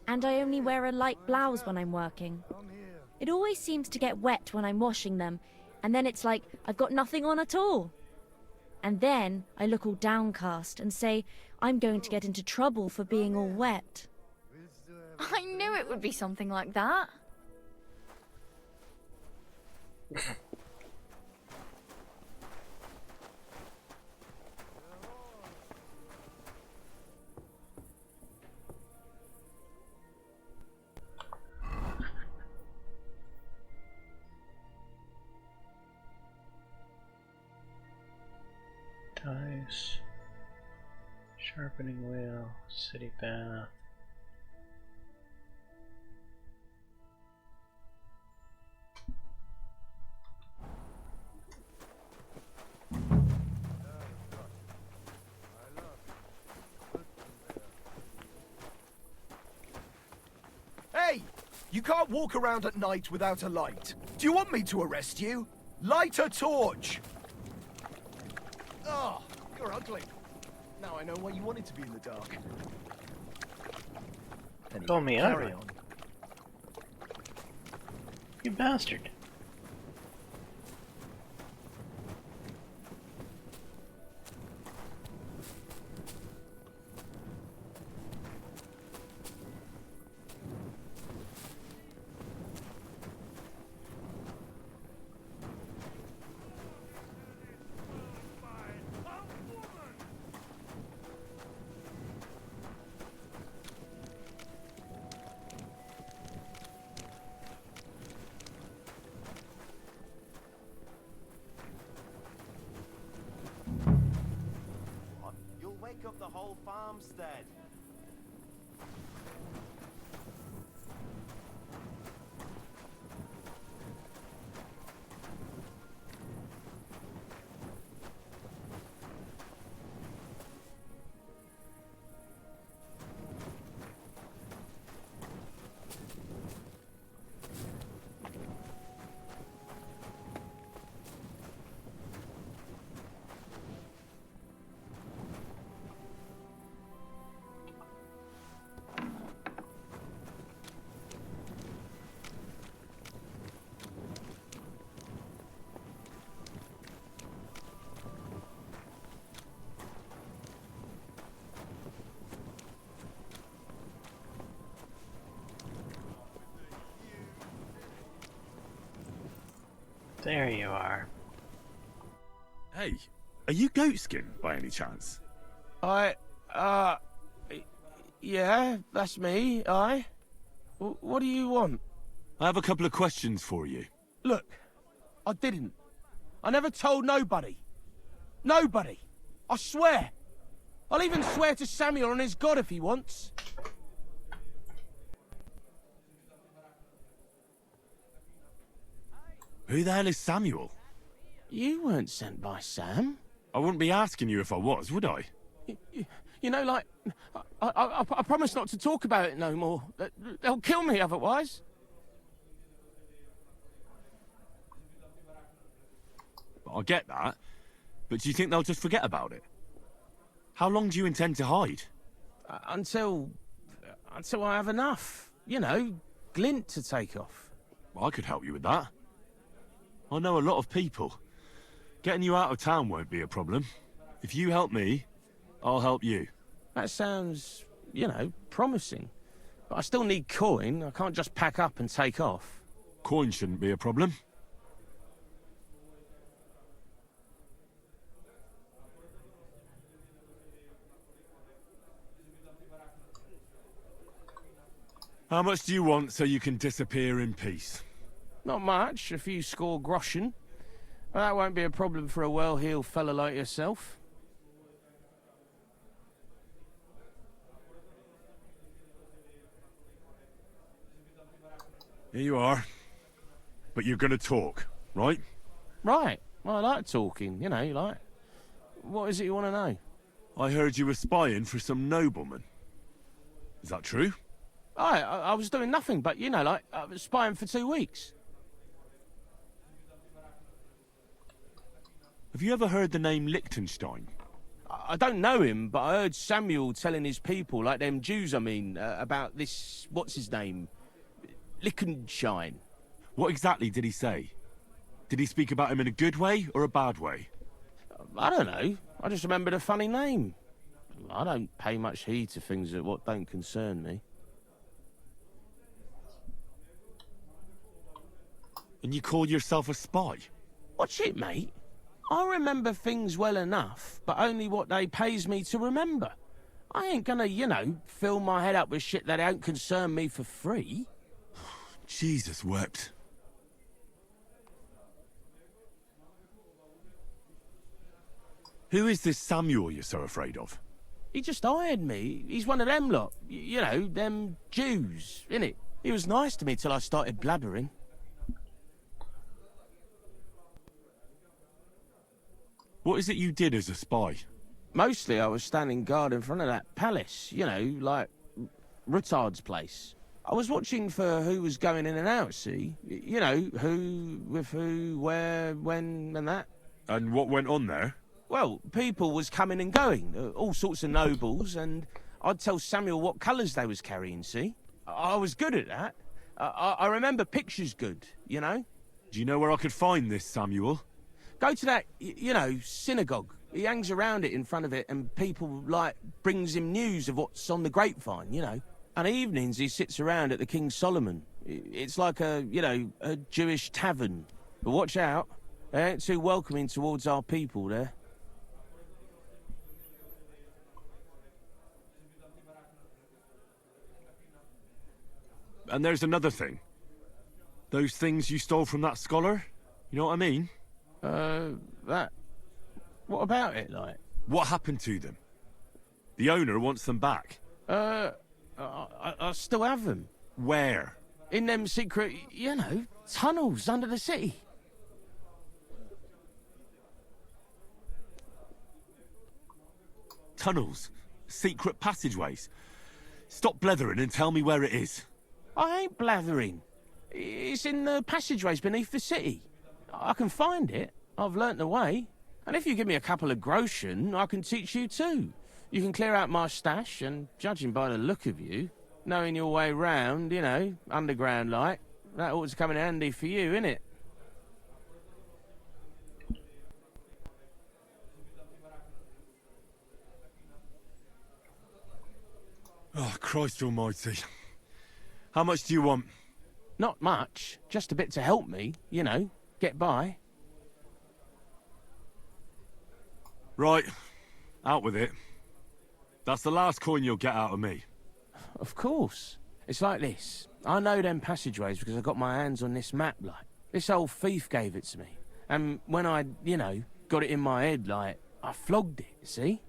And I only wear a light blouse when I'm working. It always seems to get wet when I'm washing them, and then it's like I've got nothing on at all. And then I look all downcast and say I'm going to get into trouble for being all wet. I knew it would be something like that. Dice. Sharpening wheel. City bath. Hey! You can't walk around at night without a light. Do you want me to arrest you? Light a torch! Oh, you're ugly. Now I know why you wanted to be in the dark. Anyway, Call me carry ugly. on. You bastard. You'll wake up the whole farmstead. There you are. Hey, are you Goatskin by any chance? Yeah, that's me, What do you want? I have a couple of questions for you. Look, I didn't. I never told nobody. Nobody. I swear. I'll even swear to Samuel and his God if he wants. Who the hell is Samuel? You weren't sent by Sam. I wouldn't be asking you if I was, would I? You know, like, I promise not to talk about it no more. They'll kill me otherwise. I get that, but do you think they'll just forget about it? How long do you intend to hide? Until I have enough. You know, glint to take off. I could help you with that. I know a lot of people. Getting you out of town won't be a problem. If you help me, I'll help you. That sounds, you know, promising. But I still need coin. I can't just pack up and take off. Coin shouldn't be a problem. How much do you want so you can disappear in peace? Not much, a few score groschen. But that won't be a problem for a well-heeled fella like yourself. Here you are. But you're gonna talk, right? Right. Well, I like talking, you know, like... What is it you want to know? I heard you were spying for some nobleman. Is that true? I was doing nothing, but, you know, like, I was spying for 2 weeks. Have you ever heard the name Liechtenstein? I don't know him, but I heard Samuel telling his people, like them Jews, I mean, about this... What's his name? Liechtenstein. What exactly did he say? Did he speak about him in a good way or a bad way? I don't know. I just remembered a funny name. I don't pay much heed to things that what don't concern me. And you call yourself a spy? Watch it, mate. I remember things well enough, but only what they pays me to remember. I ain't gonna, you know, fill my head up with shit that don't concern me for free. Jesus wept. Who is this Samuel you're so afraid of? He just hired me. He's one of them lot. You know, them Jews, innit? He was nice to me till I started blabbering. What is it you did as a spy? Mostly I was standing guard in front of that palace, you know, like Rutard's place. I was watching for who was going in and out, see? You know, who, with who, where, when, and that. And what went on there? Well, people was coming and going, all sorts of nobles, and I'd tell Samuel what colours they was carrying, see? I was good at that. I remember pictures good, you know? Do you know where I could find this Samuel? Go to that, you know, synagogue. He hangs around it in front of it, and people, like, brings him news of what's on the grapevine, you know? And evenings he sits around at the King Solomon. It's like a, you know, a Jewish tavern. But watch out, they ain't too welcoming towards our people there. And there's another thing. Those things you stole from that scholar? You know what I mean? That... What about it, like? What happened to them? The owner wants them back. I still have them. Where? In them secret, you know, tunnels under the city. Tunnels? Secret passageways? Stop blethering and tell me where it is. I ain't blathering. It's in the passageways beneath the city. I can find it. I've learnt the way. And if you give me a couple of groschen, I can teach you too. You can clear out my stash, and judging by the look of you, knowing your way round, you know, underground like, that ought to come in handy for you, innit? Oh, Christ almighty. How much do you want? Not much. Just a bit to help me, you know, get by. Right. Out with it. That's the last coin you'll get out of me. Of course. It's like this. I know them passageways because I got my hands on this map, like. This old thief gave it to me. And when I, you know, got it in my head, like, I flogged it, see?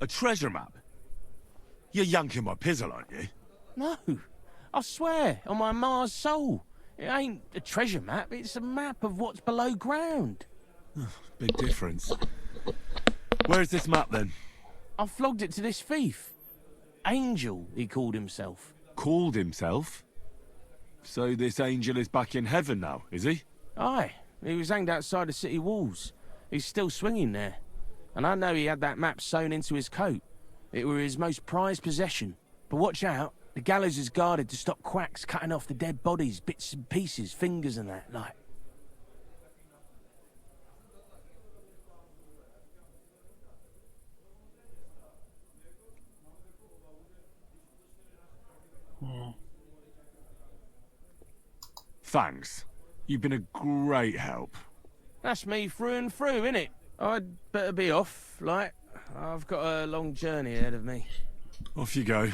A treasure map? You're yanking my pizzle, aren't you? No, I swear, on my Mars soul. It ain't a treasure map, it's a map of what's below ground. Big difference. Where's this map, then? I flogged it to this thief. Angel, he called himself. Called himself? So this angel is back in heaven now, is he? Aye, he was hanged outside the city walls. He's still swinging there. And I know he had that map sewn into his coat. It were his most prized possession. But watch out, the gallows is guarded to stop quacks cutting off the dead bodies, bits and pieces, fingers and that, like. Thanks. You've been a great help. That's me through and through, innit? I'd better be off, like. I've got a long journey ahead of me. Off you go.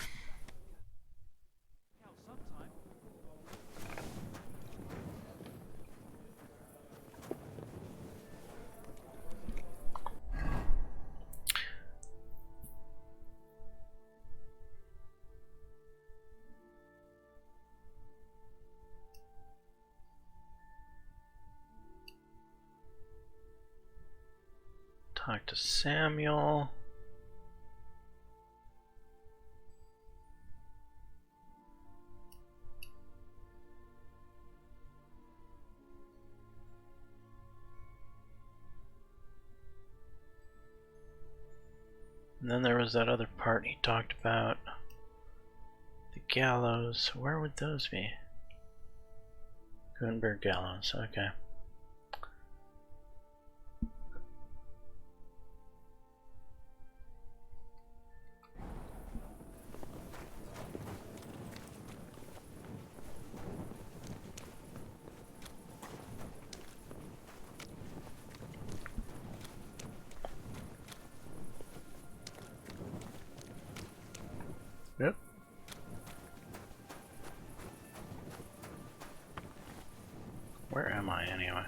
Talk to Samuel. And then there was that other part he talked about. The gallows. Where would those be? Gutenberg gallows. Okay. Yep. Where am I anyway?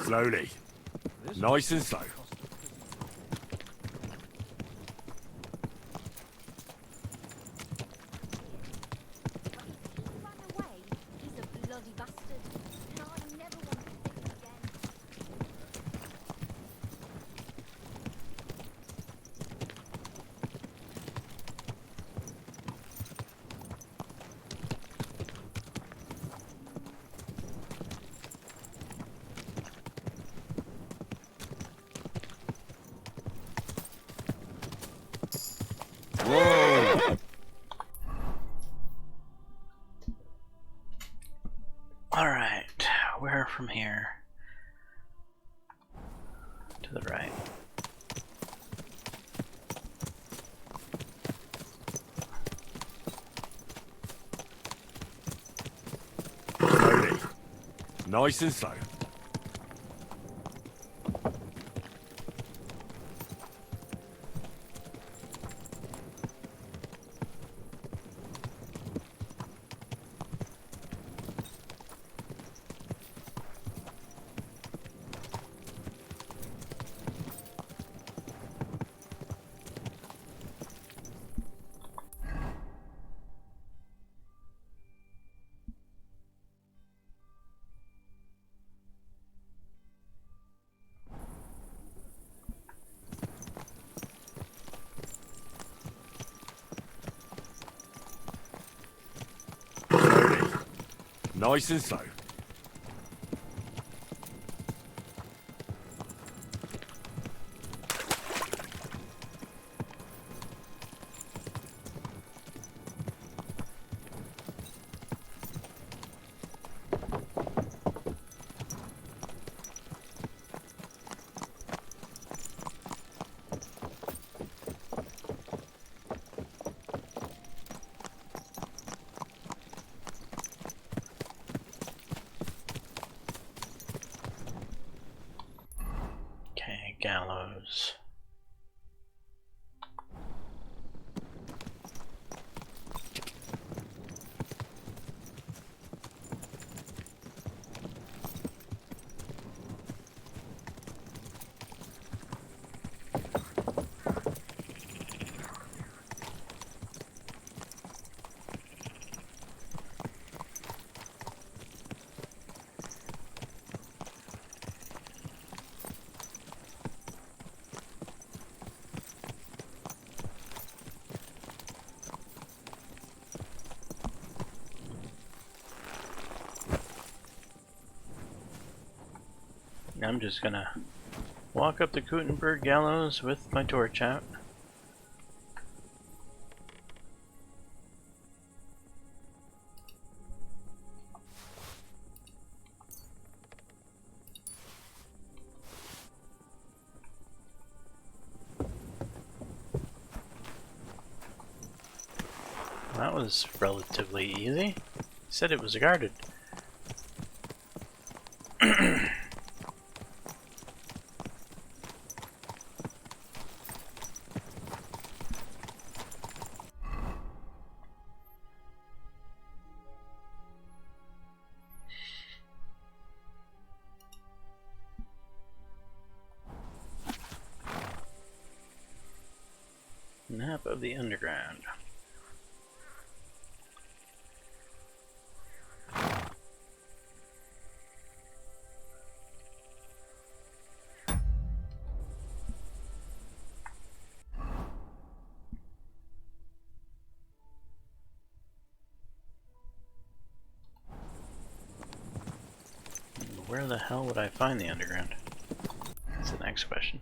Slowly. Nice and slow. Whoa! Alright, where from here? To the right. Slowly. Nice and slow. Nice and slow. gallows. I'm just gonna walk up the Gutenberg gallows with my torch out. That was relatively easy. He said it was guarded. Map of the underground. Where the hell would I find the underground? That's the next question.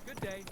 Good day.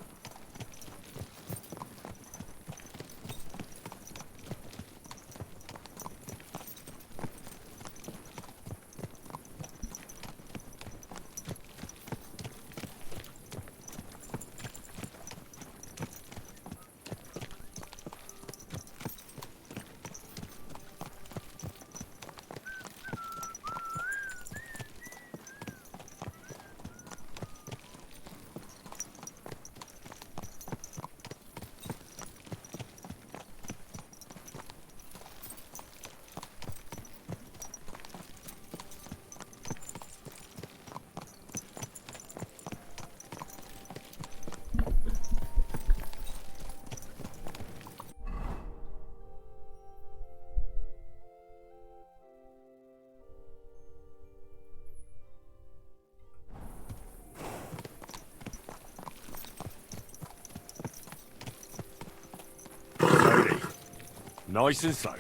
Nice and slow.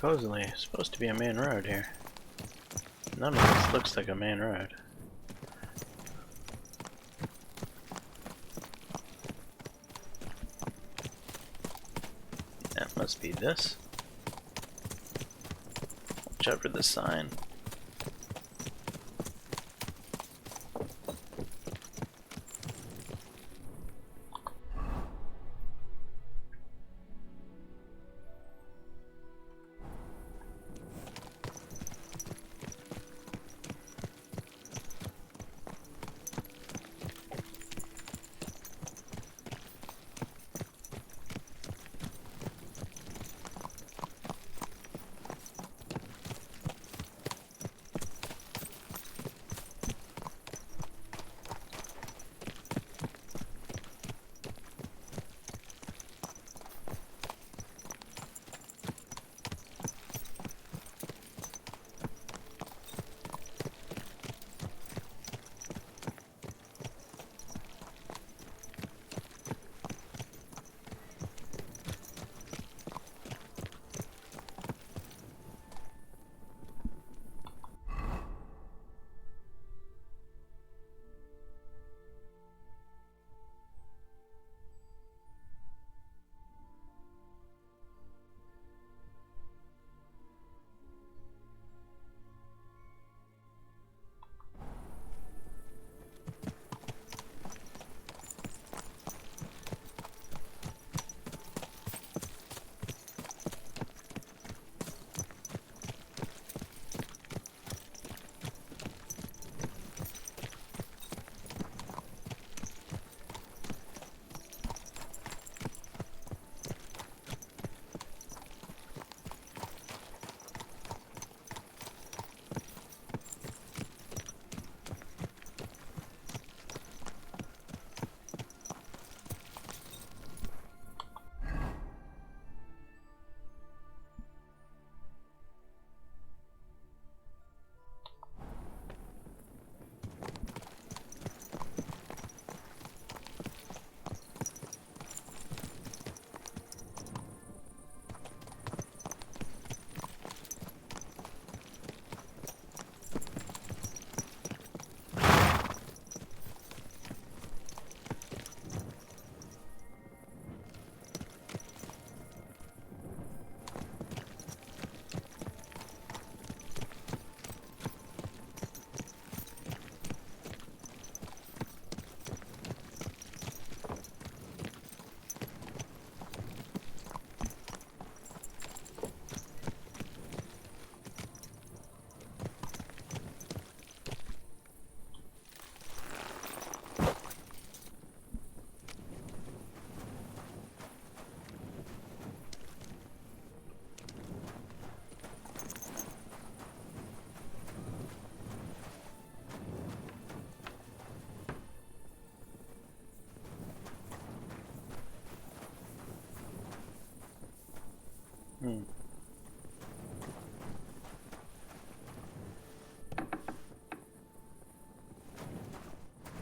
supposedly supposed to be a main road here. None of this looks like a main road. That must be this. Watch out for this sign.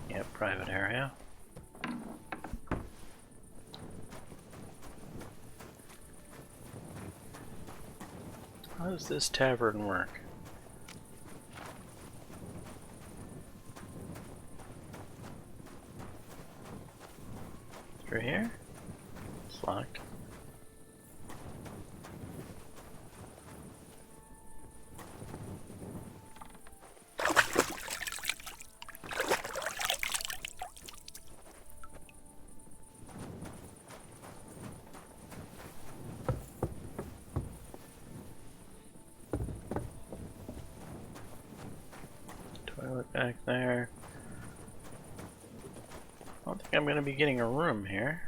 Yep, private area. How does this tavern work? Through here? It's locked. Toilet back there. I don't think I'm going to be getting a room here.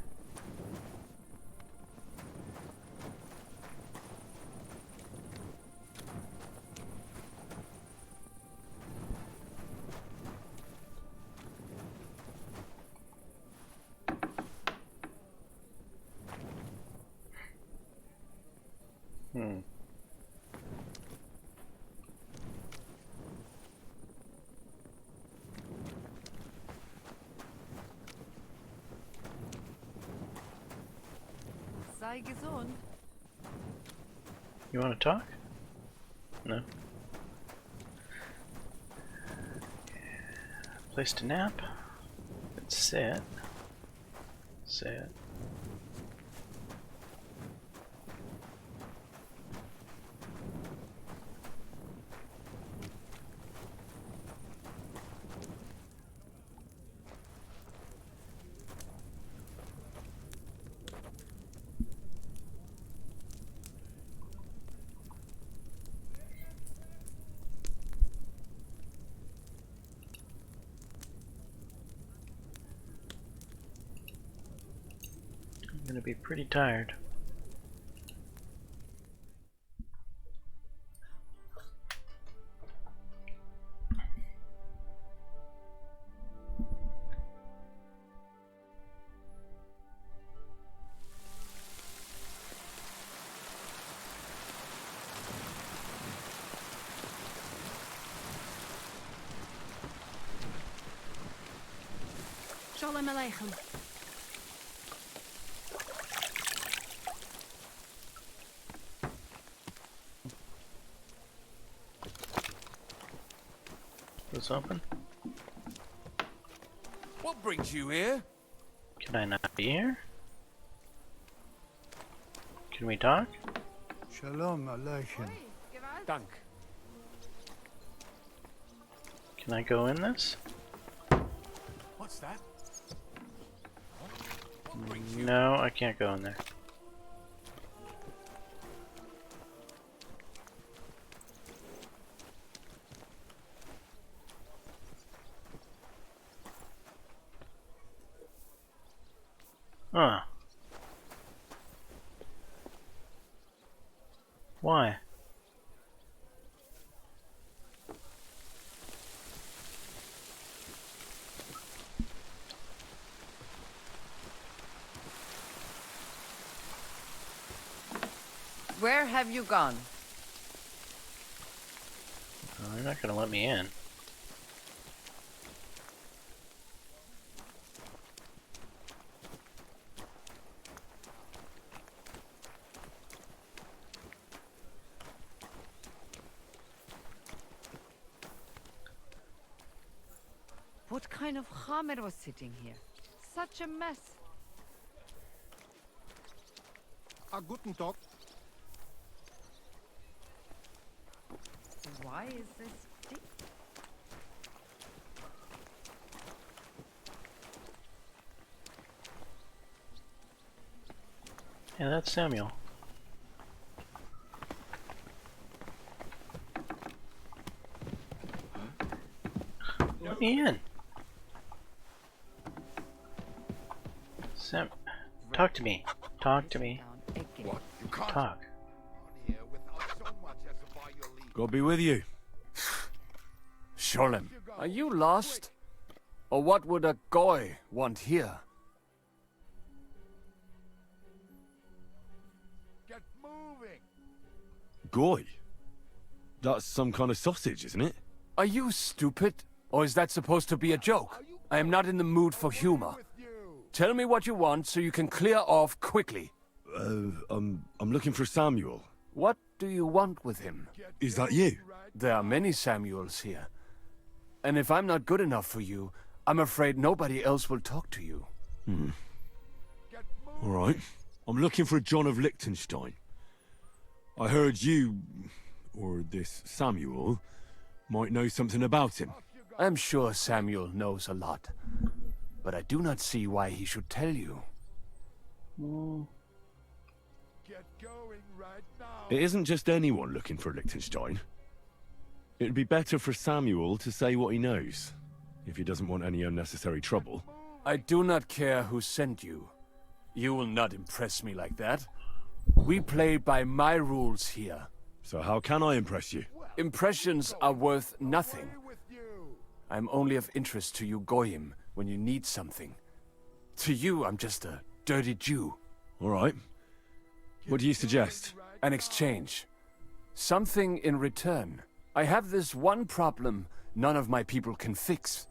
Sei gesund. You want to talk? No. Place to nap. Let's sit. Sit. I'm gonna be pretty tired. Shalom Aleichem. This open? What brings you here? Can I not be here? Can we talk? Shalom Aleichem. Dank. Can I go in this? What's that? No, I can't go in there. Huh. Why? Where have you gone? Oh, they're not gonna let me in. What kind of Hamer was sitting here? Such a mess. A guten Tag. Why is this stick? Yeah, that's Samuel. Let me in. Sam, talk to me. Talk to me. Talk. God be with you. Sholem, are you lost? Or what would a goy want here? Get moving. Goy? That's some kind of sausage, isn't it? Are you stupid? Or is that supposed to be a joke? I am not in the mood for humor. Tell me what you want so you can clear off quickly. I'm looking for Samuel. What do you want with him? Is that you? There are many Samuels here. And if I'm not good enough for you, I'm afraid nobody else will talk to you. All right. I'm looking for John of Liechtenstein. I heard you, or this Samuel, might know something about him. I'm sure Samuel knows a lot. But I do not see why he should tell you. It isn't just anyone looking for Liechtenstein. It'd be better for Samuel to say what he knows, if he doesn't want any unnecessary trouble. I do not care who sent you. You will not impress me like that. We play by my rules here. So how can I impress you? Impressions are worth nothing. I'm only of interest to you Goyim when you need something. To you, I'm just a dirty Jew. All right. What do you suggest? An exchange. Something in return. I have this one problem none of my people can fix.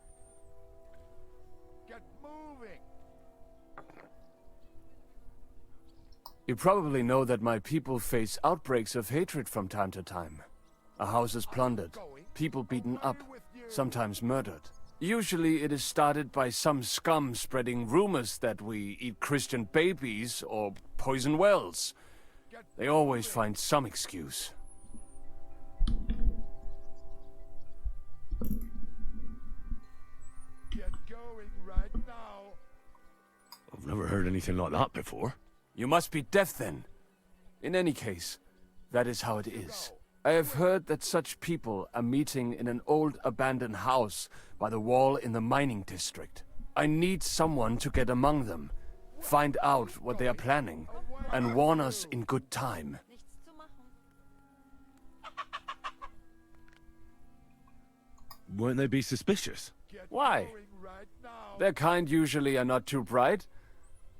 You probably know that my people face outbreaks of hatred from time to time. A house is plundered, people beaten up, sometimes murdered. Usually it is started by some scum spreading rumors that we eat Christian babies or poison wells. They always find some excuse. Get going right now. I've never heard anything like that before. You must be deaf then. In any case, that is how it is. I have heard that such people are meeting in an old abandoned house by the wall in the mining district. I need someone to get among them, find out what they are planning, and warn us in good time. Won't they be suspicious? Why? Their kind usually are not too bright.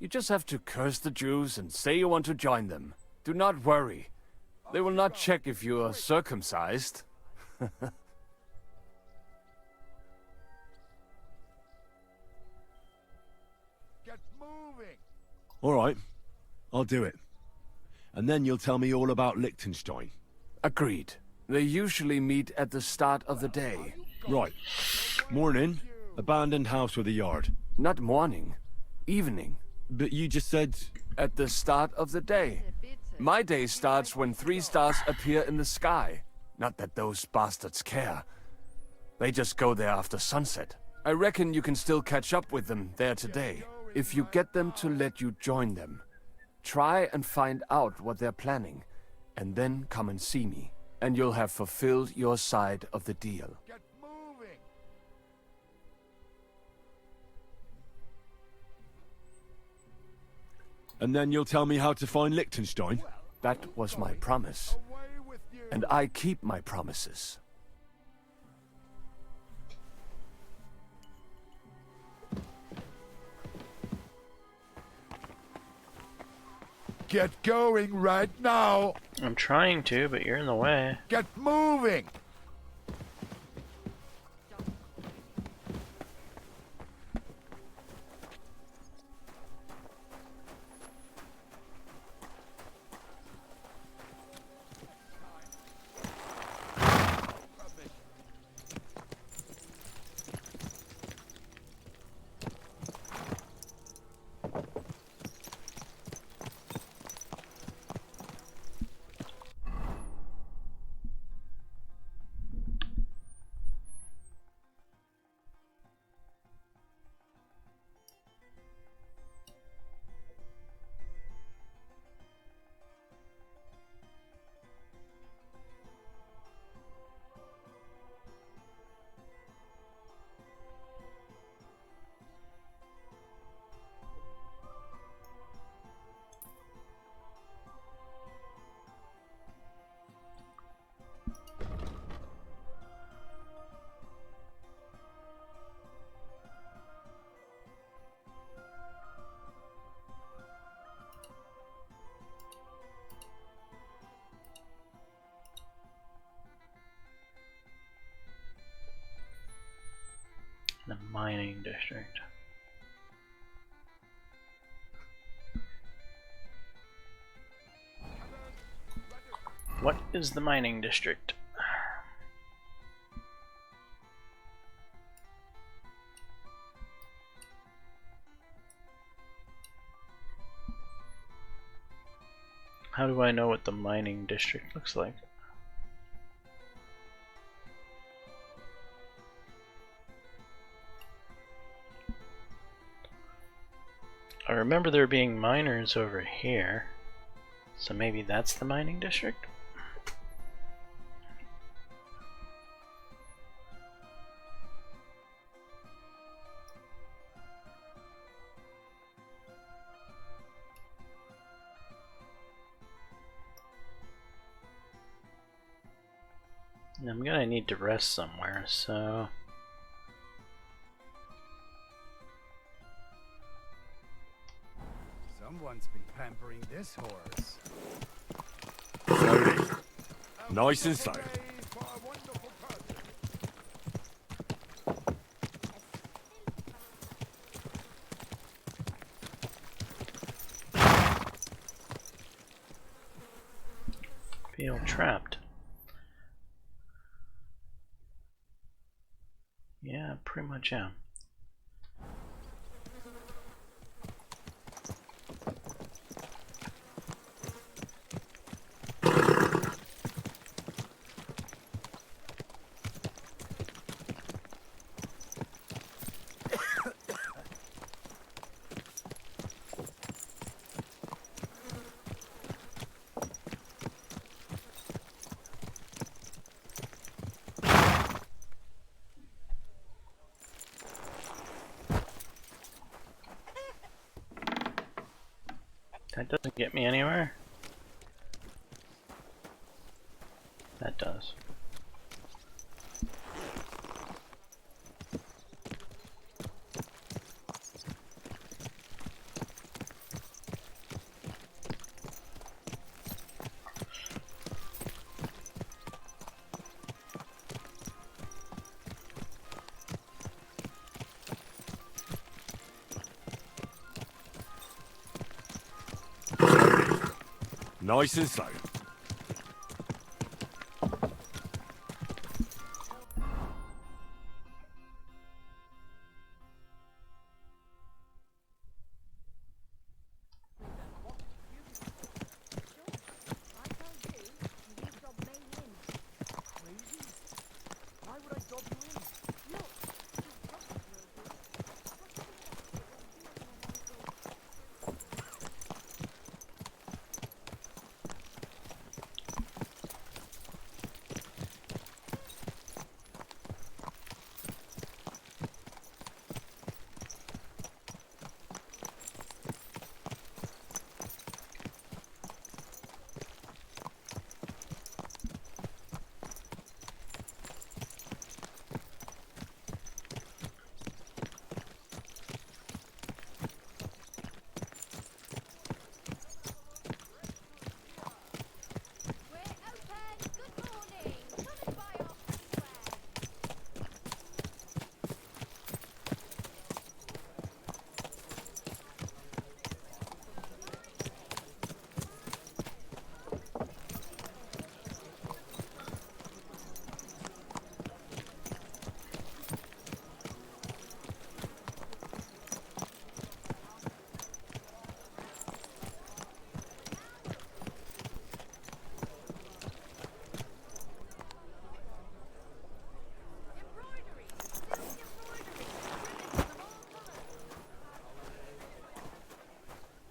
You just have to curse the Jews and say you want to join them. Do not worry. They will not check if you are circumcised. Get moving. All right, I'll do it. And then you'll tell me all about Liechtenstein. Agreed. They usually meet at the start of the day. Right. Morning, abandoned house with a yard. Not morning. Evening. But you just said... At the start of the day. My day starts when 3 stars appear in the sky. Not that those bastards care. They just go there after sunset. I reckon you can still catch up with them there today, if you get them to let you join them. Try and find out what they're planning, and then come and see me, and you'll have fulfilled your side of the deal. Get moving. And then you'll tell me how to find Liechtenstein? That was my promise. And I keep my promises. Get going right now. I'm trying to, but you're in the way. Get moving. The mining district. What is the mining district? How do I know what the mining district looks like? I remember there being miners over here, so maybe that's the mining district? I'm gonna need to rest somewhere, so... Someone's been pampering this horse. Slowly. Nice and slow. I pretty much am. That doesn't get me anywhere. That does. Nice and slow.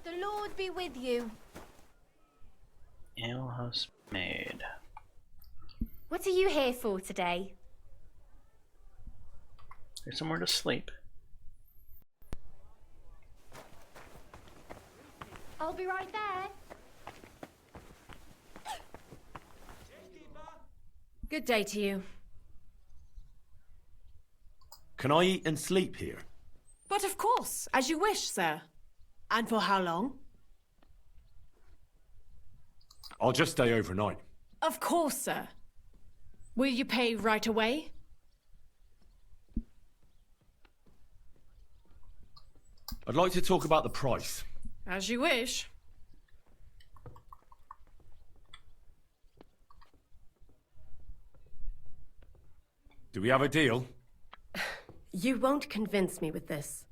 The Lord be with you. Alehouse maid. What are you here for today? There's somewhere to sleep. I'll be right there. Good day to you. Can I eat and sleep here? But of course, as you wish, sir. And for how long? I'll just stay overnight. Of course, sir. Will you pay right away? I'd like to talk about the price. As you wish. Do we have a deal? You won't convince me with this.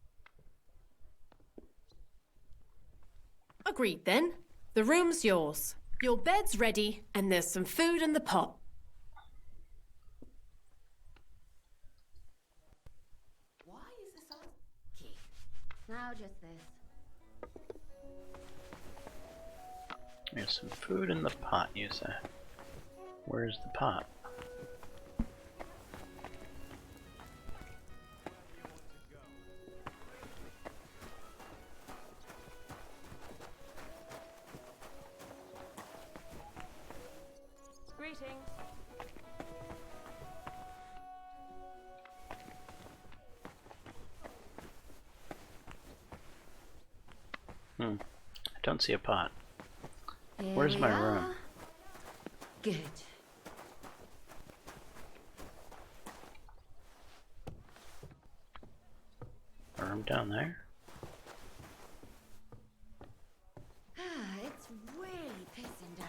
Agreed, then. The room's yours. Your bed's ready, and there's some food in the pot. Why is this on? Now just this. There's some food in the pot, you say. Where's the pot? Greetings. I don't see a pot. Here Where's we my are. room? Good. A room down there? It's really pissing down.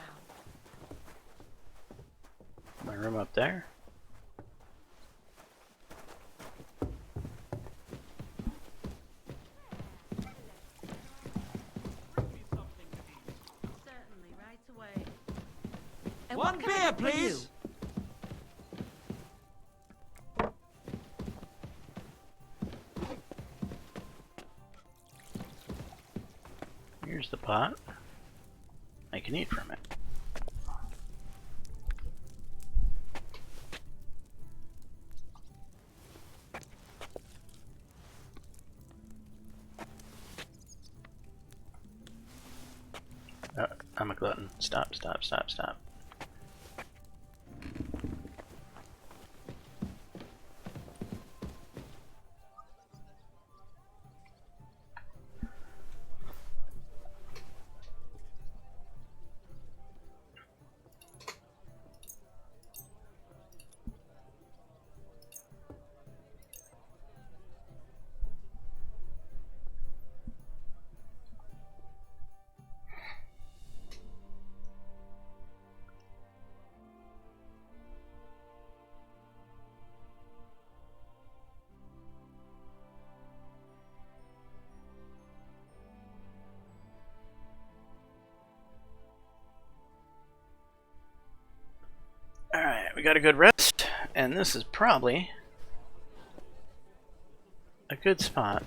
My room up there? One beer, please. Here's the pot. I can eat from it. I'm a glutton. Stop, stop, stop, stop. Alright, we got a good rest, and this is probably a good spot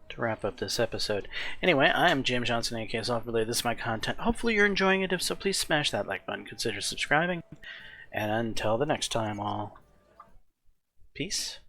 to wrap up this episode. Anyway, I am James Johnson, aka Software. This is my content. Hopefully you're enjoying it. If so, please smash that like button. Consider subscribing. And until the next time, all. Peace.